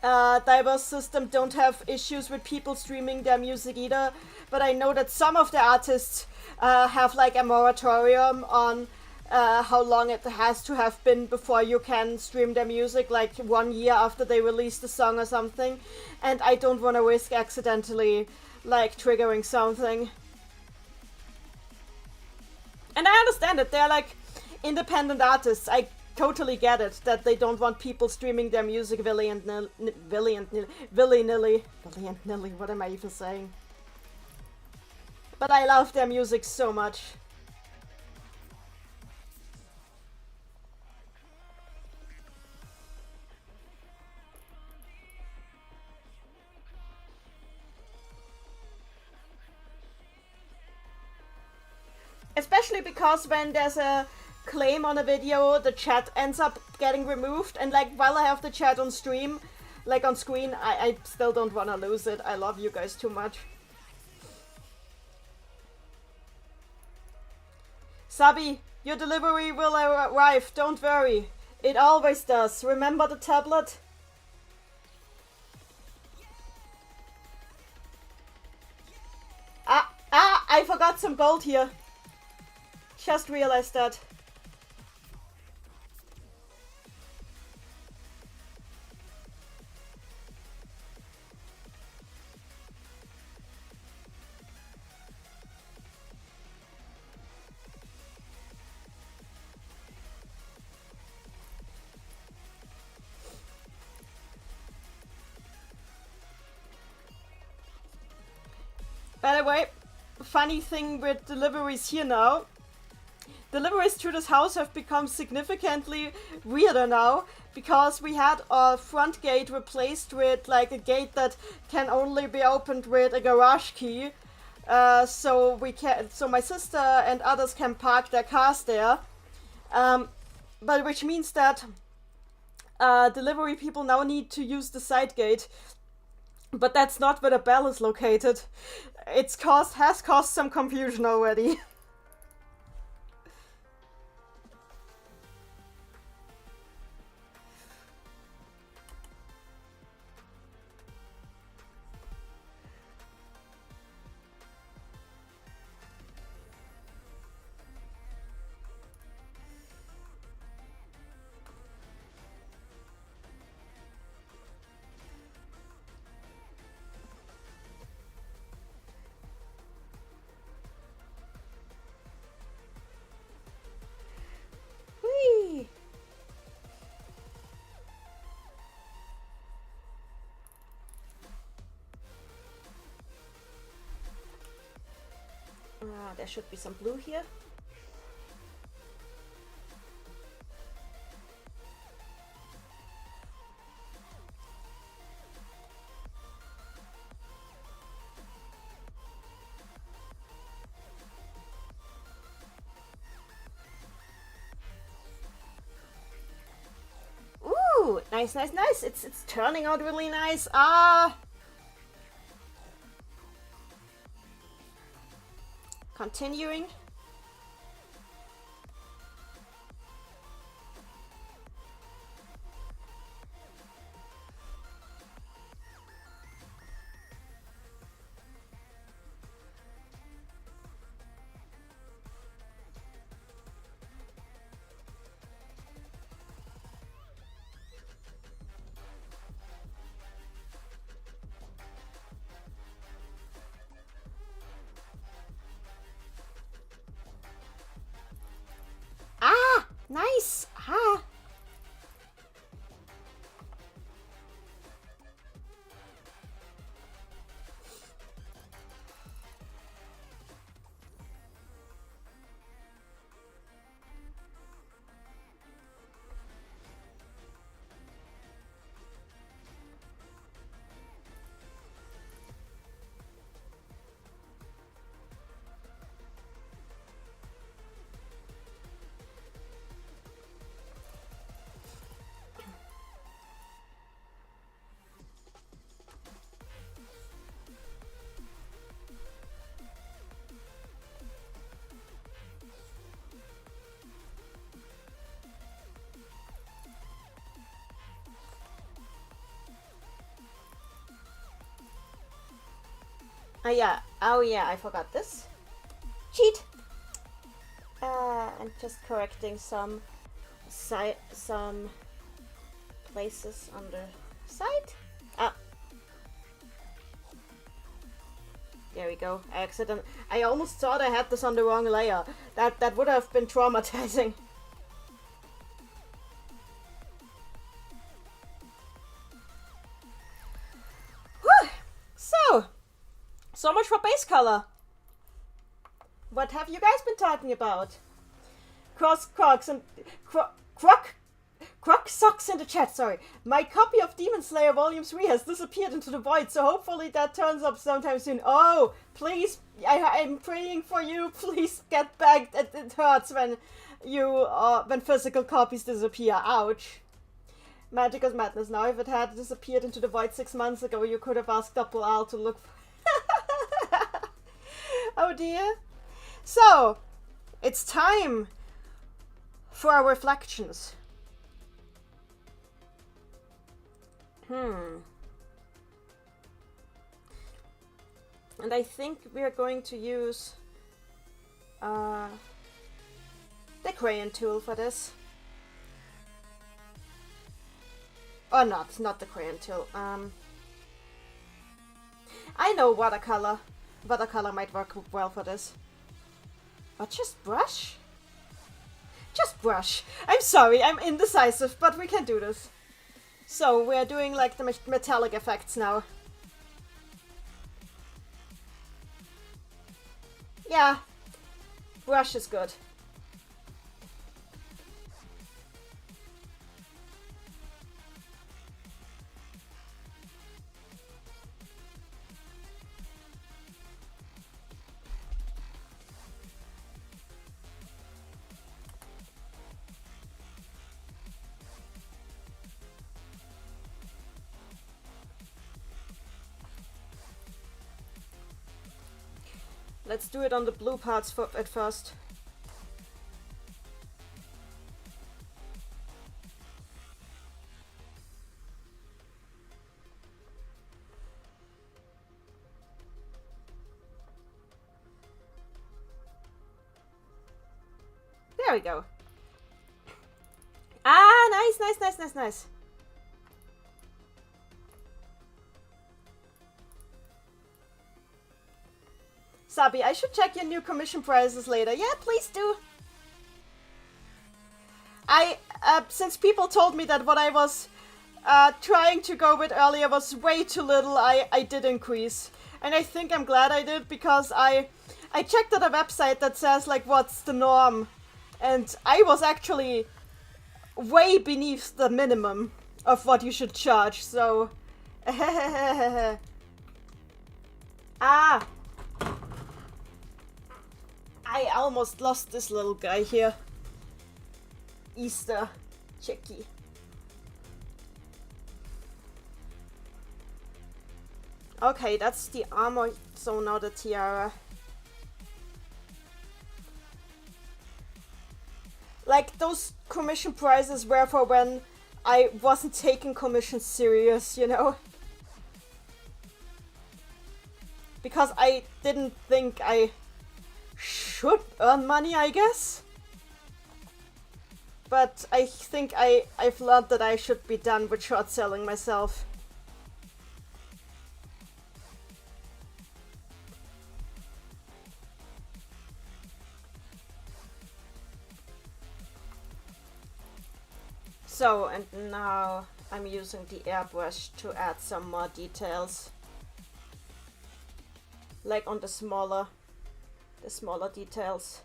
diverse system don't have issues with people streaming their music either. But I know that some of the artists have, like, a moratorium on how long it has to have been before you can stream their music, like 1 year after they release the song or something. And I don't want to risk accidentally, like, triggering something. And I understand it. They're like independent artists. I totally get it that they don't want people streaming their music willy-nilly. What am I even saying? But I love their music so much. Especially because when there's a claim on a video, the chat ends up getting removed, and like while I have the chat on stream, like on screen, I still don't want to lose it. I love you guys too much. Sabi, your delivery will arrive, don't worry. It always does. Remember the tablet? I forgot some gold here. Just realized that. By the way, funny thing with deliveries here now. Deliveries to this house have become significantly weirder now, because we had our front gate replaced with like a gate that can only be opened with a garage key. So my sister and others can park their cars there. But which means that delivery people now need to use the side gate. But that's not where the bell is located. Has caused some confusion already. There should be some blue here. Nice, nice, nice. It's turning out really nice. Ah. Continuing. Ah, nice. Ah. Yeah. Oh yeah, I forgot this. Cheat. And just correcting some places on the side. Ah. There we go. I almost thought I had this on the wrong layer. That would have been traumatizing. Whew. So much for base color. What have you guys been talking about? Crocs and Croc socks in the chat, sorry. My copy of Demon Slayer Volume 3 has disappeared into the void, so hopefully that turns up sometime soon. Oh, please, I'm praying for you. Please get back. It hurts when when physical copies disappear. Ouch. Magic is madness. Now, if it had disappeared into the void 6 months ago, you could have asked Double R to look for... Oh dear. So, it's time for our reflections. And I think we are going to use the crayon tool for this. Or not the crayon tool. I know watercolor. Watercolor might work well for this. But just brush? Just brush. I'm sorry, I'm indecisive, but we can do this. So, we're doing like the metallic effects now. Yeah, brush is good. Let's do it on the blue parts at first. There we go. Ah, nice. Sabi, I should check your new commission prices later. Yeah, please do. Since people told me that what I was trying to go with earlier was way too little, I did increase. And I think I'm glad I did, because I checked at a website that says, like, what's the norm. And I was actually way beneath the minimum of what you should charge, so... Ah! I almost lost this little guy here. Easter Chicky. Okay, that's the armor, so now the tiara. Like, those commission prizes were for when I wasn't taking commissions serious, you know? Because I didn't think I should earn money, I guess. But I think I've learned that I should be done with short selling myself. So, and now I'm using the airbrush to add some more details. Like on the smaller details.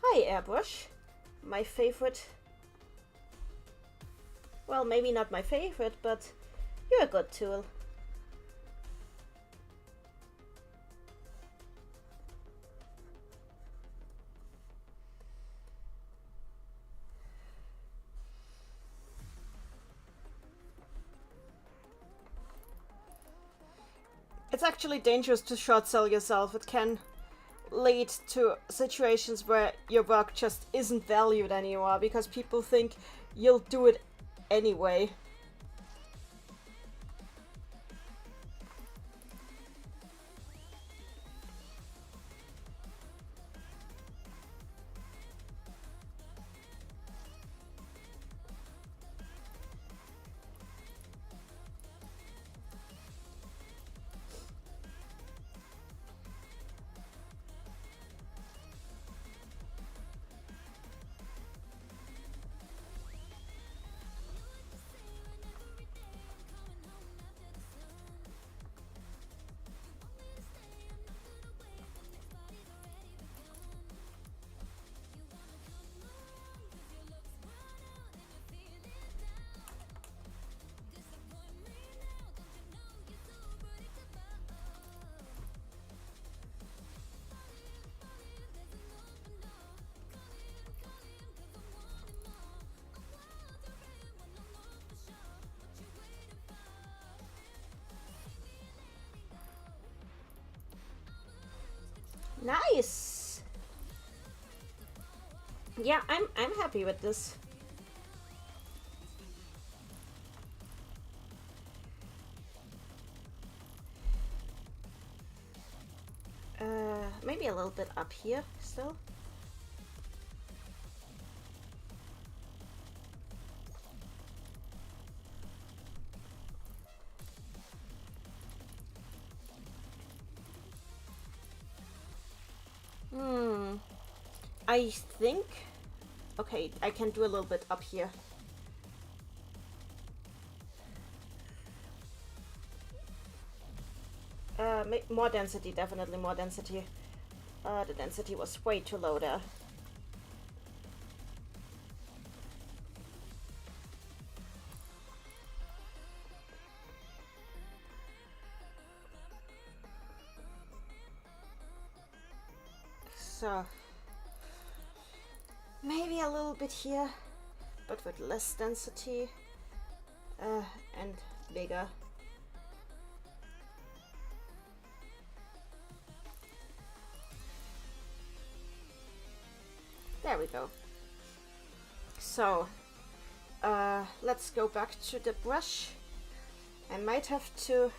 Hi, airbrush. My favorite. Well, maybe not my favorite, but you're a good tool. It's actually dangerous to short sell yourself. It can lead to situations where your work just isn't valued anymore because people think you'll do it anyway. Nice. Yeah, I'm happy with this. Maybe a little bit up here still. I think... Okay, I can do a little bit up here. More density, definitely more density. The density was way too low there. So... maybe a little bit here, but with less density and bigger. There we go. So, let's go back to the brush. I might have to...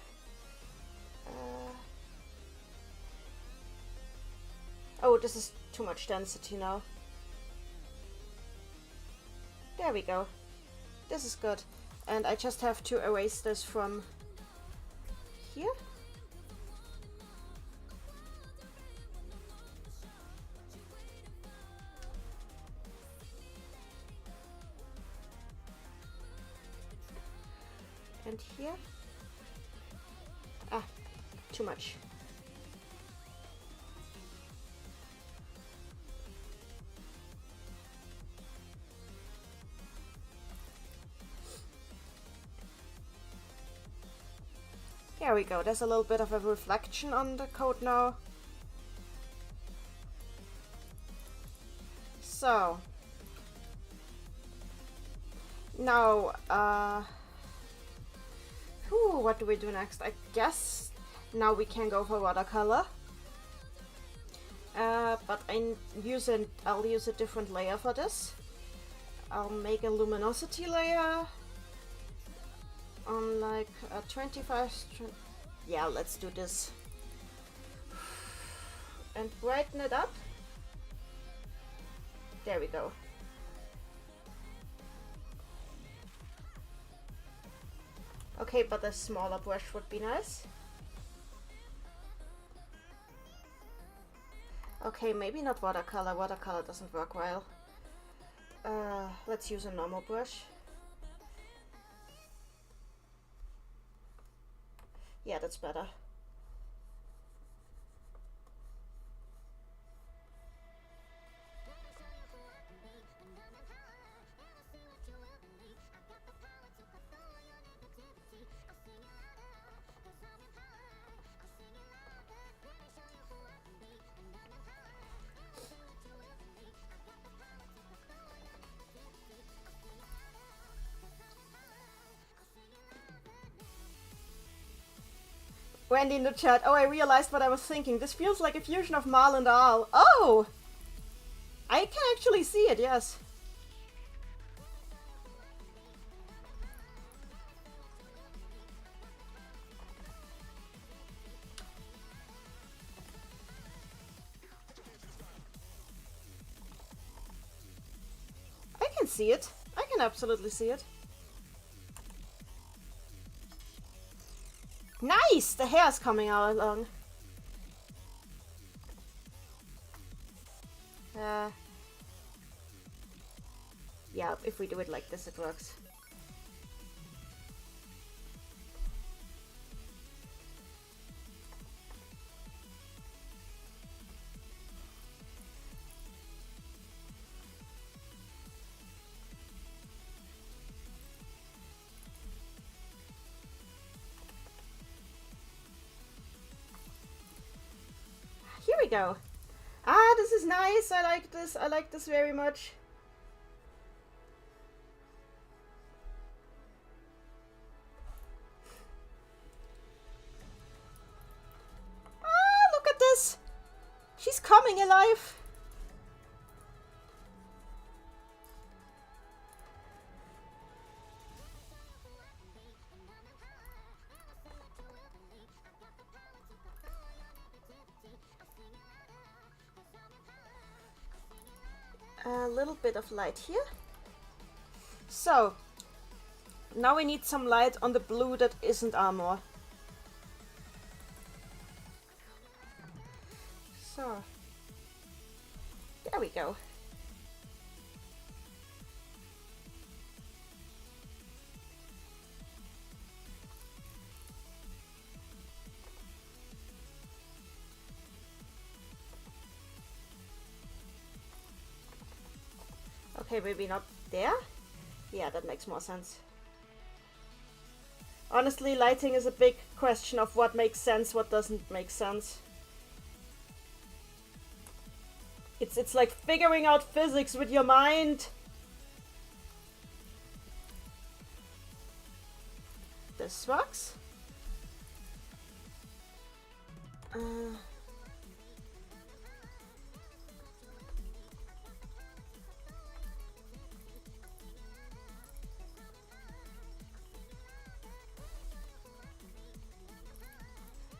oh, this is too much density now. There we go. This is good. And I just have to erase this from here. And here. Ah, too much. There we go, there's a little bit of a reflection on the coat now. So, now, Ooh, what do we do next? I guess now we can go for watercolor. But I'll use a different layer for this. I'll make a luminosity layer on like a 25. Yeah, let's do this. And brighten it up. There we go. Okay, but a smaller brush would be nice. Okay, maybe not watercolor. Watercolor doesn't work well. Let's use a normal brush. Yeah, that's better. Wendy in the chat. Oh, I realized what I was thinking. This feels like a fusion of Mal and Al. Oh! I can actually see it, yes. I can see it. I can absolutely see it. Nice! The hair's coming out along. Yeah, if we do it like this, it works. Here we go. Ah, this is nice. I like this. I like this very much. Ah, look at this. She's coming alive. A little bit of light here. So, now we need some light on the blue that isn't armor. So, there we go. Okay, maybe not there? Yeah, that makes more sense. Honestly, lighting is a big question of what makes sense, what doesn't make sense. It's like figuring out physics with your mind. This works.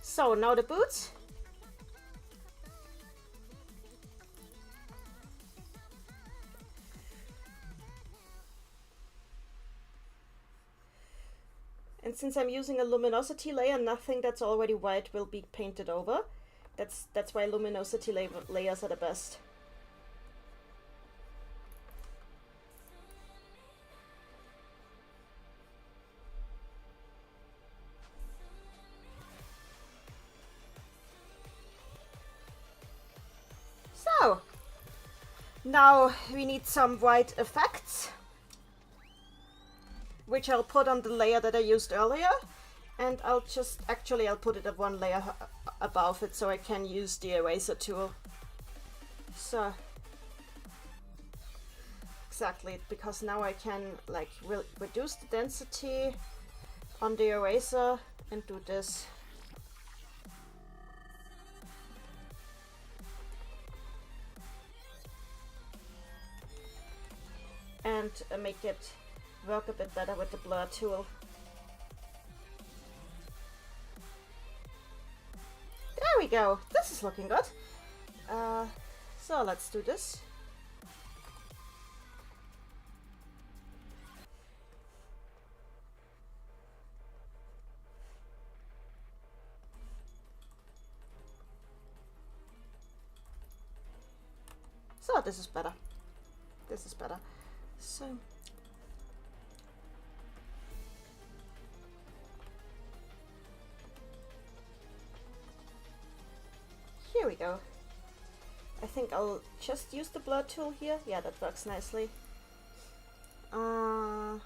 So now the boots. And since I'm using a luminosity layer, nothing that's already white will be painted over. That's why luminosity layers are the best. So, now we need some white effects, which I'll put on the layer that I used earlier, and I'll put it at one layer above it so I can use the eraser tool. So, exactly, because now I can like reduce the density on the eraser and do this. And make it work a bit better with the blur tool. There we go. This is looking good. So let's do this. So this is better. This is better. So here we go. I think I'll just use the blur tool here. Yeah, that works nicely. Yeah,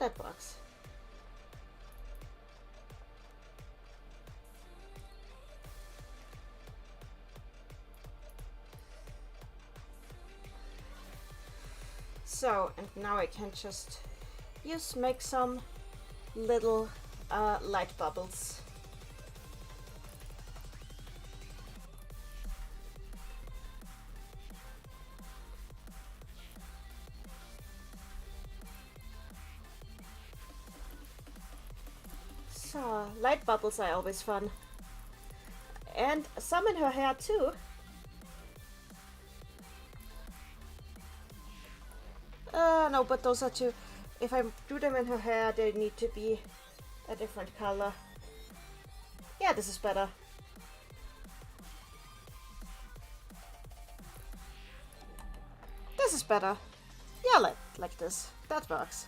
that works. So, and now I can just make some little light bubbles. So, light bubbles are always fun. And some in her hair too. No, but those are too... If I do them in her hair, they need to be a different color. Yeah, this is better. This is better. Yeah, like this. That works.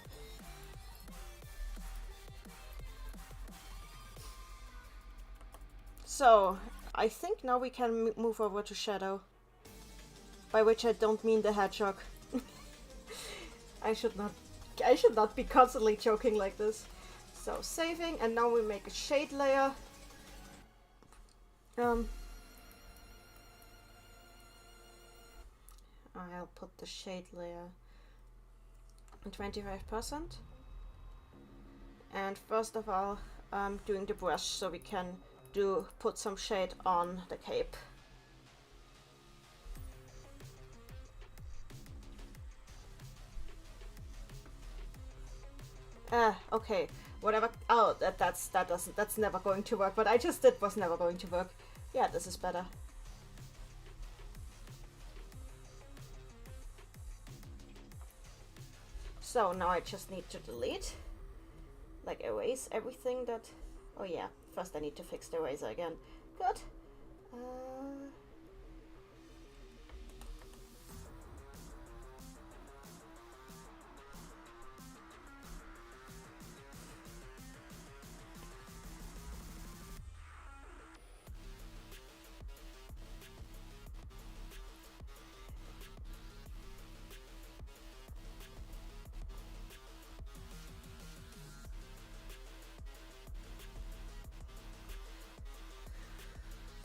So, I think now we can move over to shadow. By which I don't mean the hedgehog. I should not be constantly joking like this. So saving, and now we make a shade layer. I'll put the shade layer on 25%. And first of all, I'm doing the brush so we can put some shade on the cape. Okay, whatever. Oh, that's never going to work. What I just did was never going to work. Yeah, this is better. So now I just need to delete, like erase everything that. Oh yeah, first I need to fix the eraser again. Good.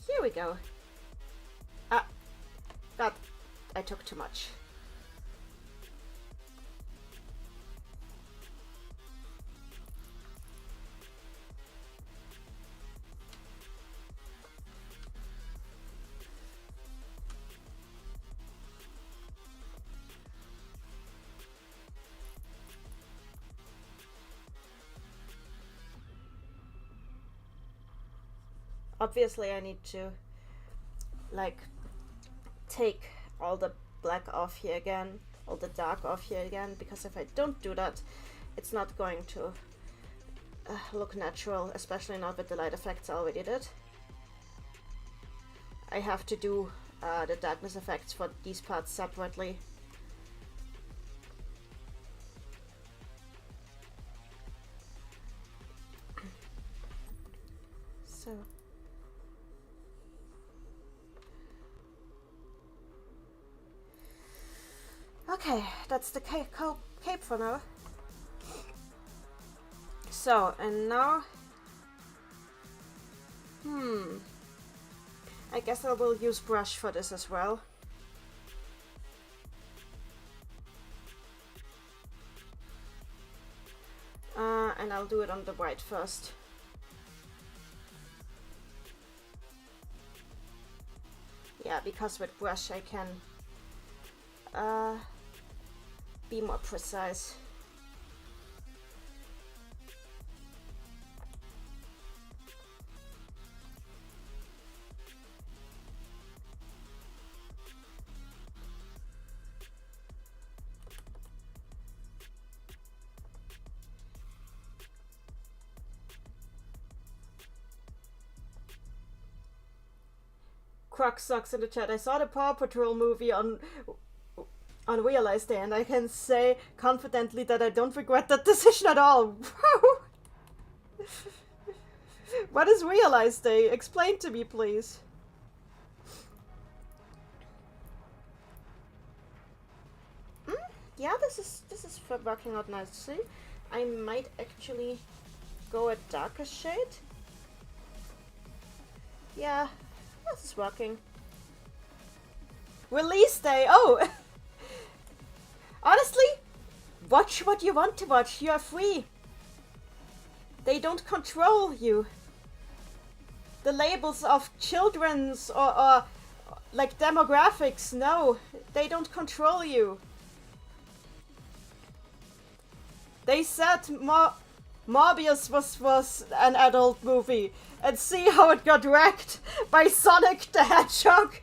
Here we go. That I took too much. Obviously I need to like take all the black off here again, all the dark off here again, because if I don't do that, it's not going to look natural, especially not with the light effects I already did. I have to do the darkness effects for these parts separately. So okay, that's the cape for now. So, and now, I guess I will use brush for this as well. I'll do it on the white first. Yeah, because with brush I can be more precise. Crux sucks in the chat. I saw the Paw Patrol movie on Realize Day, and I can say confidently that I don't regret that decision at all. What is Realize Day? Explain to me, please. Yeah, this is working out nicely. I might actually go a darker shade. Yeah, this is working. Release day. Oh, honestly, watch what you want to watch. You are free. They don't control you. The labels of children's or like demographics, no, they don't control you. They said Morbius was an adult movie, and see how it got wrecked by Sonic the Hedgehog.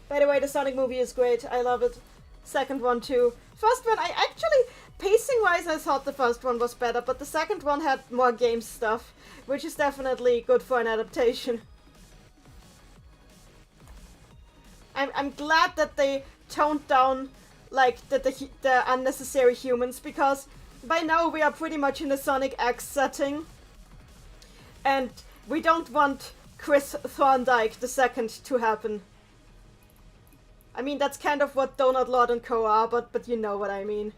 By the way, the Sonic movie is great. I love it. Second one too. First one, I actually, pacing-wise, I thought the first one was better, but the second one had more game stuff, which is definitely good for an adaptation. I'm glad that they toned down like the unnecessary humans, because by now we are pretty much in a Sonic X setting, and we don't want Chris Thorndike II to happen. I mean, that's kind of what Donut Lord and Co are, but you know what I mean.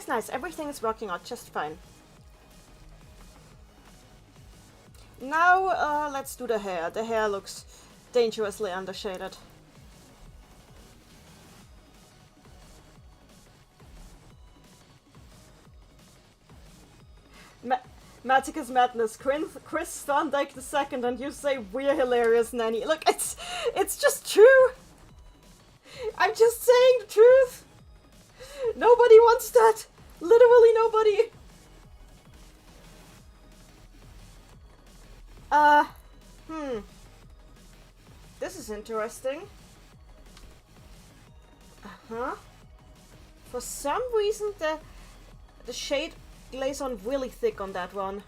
Nice. Everything is working out just fine. Now, let's do the hair. The hair looks dangerously undershaded. Maticus Madness, Chris Thorndike II, and you say we're hilarious, Nanny. Look, it's just true. I'm just saying the truth. Nobody wants that. Literally nobody. This is interesting. For some reason the shade lays on really thick on that one.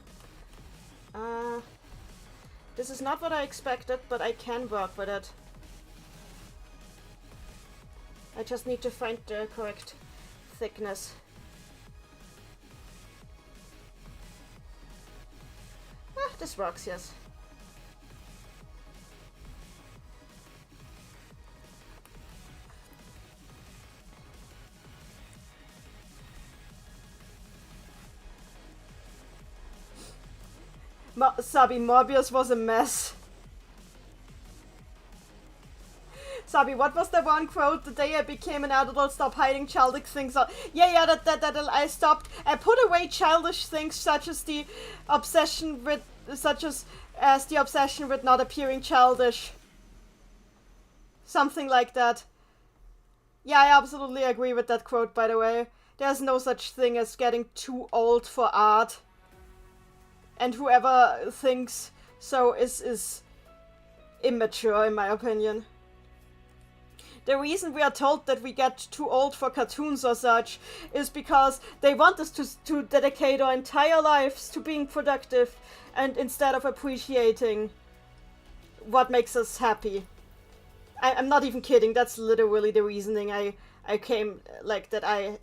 This is not what I expected, but I can work with it. I just need to find the correct thickness. This works, yes. Sabi, Morbius was a mess. Sabi, what was the one quote? The day I became an adult, I'll stop hiding childish things. Yeah, that I stopped. I put away childish things such as the obsession with not appearing childish. Something like that. Yeah, I absolutely agree with that quote, by the way. There's no such thing as getting too old for art. And whoever thinks so is immature, in my opinion. The reason we are told that we get too old for cartoons or such is because they want us to dedicate our entire lives to being productive, and instead of appreciating what makes us happy. I'm not even kidding, that's literally the reasoning I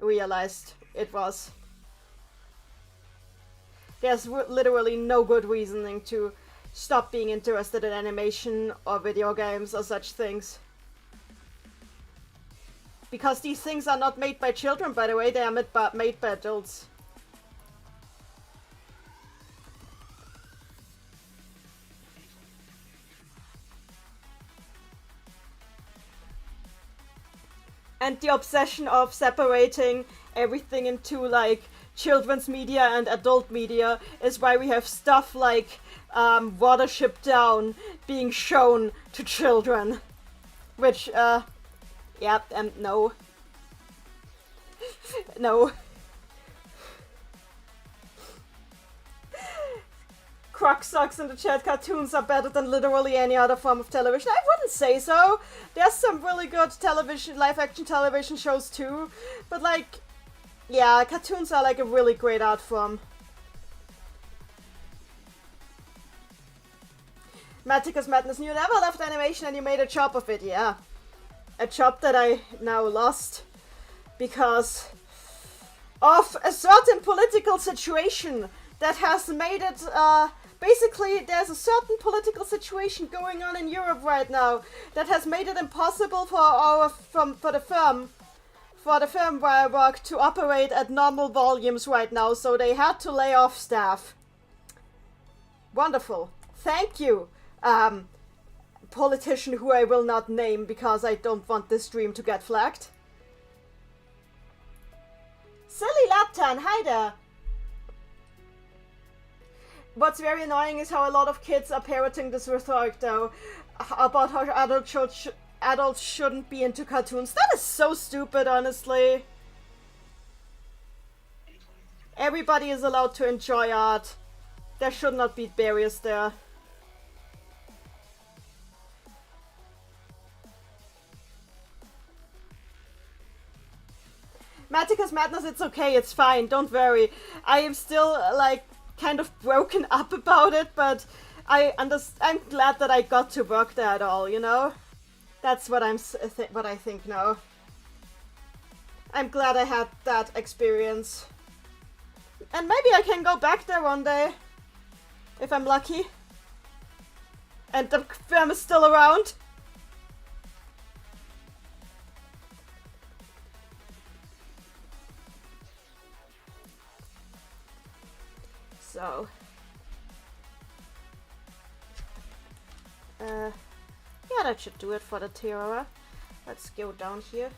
realized it was. There's literally no good reasoning to stop being interested in animation or video games or such things. Because these things are not made by children, by the way, they are made by adults. And the obsession of separating everything into like children's media and adult media is why we have stuff like Watership Down being shown to children. Which, yeah, no. No. Croc sucks in the chat. Cartoons are better than literally any other form of television. I wouldn't say so. There's some really good television, live-action television shows too. But like, yeah, cartoons are like a really great art form. Maticus Madness, you never loved animation and you made a job of it, yeah. A job that I now lost because of a certain political situation that has made it, basically there's a certain political situation going on in Europe right now that has made it impossible for the firm where I work to operate at normal volumes right now, so they had to lay off staff. Wonderful. Thank you, politician who I will not name because I don't want this stream to get flagged. Silly Laptan, hi there. What's very annoying is how a lot of kids are parroting this rhetoric though, about how adults shouldn't be into cartoons. That is so stupid, honestly. Everybody is allowed to enjoy art. There should not be barriers there. Maticus Madness, it's okay, it's fine, don't worry. I am still, like, kind of broken up about it, but I'm glad that I got to work there at all, you know? That's what what I think now. I'm glad I had that experience. And maybe I can go back there one day. If I'm lucky. And the firm is still around. So, yeah, that should do it for the Tiara. Let's go down here.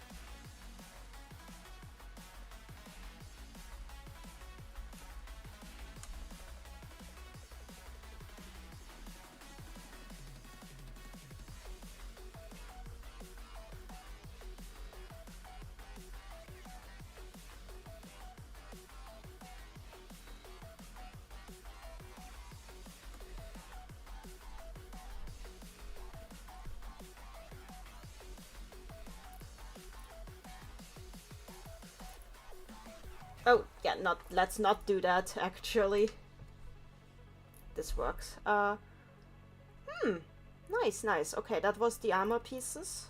Oh, yeah, let's not do that, actually. This works. Nice. Okay, that was the armor pieces.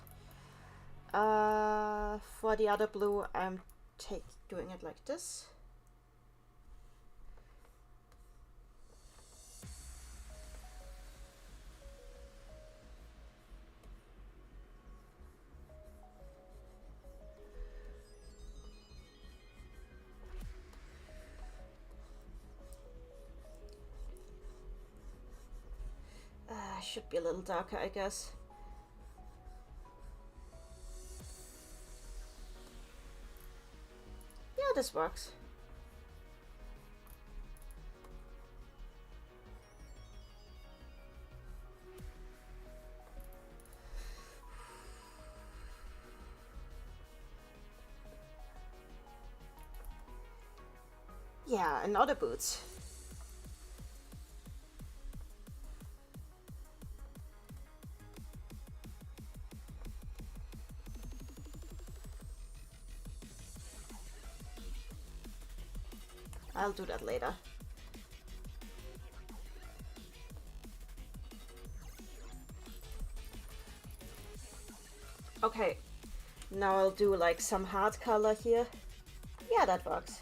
For the other blue, I'm doing it like this. Should be a little darker, I guess. Yeah, this works. Yeah, and other boots. I'll do that later. Okay, now I'll do like some hard color here. Yeah, that works.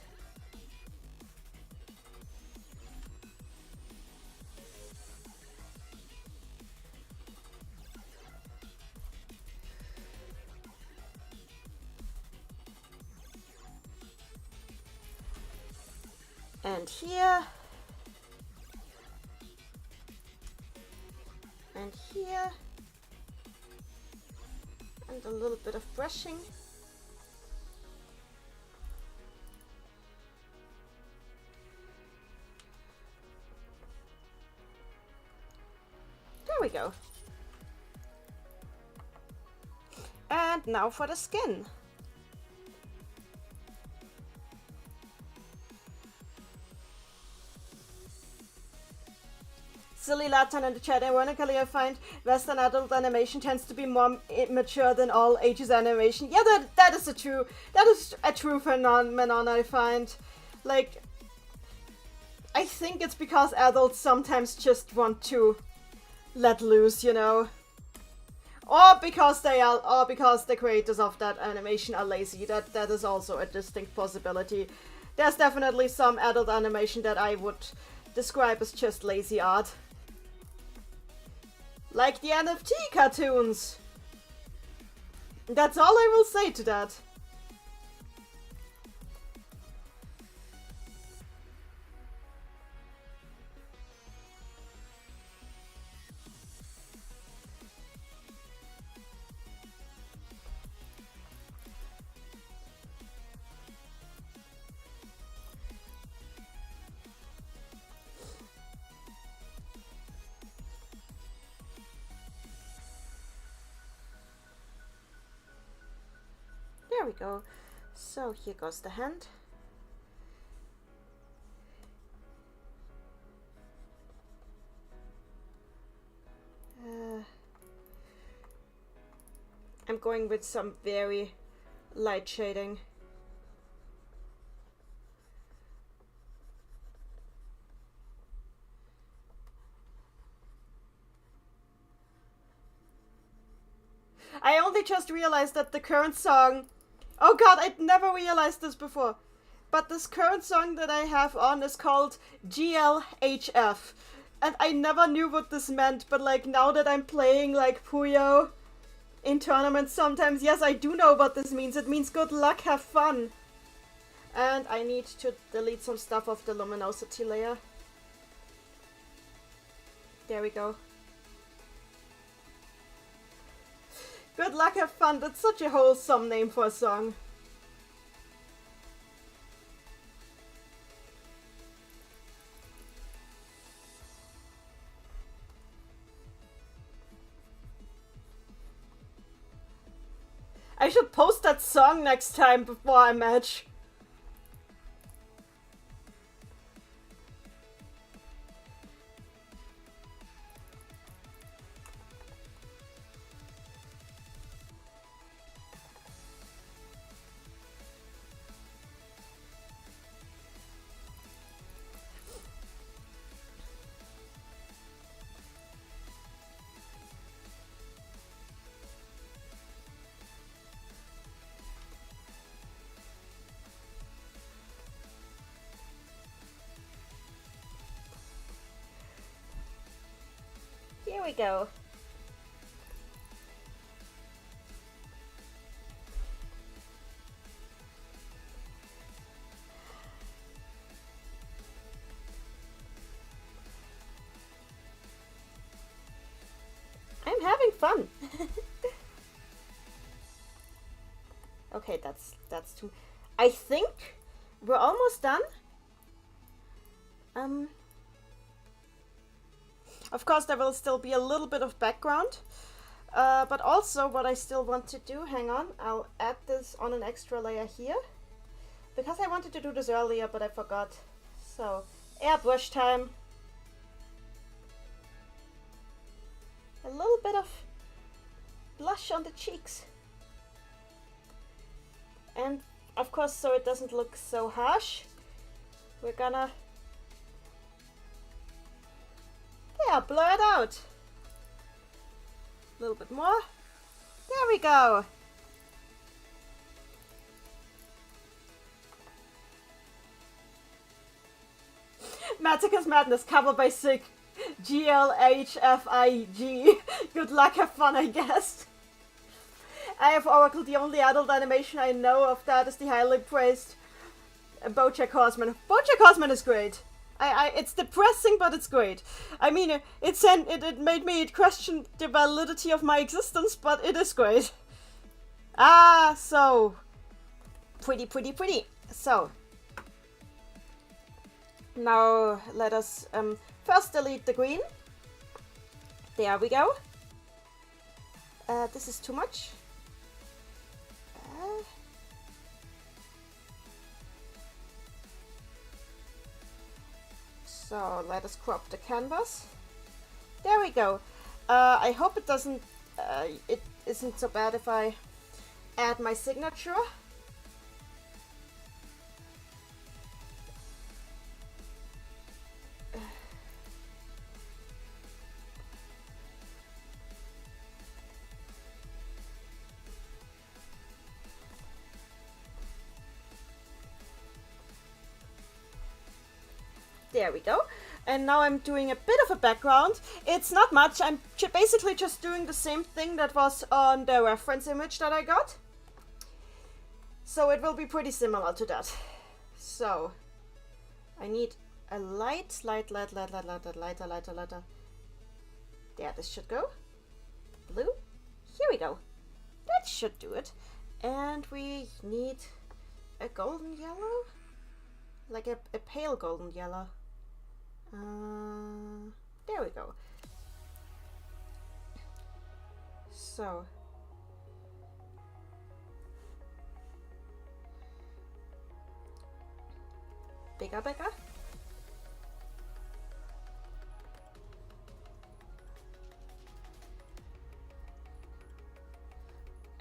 And here. And here. And a little bit of brushing. There we go. And now for the skin. Silly Latin in the chat. Ironically, I find Western adult animation tends to be more immature than all ages animation. Yeah, that is a true phenomenon. I find, like, I think it's because adults sometimes just want to let loose, you know, or because the creators of that animation are lazy. That is also a distinct possibility. There's definitely some adult animation that I would describe as just lazy art. Like the NFT cartoons. That's all I will say to that. There we go. So here goes the hand. I'm going with some very light shading. I only just realized that the current song... Oh god, I'd never realized this before. But this current song that I have on is called GLHF. And I never knew what this meant, but like now that I'm playing like Puyo in tournaments sometimes, yes, I do know what this means. It means good luck, have fun. And I need to delete some stuff off the Luminosity layer. There we go. Good luck, have fun. That's such a wholesome name for a song. I should post that song next time before I match. Here we go. I'm having fun. Okay, that's too... I think we're almost done. Of course, there will still be a little bit of background, but also what I still want to do, hang on, I'll add this on an extra layer here, because I wanted to do this earlier, but I forgot. So, airbrush time. A little bit of blush on the cheeks. And, of course, so it doesn't look so harsh, we're gonna... Yeah, blur it out. A little bit more. There we go. Mattika's Madness, covered by Sig. GLHFIG. Good luck, have fun, I guess. I have Oracle, the only adult animation I know of that is the highly praised BoJack Horseman. BoJack Horseman is great. It's depressing, but it's great. I mean, it made me question the validity of my existence, but it is great. So pretty. So now let us first delete the green. There we go. This is too much. So let us crop the canvas. There we go. I hope it doesn't. It isn't so bad if I add my signature. There we go. And now I'm doing a bit of a background. It's not much. I'm basically just doing the same thing that was on the reference image that I got. So it will be pretty similar to that. So I need a lighter. There, this should go. Blue. Here we go. That should do it. And we need a golden yellow. Like a pale golden yellow. There we go. So bigger.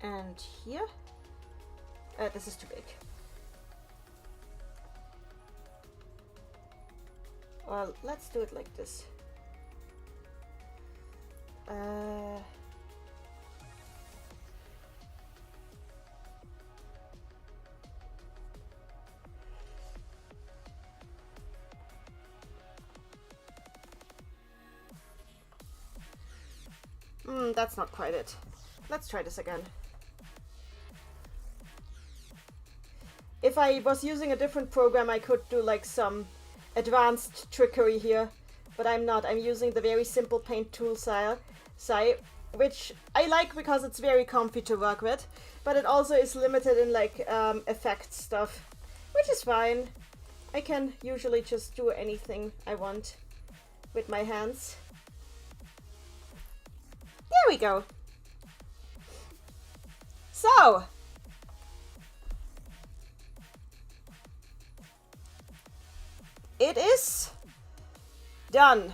And here, this is too big. Well, let's do it like this. That's not quite it. Let's try this again. If I was using a different program, I could do like some advanced trickery here, but I'm not. I'm using the very simple paint tool style, which I like because it's very comfy to work with, but it also is limited in like effect stuff, which is fine. I can usually just do anything I want with my hands. There we go. So it is done.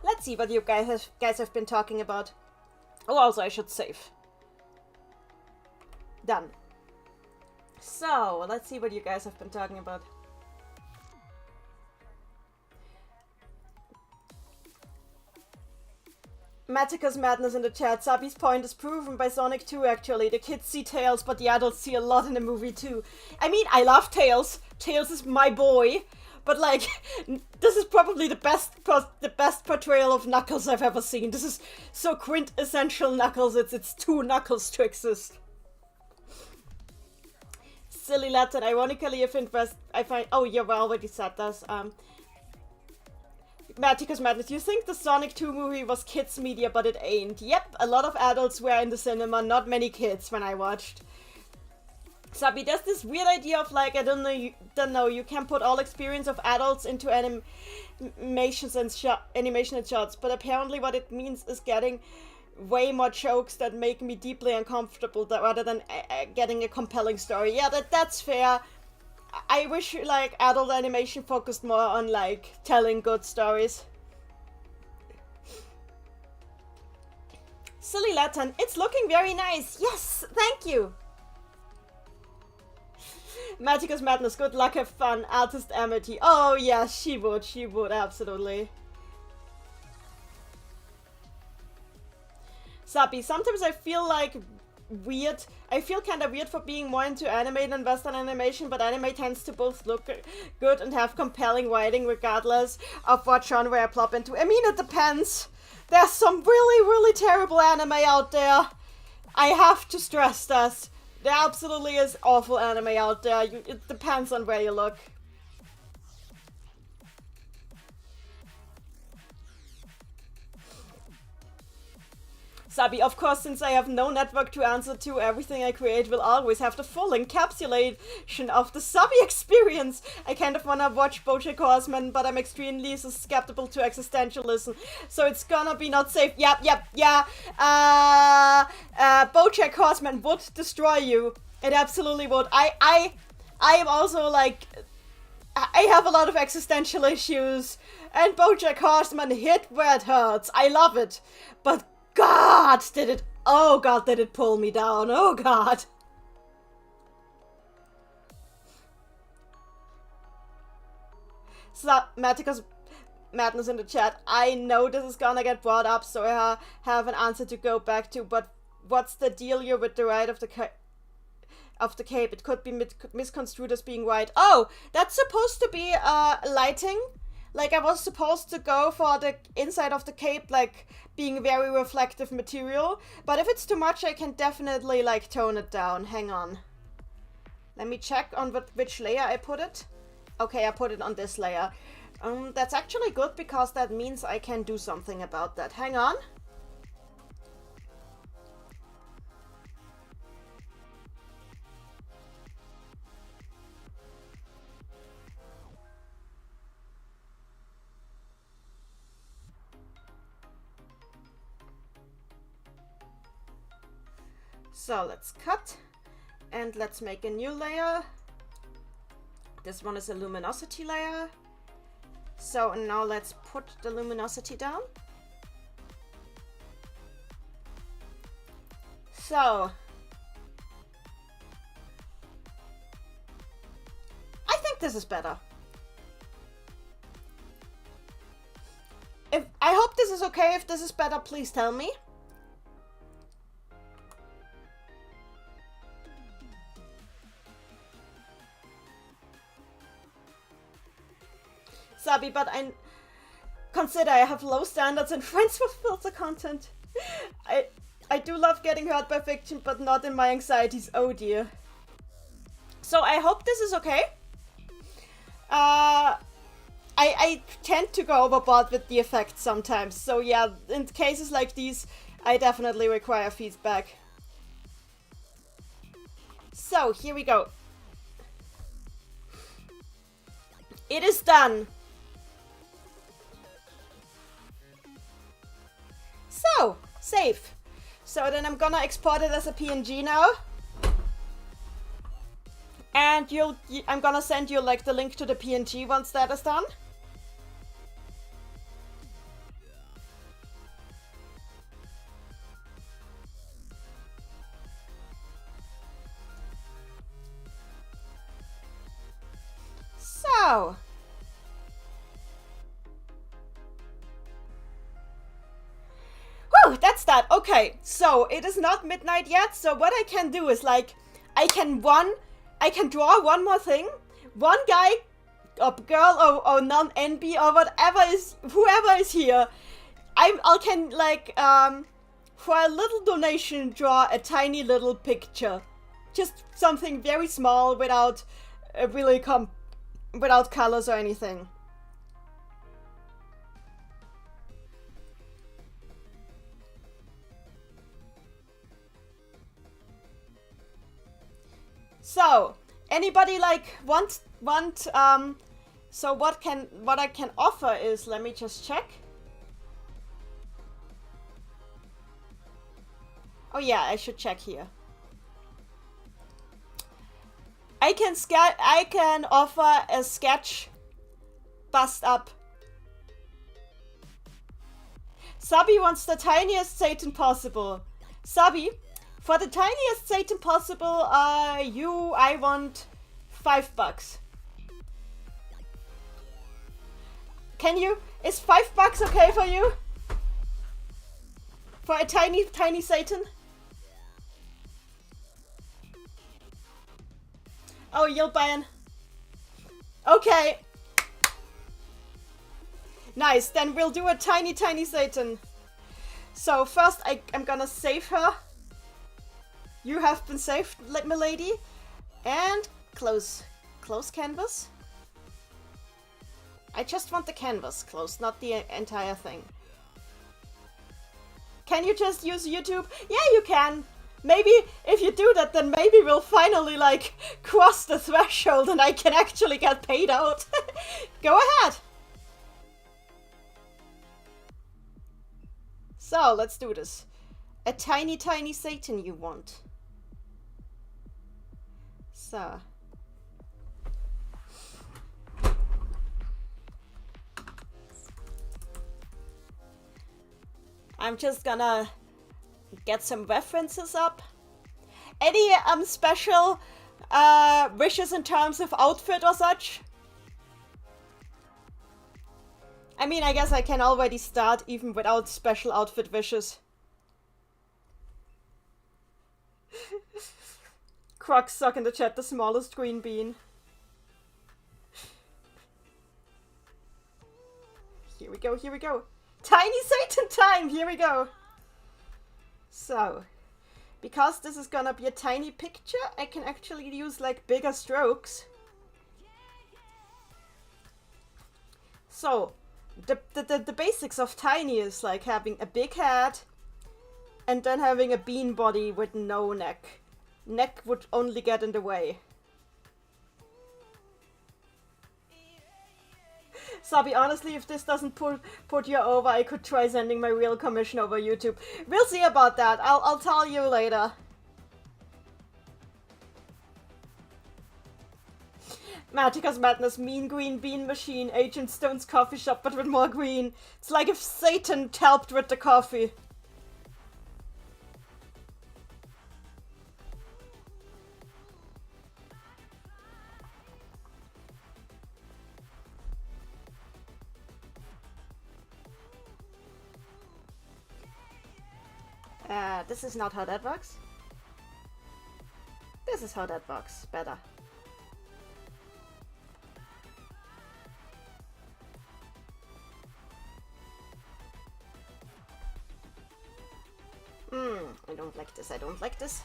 Let's see what you guys have been talking about. Oh, also I should save. Done. So let's see what you guys have been talking about. Matica's madness in the chat. Sabi's point is proven by Sonic 2 actually. The kids see Tails, but the adults see a lot in the movie too. I mean, I love Tails. Tails is my boy. But like, this is probably the best portrayal of Knuckles I've ever seen. This is so quintessential Knuckles. It's two Knuckles to exist. Silly Latin. Ironically, I find. Oh, yeah, we already said this. Matica's Madness, you think the Sonic 2 movie was kids media, but it ain't. Yep, a lot of adults were in the cinema, not many kids when I watched. Sabi, there's this weird idea of like, I don't know, you can put all experience of adults into animation and shots, but apparently what it means is getting way more jokes that make me deeply uncomfortable rather than getting a compelling story. Yeah, that's fair. I wish like adult animation focused more on like telling good stories. Silly Latin, it's looking very nice. Yes, thank you. Matica's Madness, good luck, have fun. Artist Amity. Oh yes, she would, absolutely. Sabi, sometimes I feel like weird. I feel kind of weird for being more into anime than Western animation, but anime tends to both look good and have compelling writing regardless of what genre I plop into. I mean, it depends. There's some really, really terrible anime out there. I have to stress this. There absolutely is awful anime out there. It depends on where you look. Sabi, of course, since I have no network to answer to, everything I create will always have the full encapsulation of the Sabi experience. I kind of wanna watch BoJack Horseman, but I'm extremely susceptible to existentialism, so it's gonna be not safe. Yeah. BoJack Horseman would destroy you. It absolutely would. I am also like, I have a lot of existential issues, and BoJack Horseman hit where it hurts. I love it, but God, did it pull me down. Oh God. So, Maticus Madness in the chat. I know this is gonna get brought up, so I have an answer to go back to, but what's the deal here with the right of the cape? It could be misconstrued as being white. Oh, that's supposed to be lighting. Like, I was supposed to go for the inside of the cape, like, being very reflective material. But if it's too much, I can definitely, like, tone it down. Hang on. Let me check on which layer I put it. Okay, I put it on this layer. That's actually good, because that means I can do something about that. Hang on. So let's cut and let's make a new layer. This one is a luminosity layer. So now let's put the luminosity down. So I think this is better. I hope this is okay. If this is better, please tell me. Sabi, but I consider I have low standards and friends with filter content. I do love getting hurt by fiction, but not in my anxieties. Oh dear. So I hope this is okay. I tend to go overboard with the effects sometimes. So yeah, in cases like these, I definitely require feedback. So here we go. It is done. So, save. So then I'm gonna export it as a PNG now. And I'm gonna send you like the link to the PNG once that is done. So. That's that. Okay, so it is not midnight yet, so what I can do is like I can draw one more thing. One guy or girl or non-NB or whoever is here. I can like for a little donation draw a tiny little picture. Just something very small without without colors or anything. So, anybody like want so what I can offer is, let me just check. Oh yeah, I should check here. I can offer a sketch bust up. Sabi wants the tiniest Satan possible. Sabi, for the tiniest Satan possible, I want $5. Is $5 okay for you? For a tiny Satan? Oh, you'll ban. Okay. Nice, then we'll do a tiny, tiny Satan. So first I'm gonna save her. You have been saved, milady. And close canvas. I just want the canvas closed, not the entire thing. Can you just use YouTube? Yeah, you can. Maybe if you do that, then maybe we'll finally, like, cross the threshold and I can actually get paid out. Go ahead. So, let's do this. A tiny, tiny Satan you want. So. I'm just gonna get some references up. Any special wishes in terms of outfit or such? I mean, I guess I can already start even without special outfit wishes. Crocs suck in the chat, the smallest green bean. Here we go, here we go. Tiny Satan time! Here we go! So, because this is gonna be a tiny picture, I can actually use like bigger strokes. So, the basics of tiny is like having a big head and then having a bean body with no neck. Neck would only get in the way. Sabi, honestly, if this doesn't put you over, I could try sending my real commission over YouTube. We'll see about that. I'll tell you later. Magicka's Madness, mean green bean machine, Agent Stone's coffee shop, but with more green. It's like if Satan helped with the coffee. This is not how that works. This is how that works. Better. I don't like this. I don't like this.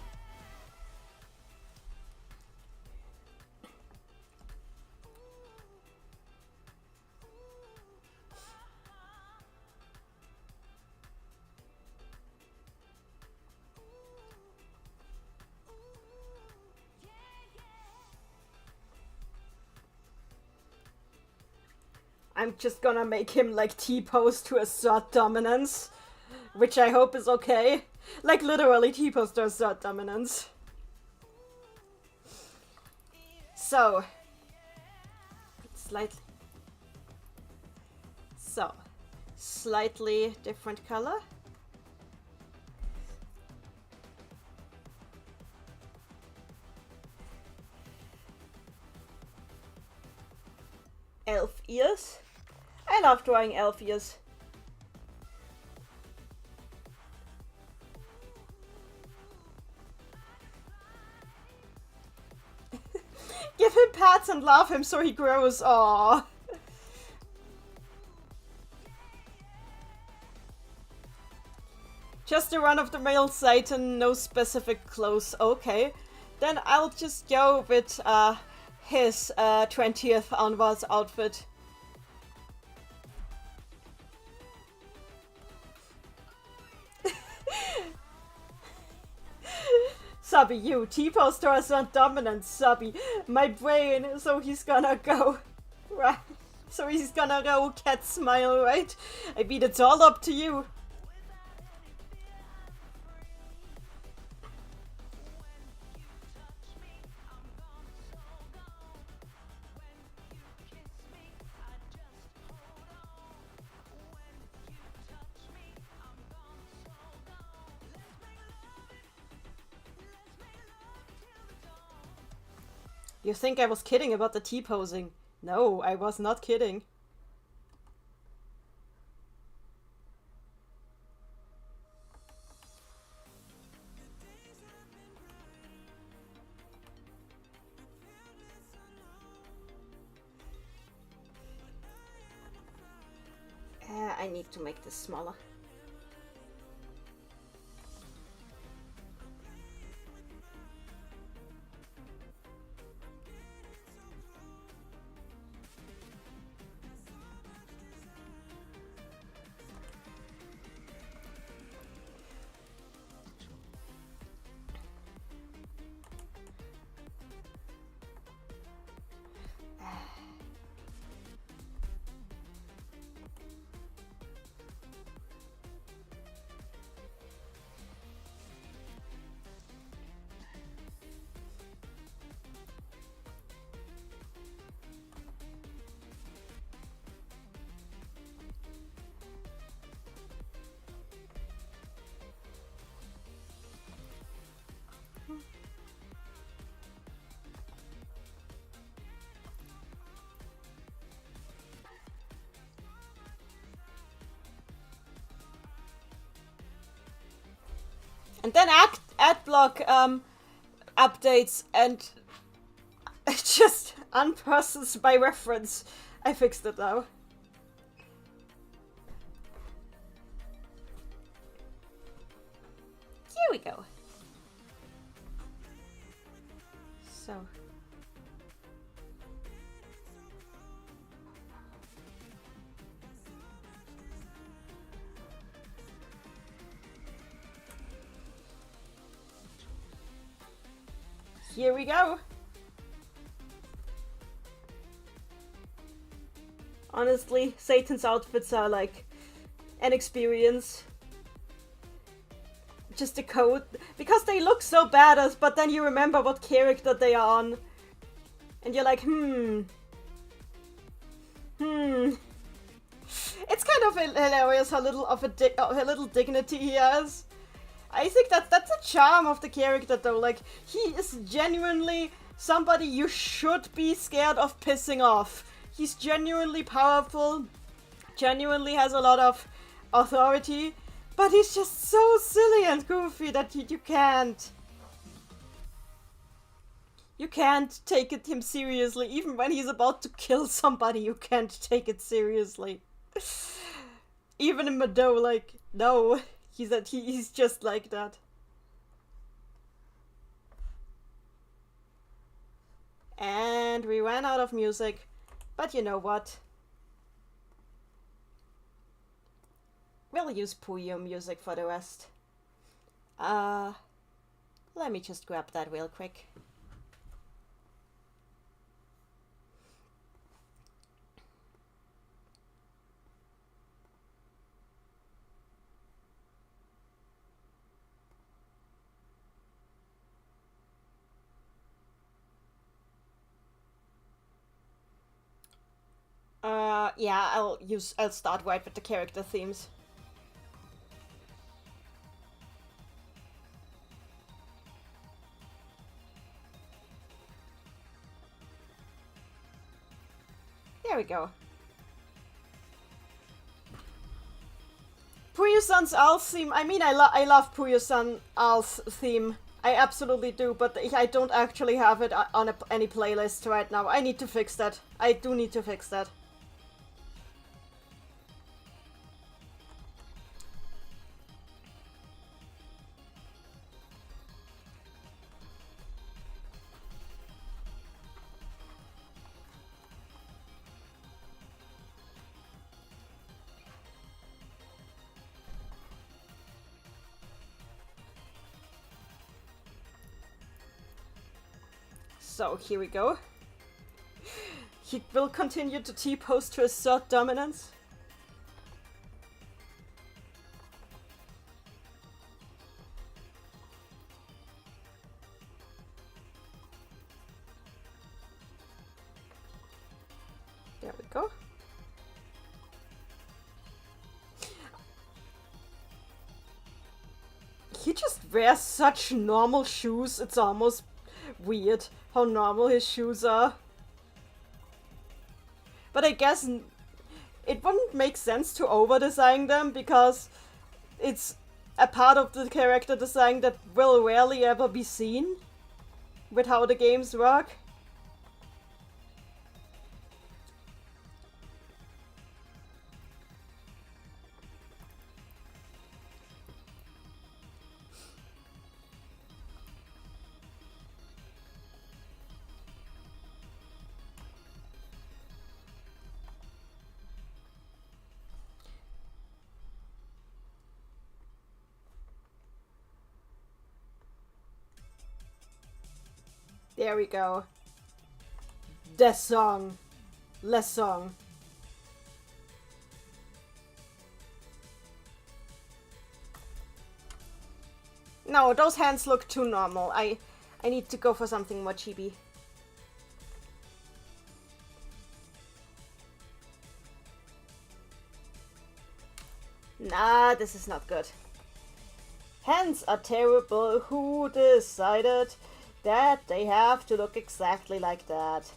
I'm just gonna make him like T-pose to assert dominance, which I hope is okay. Like literally T-pose to assert dominance. So, slightly different color. Elf ears. I love drawing elf ears. Give him pats and love him so he grows. Aww. Just a run-of-the-mill Satan, no specific clothes. Okay. Then I'll just go with his 20th onwards outfit. Subby, you. T-pose to assert dominance, Subby. My brain, so he's gonna go. Right. So he's gonna go cat smile, right? I mean, it's all up to you. You think I was kidding about the T-posing? No, I was not kidding. need to make this smaller. And then adblock updates and it just unprocessed by reference. I fixed it though. Here we go. So. Here we go. Honestly, Satan's outfits are like an experience. Just a code. Because they look so badass, but then you remember what character they are on. And you're like, It's kind of hilarious how little of a little dignity he has. I think that's the charm of the character though, like, he is genuinely somebody you should be scared of pissing off. He's genuinely powerful, genuinely has a lot of authority, but he's just so silly and goofy that you can't. You can't take him seriously, even when he's about to kill somebody, you can't take it seriously. Even in Mado, like, no. He's just like that. And we ran out of music, but you know what? We'll use Puyo music for the rest. Let me just grab that real quick. Yeah, I'll start right with the character themes. There we go. Puyo-san's Al's theme, I mean, I love Puyo-san Al's theme. I absolutely do, but I don't actually have it on any playlist right now. I need to fix that. I do need to fix that. So, here we go. He will continue to T-pose to assert dominance. There we go. He just wears such normal shoes, it's almost weird how normal his shoes are. But I guess it wouldn't make sense to over-design them because it's a part of the character design that will rarely ever be seen with how the games work. There we go. The song. Less song. No, those hands look too normal. I need to go for something more chibi. Nah, this is not good. Hands are terrible. Who decided that they have to look exactly like that?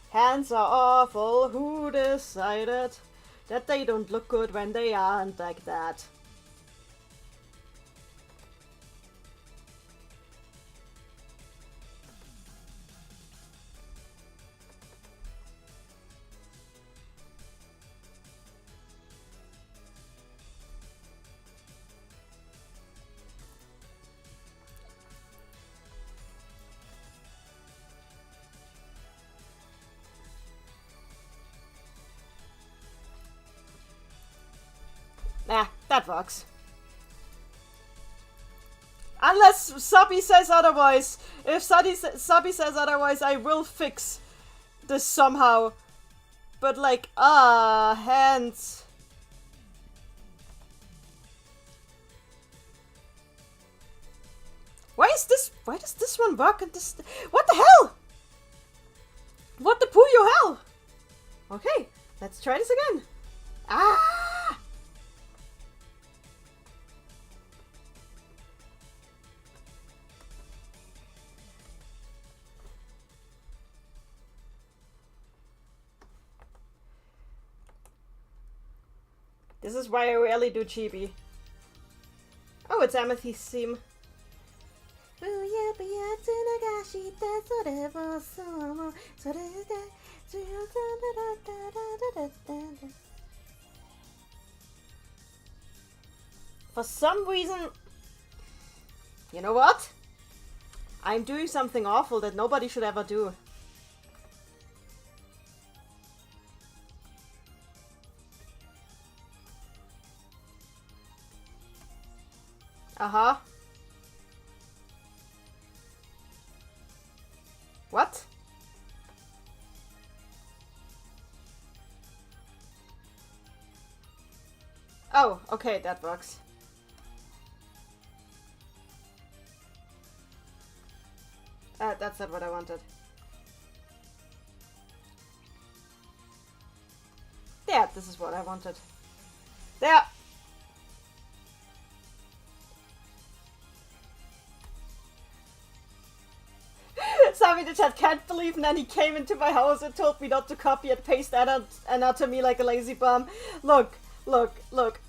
Hands are awful. Who decided that they don't look good when they aren't like that? Nah, that works. Unless Sabi says otherwise. If Sabi says otherwise, I will fix this somehow. But like, hands. Why does this one work and this... What the hell? What the Puyo hell? Okay, let's try this again. Ah! This is why I rarely do chibi. Oh, it's Amethyst theme. For some reason... You know what? I'm doing something awful that nobody should ever do. Uh-huh. What? Oh, okay, that works. That's not what I wanted. There, this is what I wanted. There! Sammy the chat can't believe Nanny came into my house and told me not to copy and paste anatomy like a lazy bum. Look,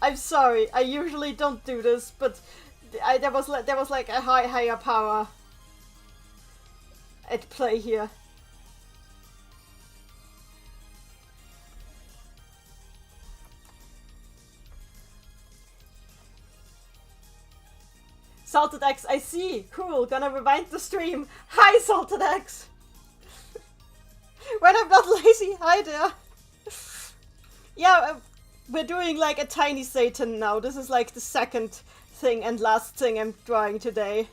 I'm sorry. I usually don't do this, but there was like a higher power at play here. Salted X, I see. Cool, gonna rewind the stream. Hi, Salted X. When I'm not lazy, hi there. Yeah, we're doing like a tiny Satan now. This is like the second thing and last thing I'm drawing today.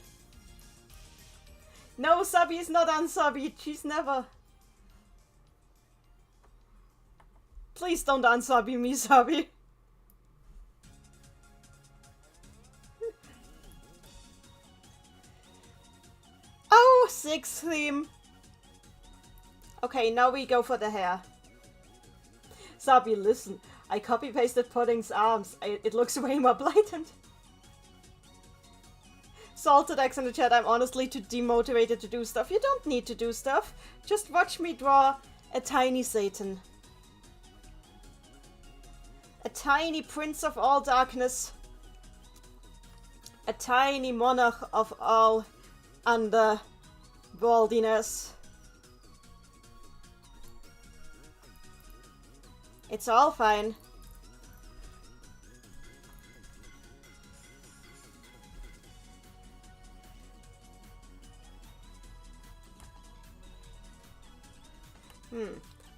No, Sabi is not unsubby. She's never. Please don't unsubby me, Sabi. Oh, 6 theme. Okay, now we go for the hair. Sabi, listen. I copy-pasted Pudding's arms. It looks way more blatant. Salted X in the chat, I'm honestly too demotivated to do stuff. You don't need to do stuff. Just watch me draw a tiny Satan. A tiny prince of all darkness. A tiny monarch of all underworldiness. It's all fine.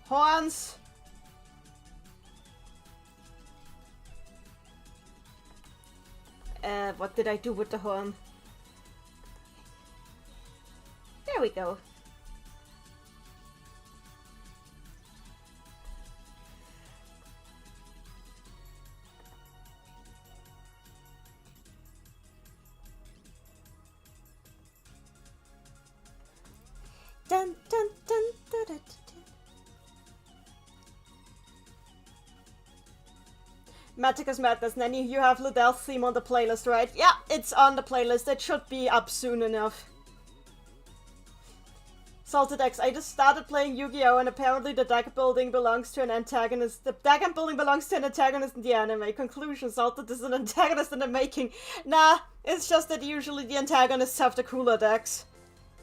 Horns. What did I do with the horn? There we go. Magic's Madness, Nanny, you have Liddell's theme on the playlist, right? Yeah, it's on the playlist. It should be up soon enough. Salted X, I just started playing Yu-Gi-Oh! And apparently the deck building belongs to an antagonist. The deck building belongs to an antagonist in the anime. Conclusion, Salted is an antagonist in the making. Nah, it's just that usually the antagonists have the cooler decks.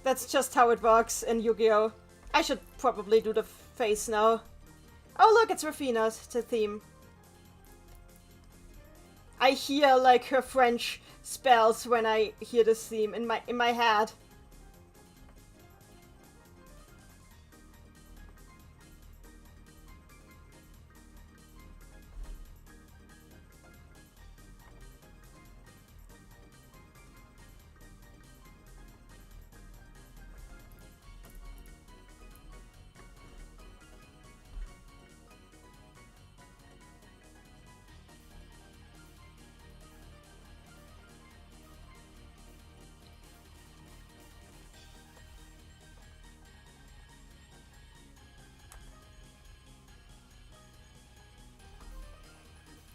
That's just how it works in Yu-Gi-Oh! I should probably do the face now. Oh look, it's Rafina's theme. I hear like her French spells when I hear this theme in my head.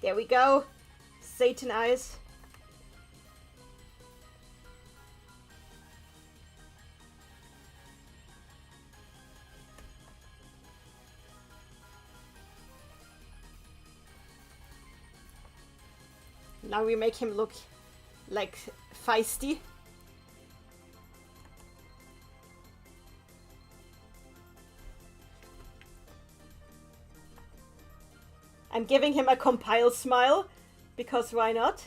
There we go. Satan eyes. Now we make him look like feisty. I'm giving him a compile smile, because why not?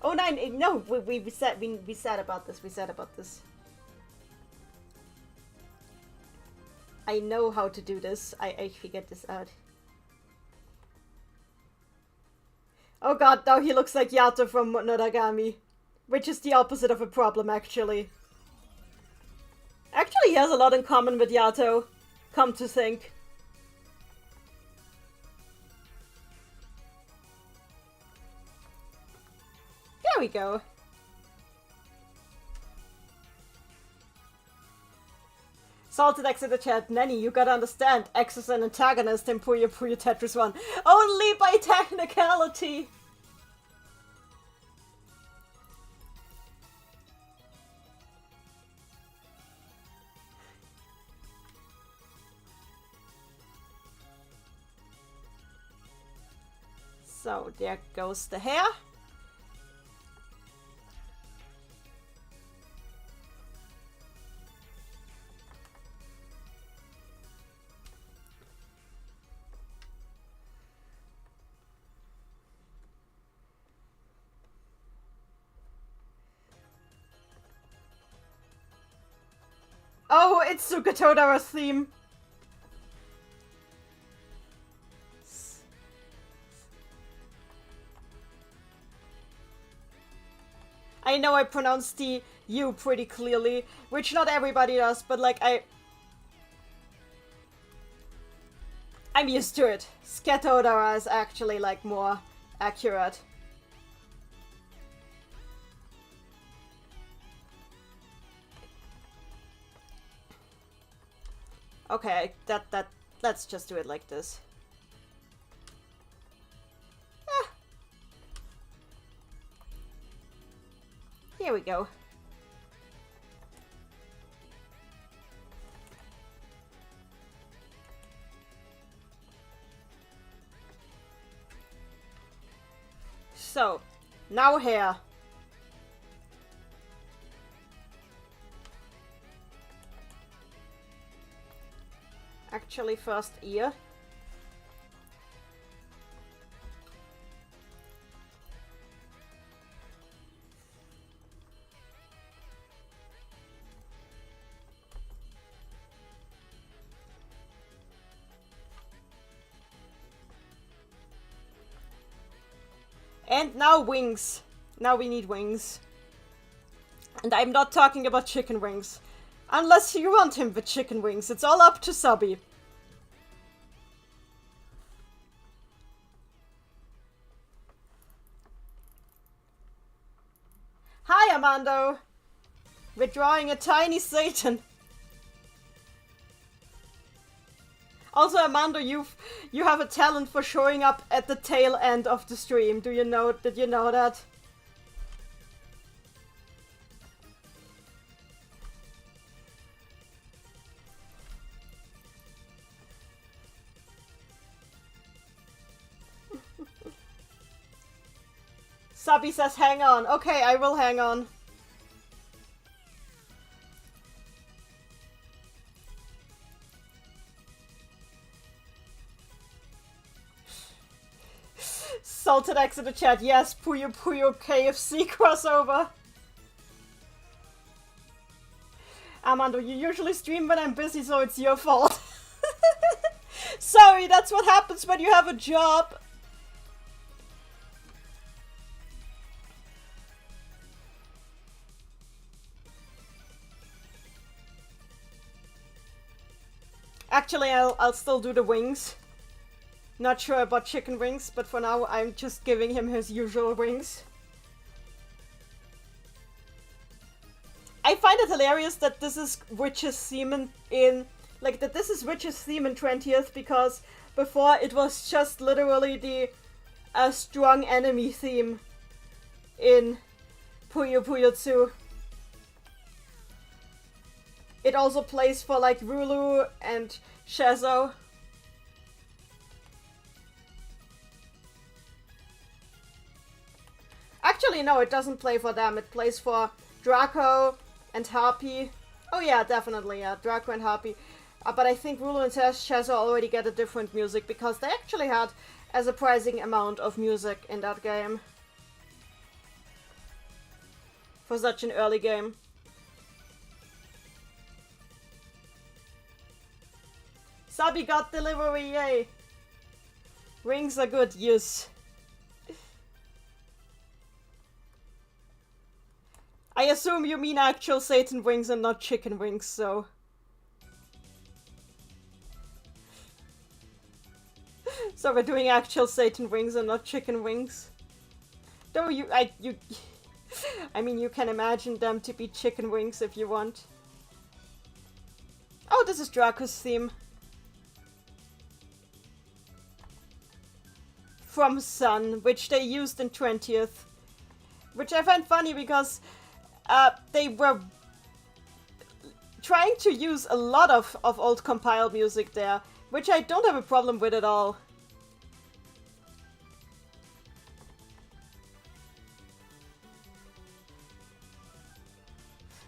Oh no, we said about this. We said about this. I know how to do this. I figured this out. Oh god, now he looks like Yato from Noragami, which is the opposite of a problem, actually. Actually, he has a lot in common with Yato, come to think. There we go. Salted X in the chat. Nanny, you gotta understand, X is an antagonist in Puyo Puyo Tetris 1. Only by technicality! So, there goes the hair. Oh, it's Sukatodara's theme. I know I pronounced the U pretty clearly, which not everybody does, but like I'm used to it. Skatodara is actually like more accurate. Okay, let's just do it like this. Here we go. So, now hair. Actually, first ear. And now wings. Now we need wings. And I'm not talking about chicken wings. Unless you want him with chicken wings. It's all up to Subby. Hi, Armando. We're drawing a tiny Satan. Also, Amanda, you have a talent for showing up at the tail end of the stream. Did you know that? Sabi says hang on. Okay, I will hang on. Salted X in the chat. Yes, Puyo Puyo KFC crossover. Armando, you usually stream when I'm busy, so it's your fault. Sorry, that's what happens when you have a job. Actually, I'll still do the wings. Not sure about chicken wings, but for now I'm just giving him his usual wings. I find it hilarious that this is Witch's theme that this is Witch's theme in 20th, because before it was just literally the strong enemy theme in Puyo Puyo 2. It also plays for like Rulu and Shazo. Actually, no, it doesn't play for them. It plays for Draco and Harpy. Oh yeah, definitely, yeah, Draco and Harpy. But I think Rulu and Shazo already get a different music, because they actually had a surprising amount of music in that game. For such an early game. Sabi got delivery, yay! Wings are good, yes. I assume you mean actual Satan wings and not chicken wings, so... So we're doing actual Satan wings and not chicken wings. Though I mean, you can imagine them to be chicken wings if you want. Oh, this is Draco's theme. From Sun, which they used in 20th. Which I find funny because they were trying to use a lot of old compiled music there, which I don't have a problem with at all.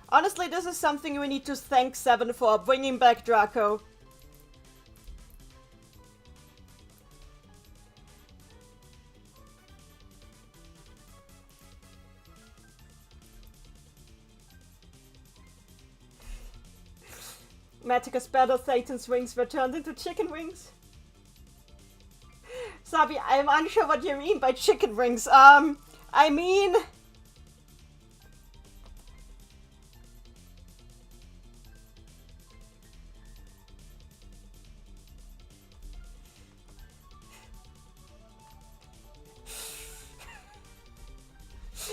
Honestly, this is something we need to thank Seven for, bringing back Draco. Matica's battle Satan's wings were turned into chicken wings. Sabi, I'm unsure what you mean by chicken wings. I mean...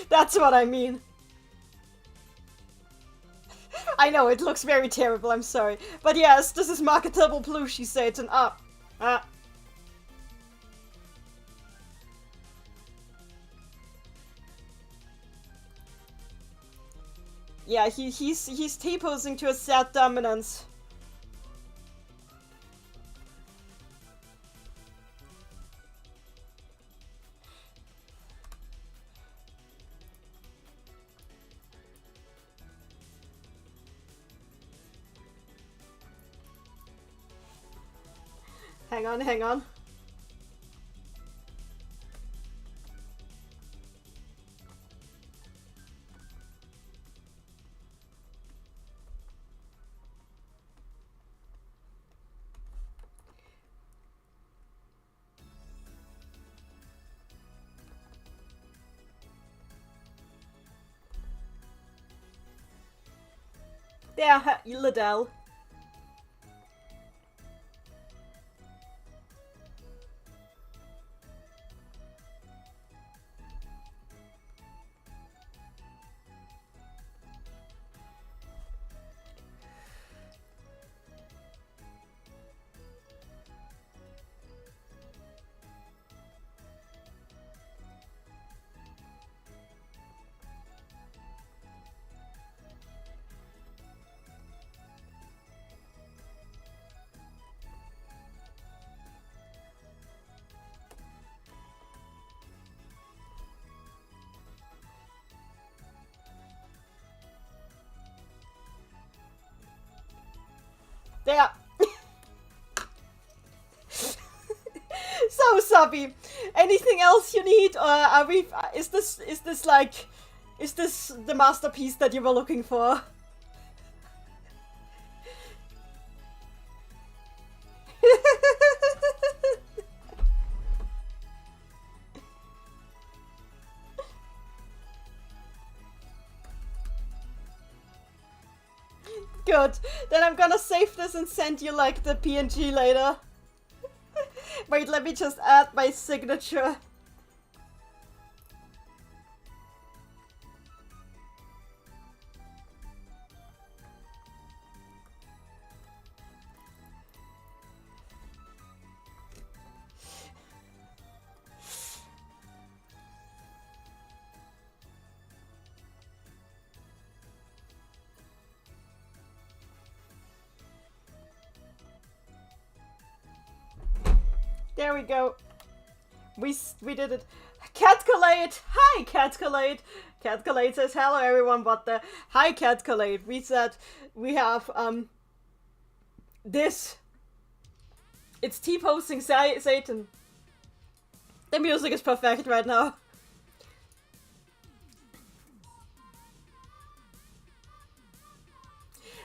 That's what I mean. I know, it looks very terrible, I'm sorry. But yes, this is marketable plushie Satan. Yeah, he's T-posing to a sad dominance. Hang on, hang on. There, Liddell. There. So, Subby, anything else you need, or are we? Is this the masterpiece that you were looking for? Good. Then I'm gonna save this and send you like the PNG later. Wait, let me just add my signature. There we go. We did it. Catcalate! Hi, Catcalate! Catcalate says, hello everyone, what the... Hi, Catcalate. We said we have, this. It's T-posting Satan. The music is perfect right now.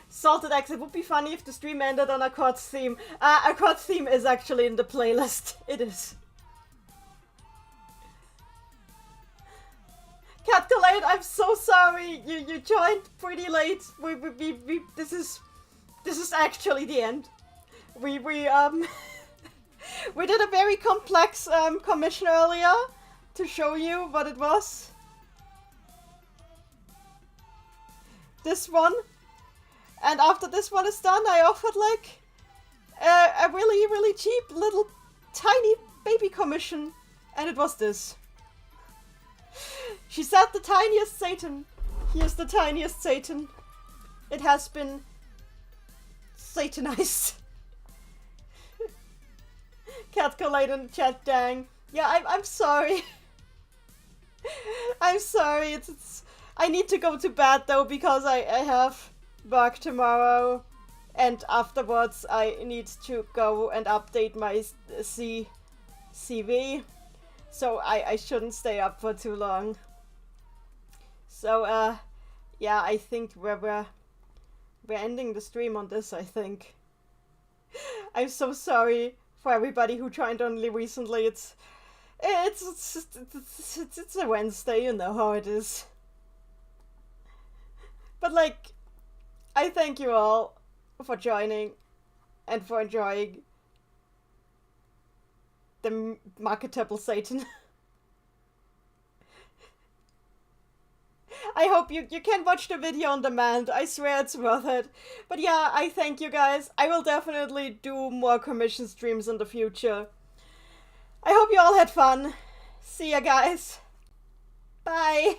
Salted eggs. It would be funny if the stream ended on a Accords theme. Accords theme is actually in the playlist. It is. Catcalate, I'm so sorry. You joined pretty late. This is actually the end. We we did a very complex commission earlier to show you what it was. This one. And after this one is done, I offered like a really, really cheap little tiny baby commission. And it was this. She said the tiniest Satan. Here's the tiniest Satan. It has been Satanized. Catcalate in the chat, dang. Yeah, I'm sorry. I'm sorry. It's I need to go to bed though because I have work tomorrow, and afterwards I need to go and update my CV, so I shouldn't stay up for too long. So yeah, I think we're ending the stream on this, I think. I'm so sorry for everybody who joined only recently. It's a Wednesday, you know how it is. But like, I thank you all for joining and for enjoying the marketable Satan. I hope you can watch the video on demand. I swear it's worth it. But yeah, I thank you guys. I will definitely do more commission streams in the future. I hope you all had fun. See ya, guys. Bye.